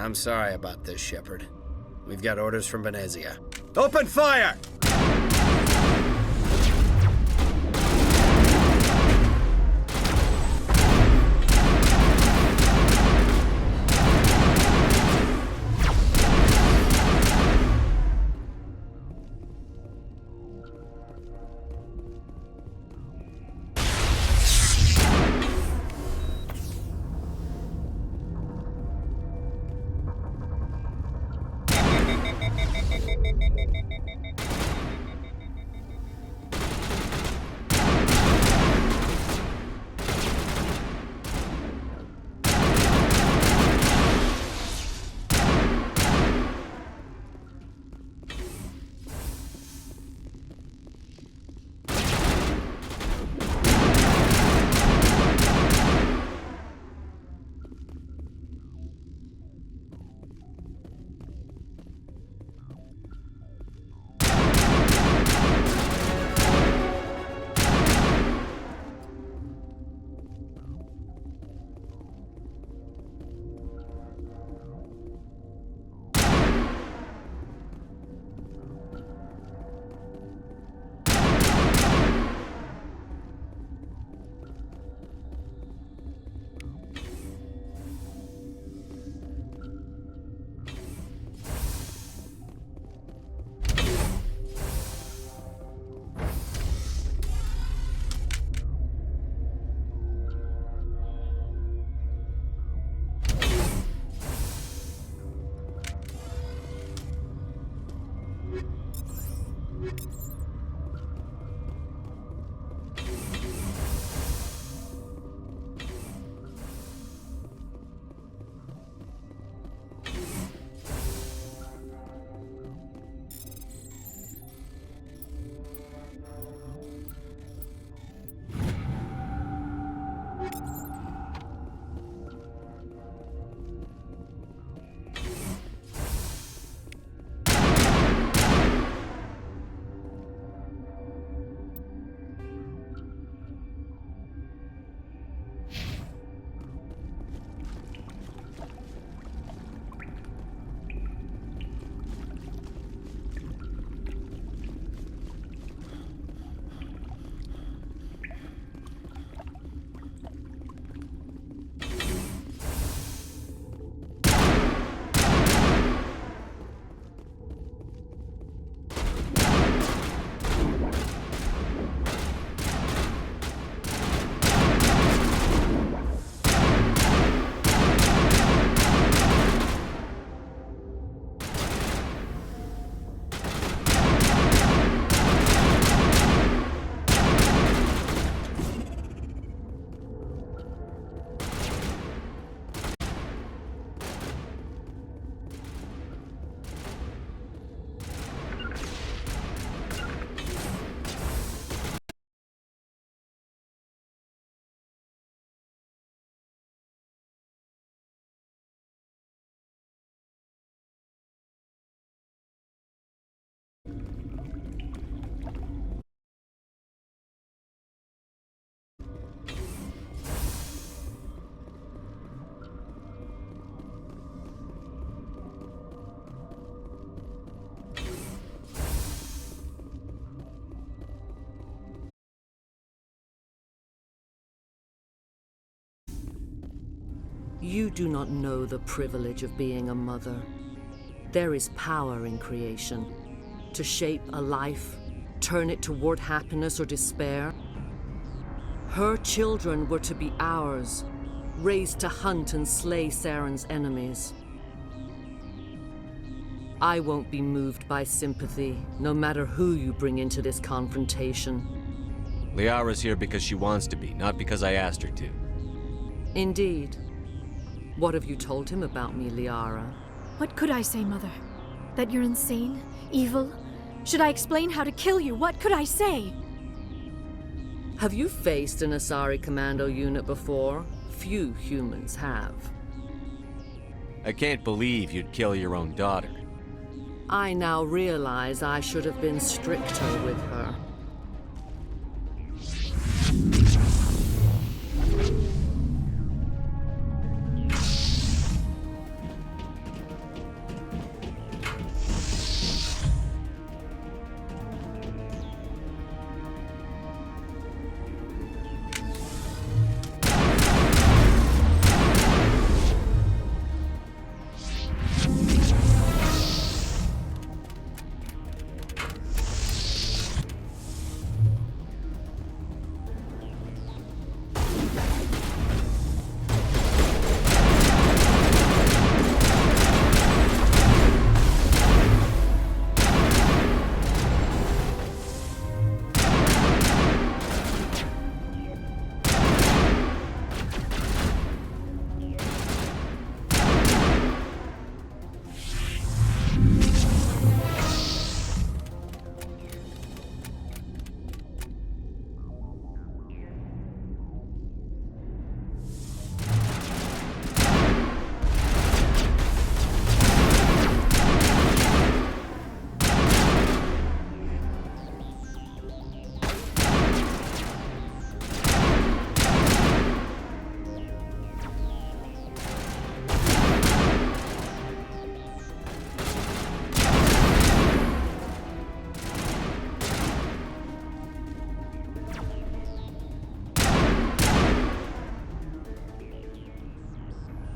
I'm sorry about this, Shepard. We've got orders from Venezia. Open fire! You do not know the privilege of being a mother. There is power in creation. To shape a life, turn it toward happiness or despair. Her children were to be ours, raised to hunt and slay Saren's enemies. I won't be moved by sympathy, no matter who you bring into this confrontation. Liara's here because she wants to be, not because I asked her to. Indeed. What have you told him about me, Liara? What could I say, Mother? That you're insane? Evil? Should I explain how to kill you? What could I say? Have you faced an Asari commando unit before? Few humans have. I can't believe you'd kill your own daughter. I now realize I should have been stricter with her.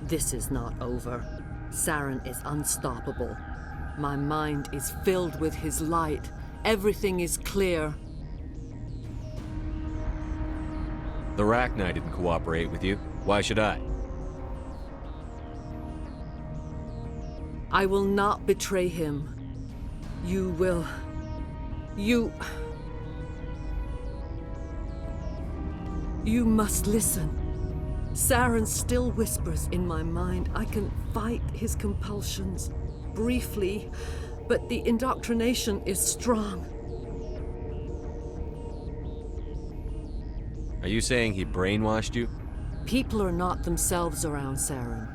This is not over. Saren is unstoppable. My mind is filled with his light. Everything is clear. The Rachni didn't cooperate with you. Why should I? I will not betray him. You will... You must listen. Saren still whispers in my mind. I can fight his compulsions, briefly, but the indoctrination is strong. Are you saying he brainwashed you? People are not themselves around Saren.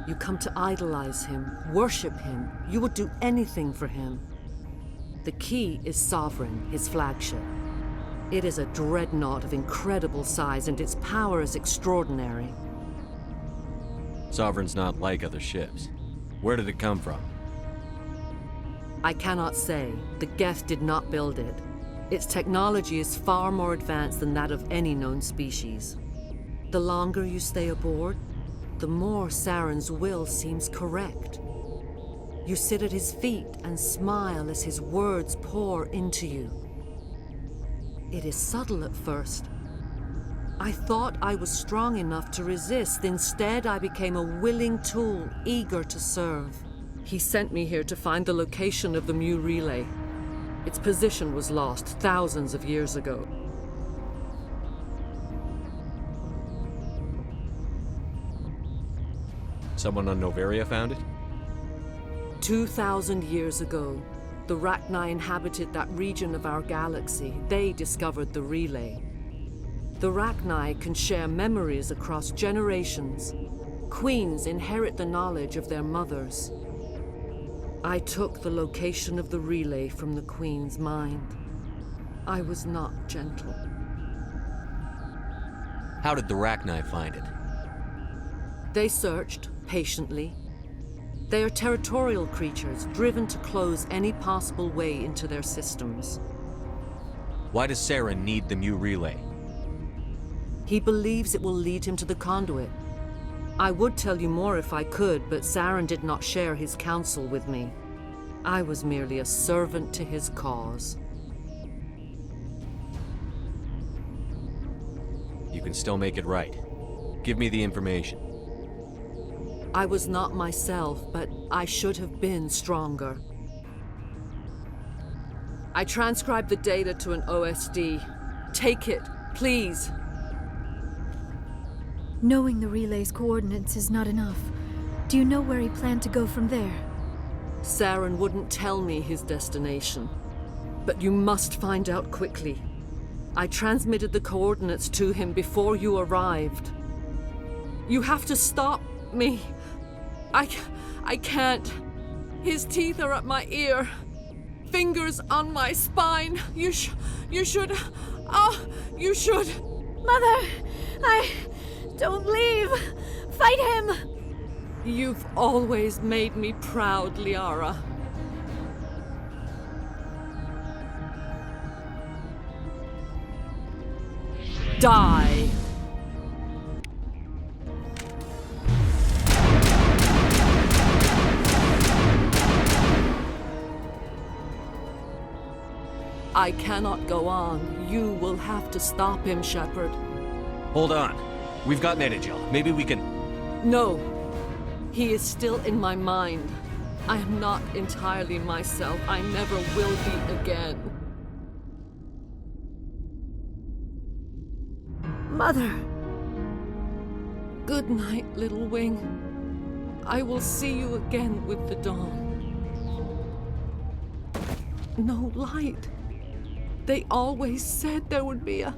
You come to idolize him, worship him. You would do anything for him. The key is Sovereign, his flagship. It is a dreadnought of incredible size, and its power is extraordinary. Sovereign's not like other ships. Where did it come from? I cannot say. The Geth did not build it. Its technology is far more advanced than that of any known species. The longer you stay aboard, the more Saren's will seems correct. You sit at his feet and smile as his words pour into you. It is subtle at first. I thought I was strong enough to resist. Instead, I became a willing tool, eager to serve. He sent me here to find the location of the Mu relay. Its position was lost thousands of years ago. Someone on Noveria found it? 2,000 years ago, the Rachni inhabited that region of our galaxy. They discovered the relay. The Rachni can share memories across generations. Queens inherit the knowledge of their mothers. I took the location of the relay from the Queen's mind. I was not gentle. How did the Rachni find it? They searched, patiently. They are territorial creatures, driven to close any possible way into their systems. Why does Saren need the Mu relay? He believes it will lead him to the conduit. I would tell you more if I could, but Saren did not share his counsel with me. I was merely a servant to his cause. You can still make it right. Give me the information. I was not myself, but I should have been stronger. I transcribed the data to an OSD. Take it, please. Knowing the relay's coordinates is not enough. Do you know where he planned to go from there? Saren wouldn't tell me his destination. But you must find out quickly. I transmitted the coordinates to him before you arrived. You have to stop me. I can't. His teeth are at my ear. Fingers on my spine. You should... Oh, you should... Mother! Don't leave! Fight him! You've always made me proud, Liara. Die! I cannot go on. You will have to stop him, Shepard. Hold on. We've got Medigel. Maybe we can... No. He is still in my mind. I am not entirely myself. I never will be again. Mother! Good night, little wing. I will see you again with the dawn. No light. They always said there would be a...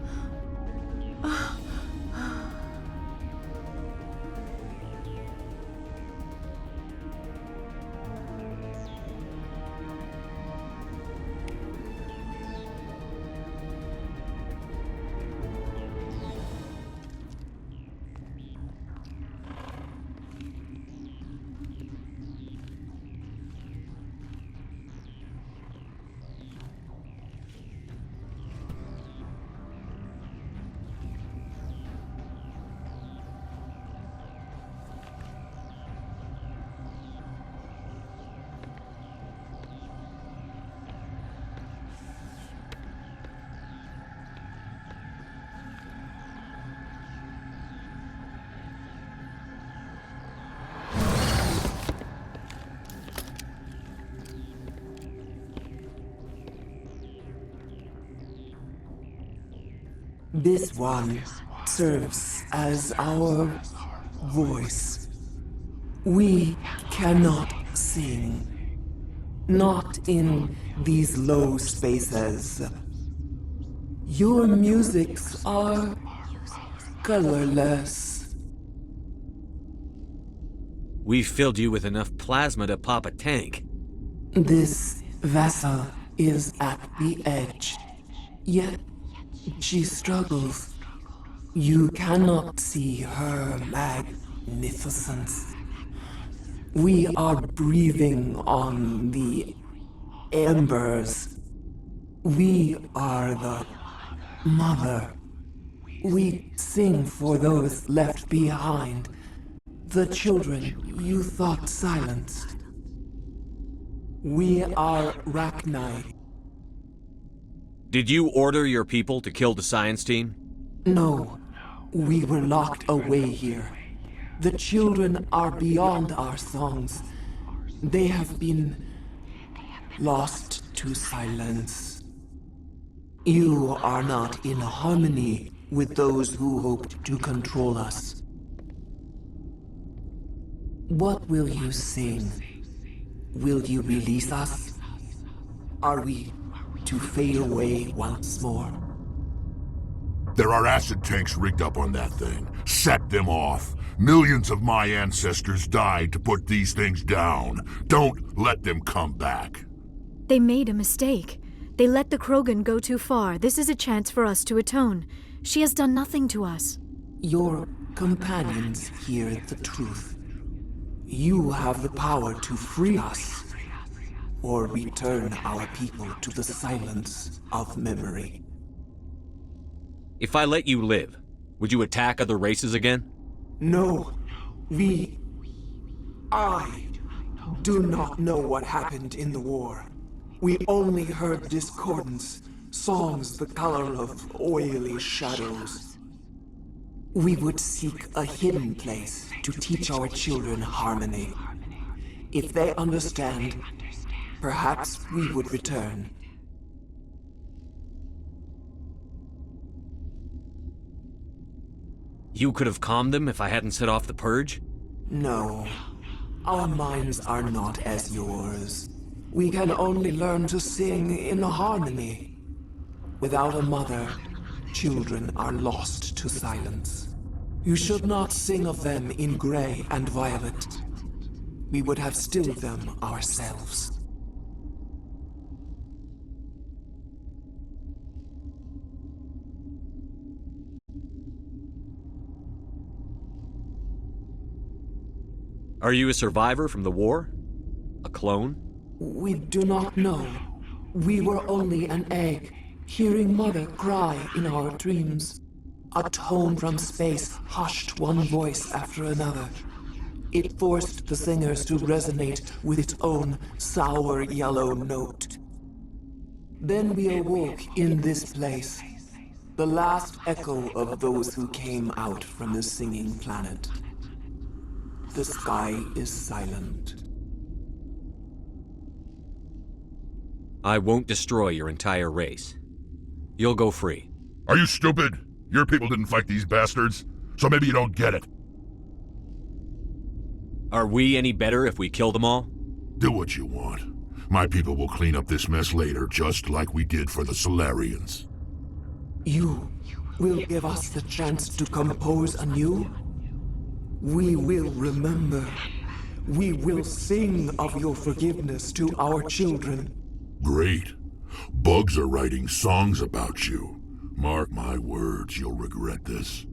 This one serves as our voice. We cannot sing. Not in these low spaces. Your musics are colorless. We've filled you with enough plasma to pop a tank. This vessel is at the edge, yet she struggles. You cannot see her magnificence. We are breathing on the embers. We are the mother. We sing for those left behind, the children you thought silenced. We are Rachni. Did you order your people to kill the science team? No, we were locked away here. The children are beyond our songs. They have been lost to silence. You are not in harmony with those who hoped to control us. What will you sing? Will you release us? Are we to fade away once more? There are acid tanks rigged up on that thing. Set them off. Millions of my ancestors died to put these things down. Don't let them come back. They made a mistake. They let the Krogan go too far. This is a chance for us to atone. She has done nothing to us. Your companions hear the truth. You have the power to free us, or return our people to the silence of memory. If I let you live, would you attack other races again? No, I do not know what happened in the war. We only heard discordance, songs the color of oily shadows. We would seek a hidden place to teach our children harmony. If they understand, perhaps we would return. You could have calmed them if I hadn't set off the purge? No. Our minds are not as yours. We can only learn to sing in harmony. Without a mother, children are lost to silence. You should not sing of them in gray and violet. We would have stilled them ourselves. Are you a survivor from the war? A clone? We do not know. We were only an egg, hearing Mother cry in our dreams. A tone from space hushed one voice after another. It forced the singers to resonate with its own sour yellow note. Then we awoke in this place, the last echo of those who came out from the singing planet. The sky is silent. I won't destroy your entire race. You'll go free. Are you stupid? Your people didn't fight these bastards, so maybe you don't get it. Are we any better if we kill them all? Do what you want. My people will clean up this mess later, just like we did for the Solarians. You will give us the chance to compose anew? We will remember. We will sing of your forgiveness to our children. Great. Bugs are writing songs about you. Mark my words, you'll regret this.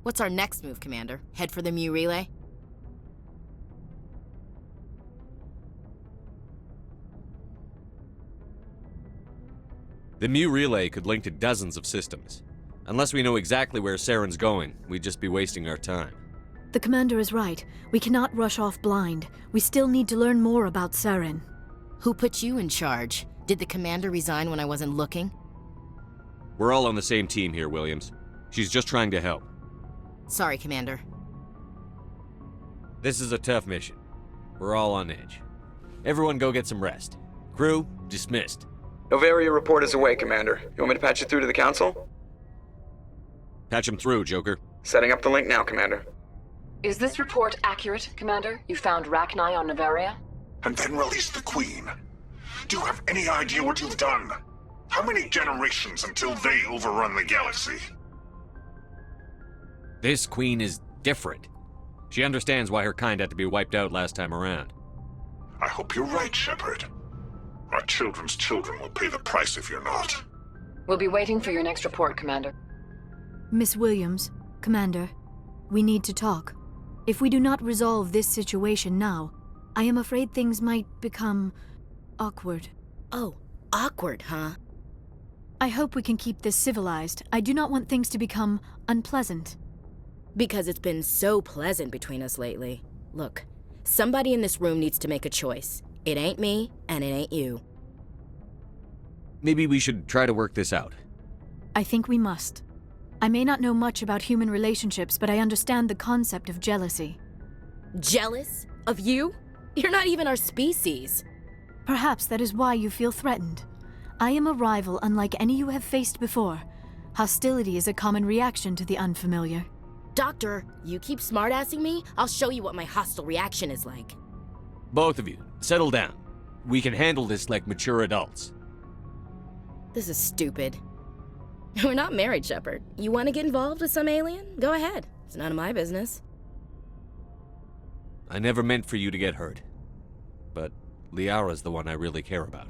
What's our next move, Commander? Head for the Mu relay? The Mu relay could link to dozens of systems. Unless we know exactly where Saren's going, we'd just be wasting our time. The commander is right. We cannot rush off blind. We still need to learn more about Saren. Who put you in charge? Did the commander resign when I wasn't looking? We're all on the same team here, Williams. She's just trying to help. Sorry, Commander. This is a tough mission. We're all on edge. Everyone go get some rest. Crew, dismissed. Novaria report is away, Commander. You want me to patch it through to the Council? Patch him through, Joker. Setting up the link now, Commander. Is this report accurate, Commander? You found Rachni on Novaria? And then released the Queen. Do you have any idea what you've done? How many generations until they overrun the galaxy? This Queen is different. She understands why her kind had to be wiped out last time around. I hope you're right, Shepard. Our children's children will pay the price if you're not. We'll be waiting for your next report, Commander. Miss Williams, Commander, we need to talk. If we do not resolve this situation now, I am afraid things might become awkward. Oh, awkward, huh? I hope we can keep this civilized. I do not want things to become unpleasant. Because it's been so pleasant between us lately. Look, somebody in this room needs to make a choice. It ain't me, and it ain't you. Maybe we should try to work this out. I think we must. I may not know much about human relationships, but I understand the concept of jealousy. Jealous? Of you? You're not even our species. Perhaps that is why you feel threatened. I am a rival unlike any you have faced before. Hostility is a common reaction to the unfamiliar. Doctor, you keep smartassing me, I'll show you what my hostile reaction is like. Both of you, settle down. We can handle this like mature adults. This is stupid. We're not married, Shepard. You want to get involved with some alien? Go ahead. It's none of my business. I never meant for you to get hurt. But Liara's the one I really care about.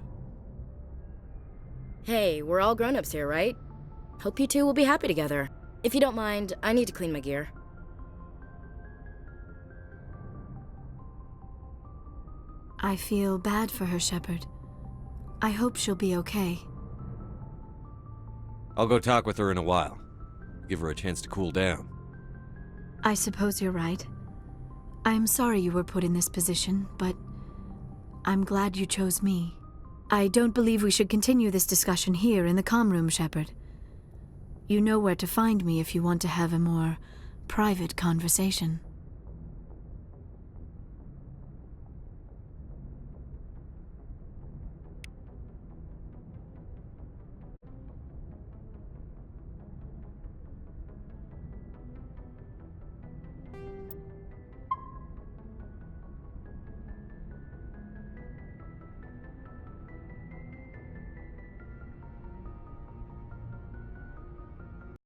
Hey, we're all grown-ups here, right? Hope you two will be happy together. If you don't mind, I need to clean my gear. I feel bad for her, Shepard. I hope she'll be okay. I'll go talk with her in a while. Give her a chance to cool down. I suppose you're right. I'm sorry you were put in this position, but I'm glad you chose me. I don't believe we should continue this discussion here in the comm room, Shepard. You know where to find me if you want to have a more private conversation.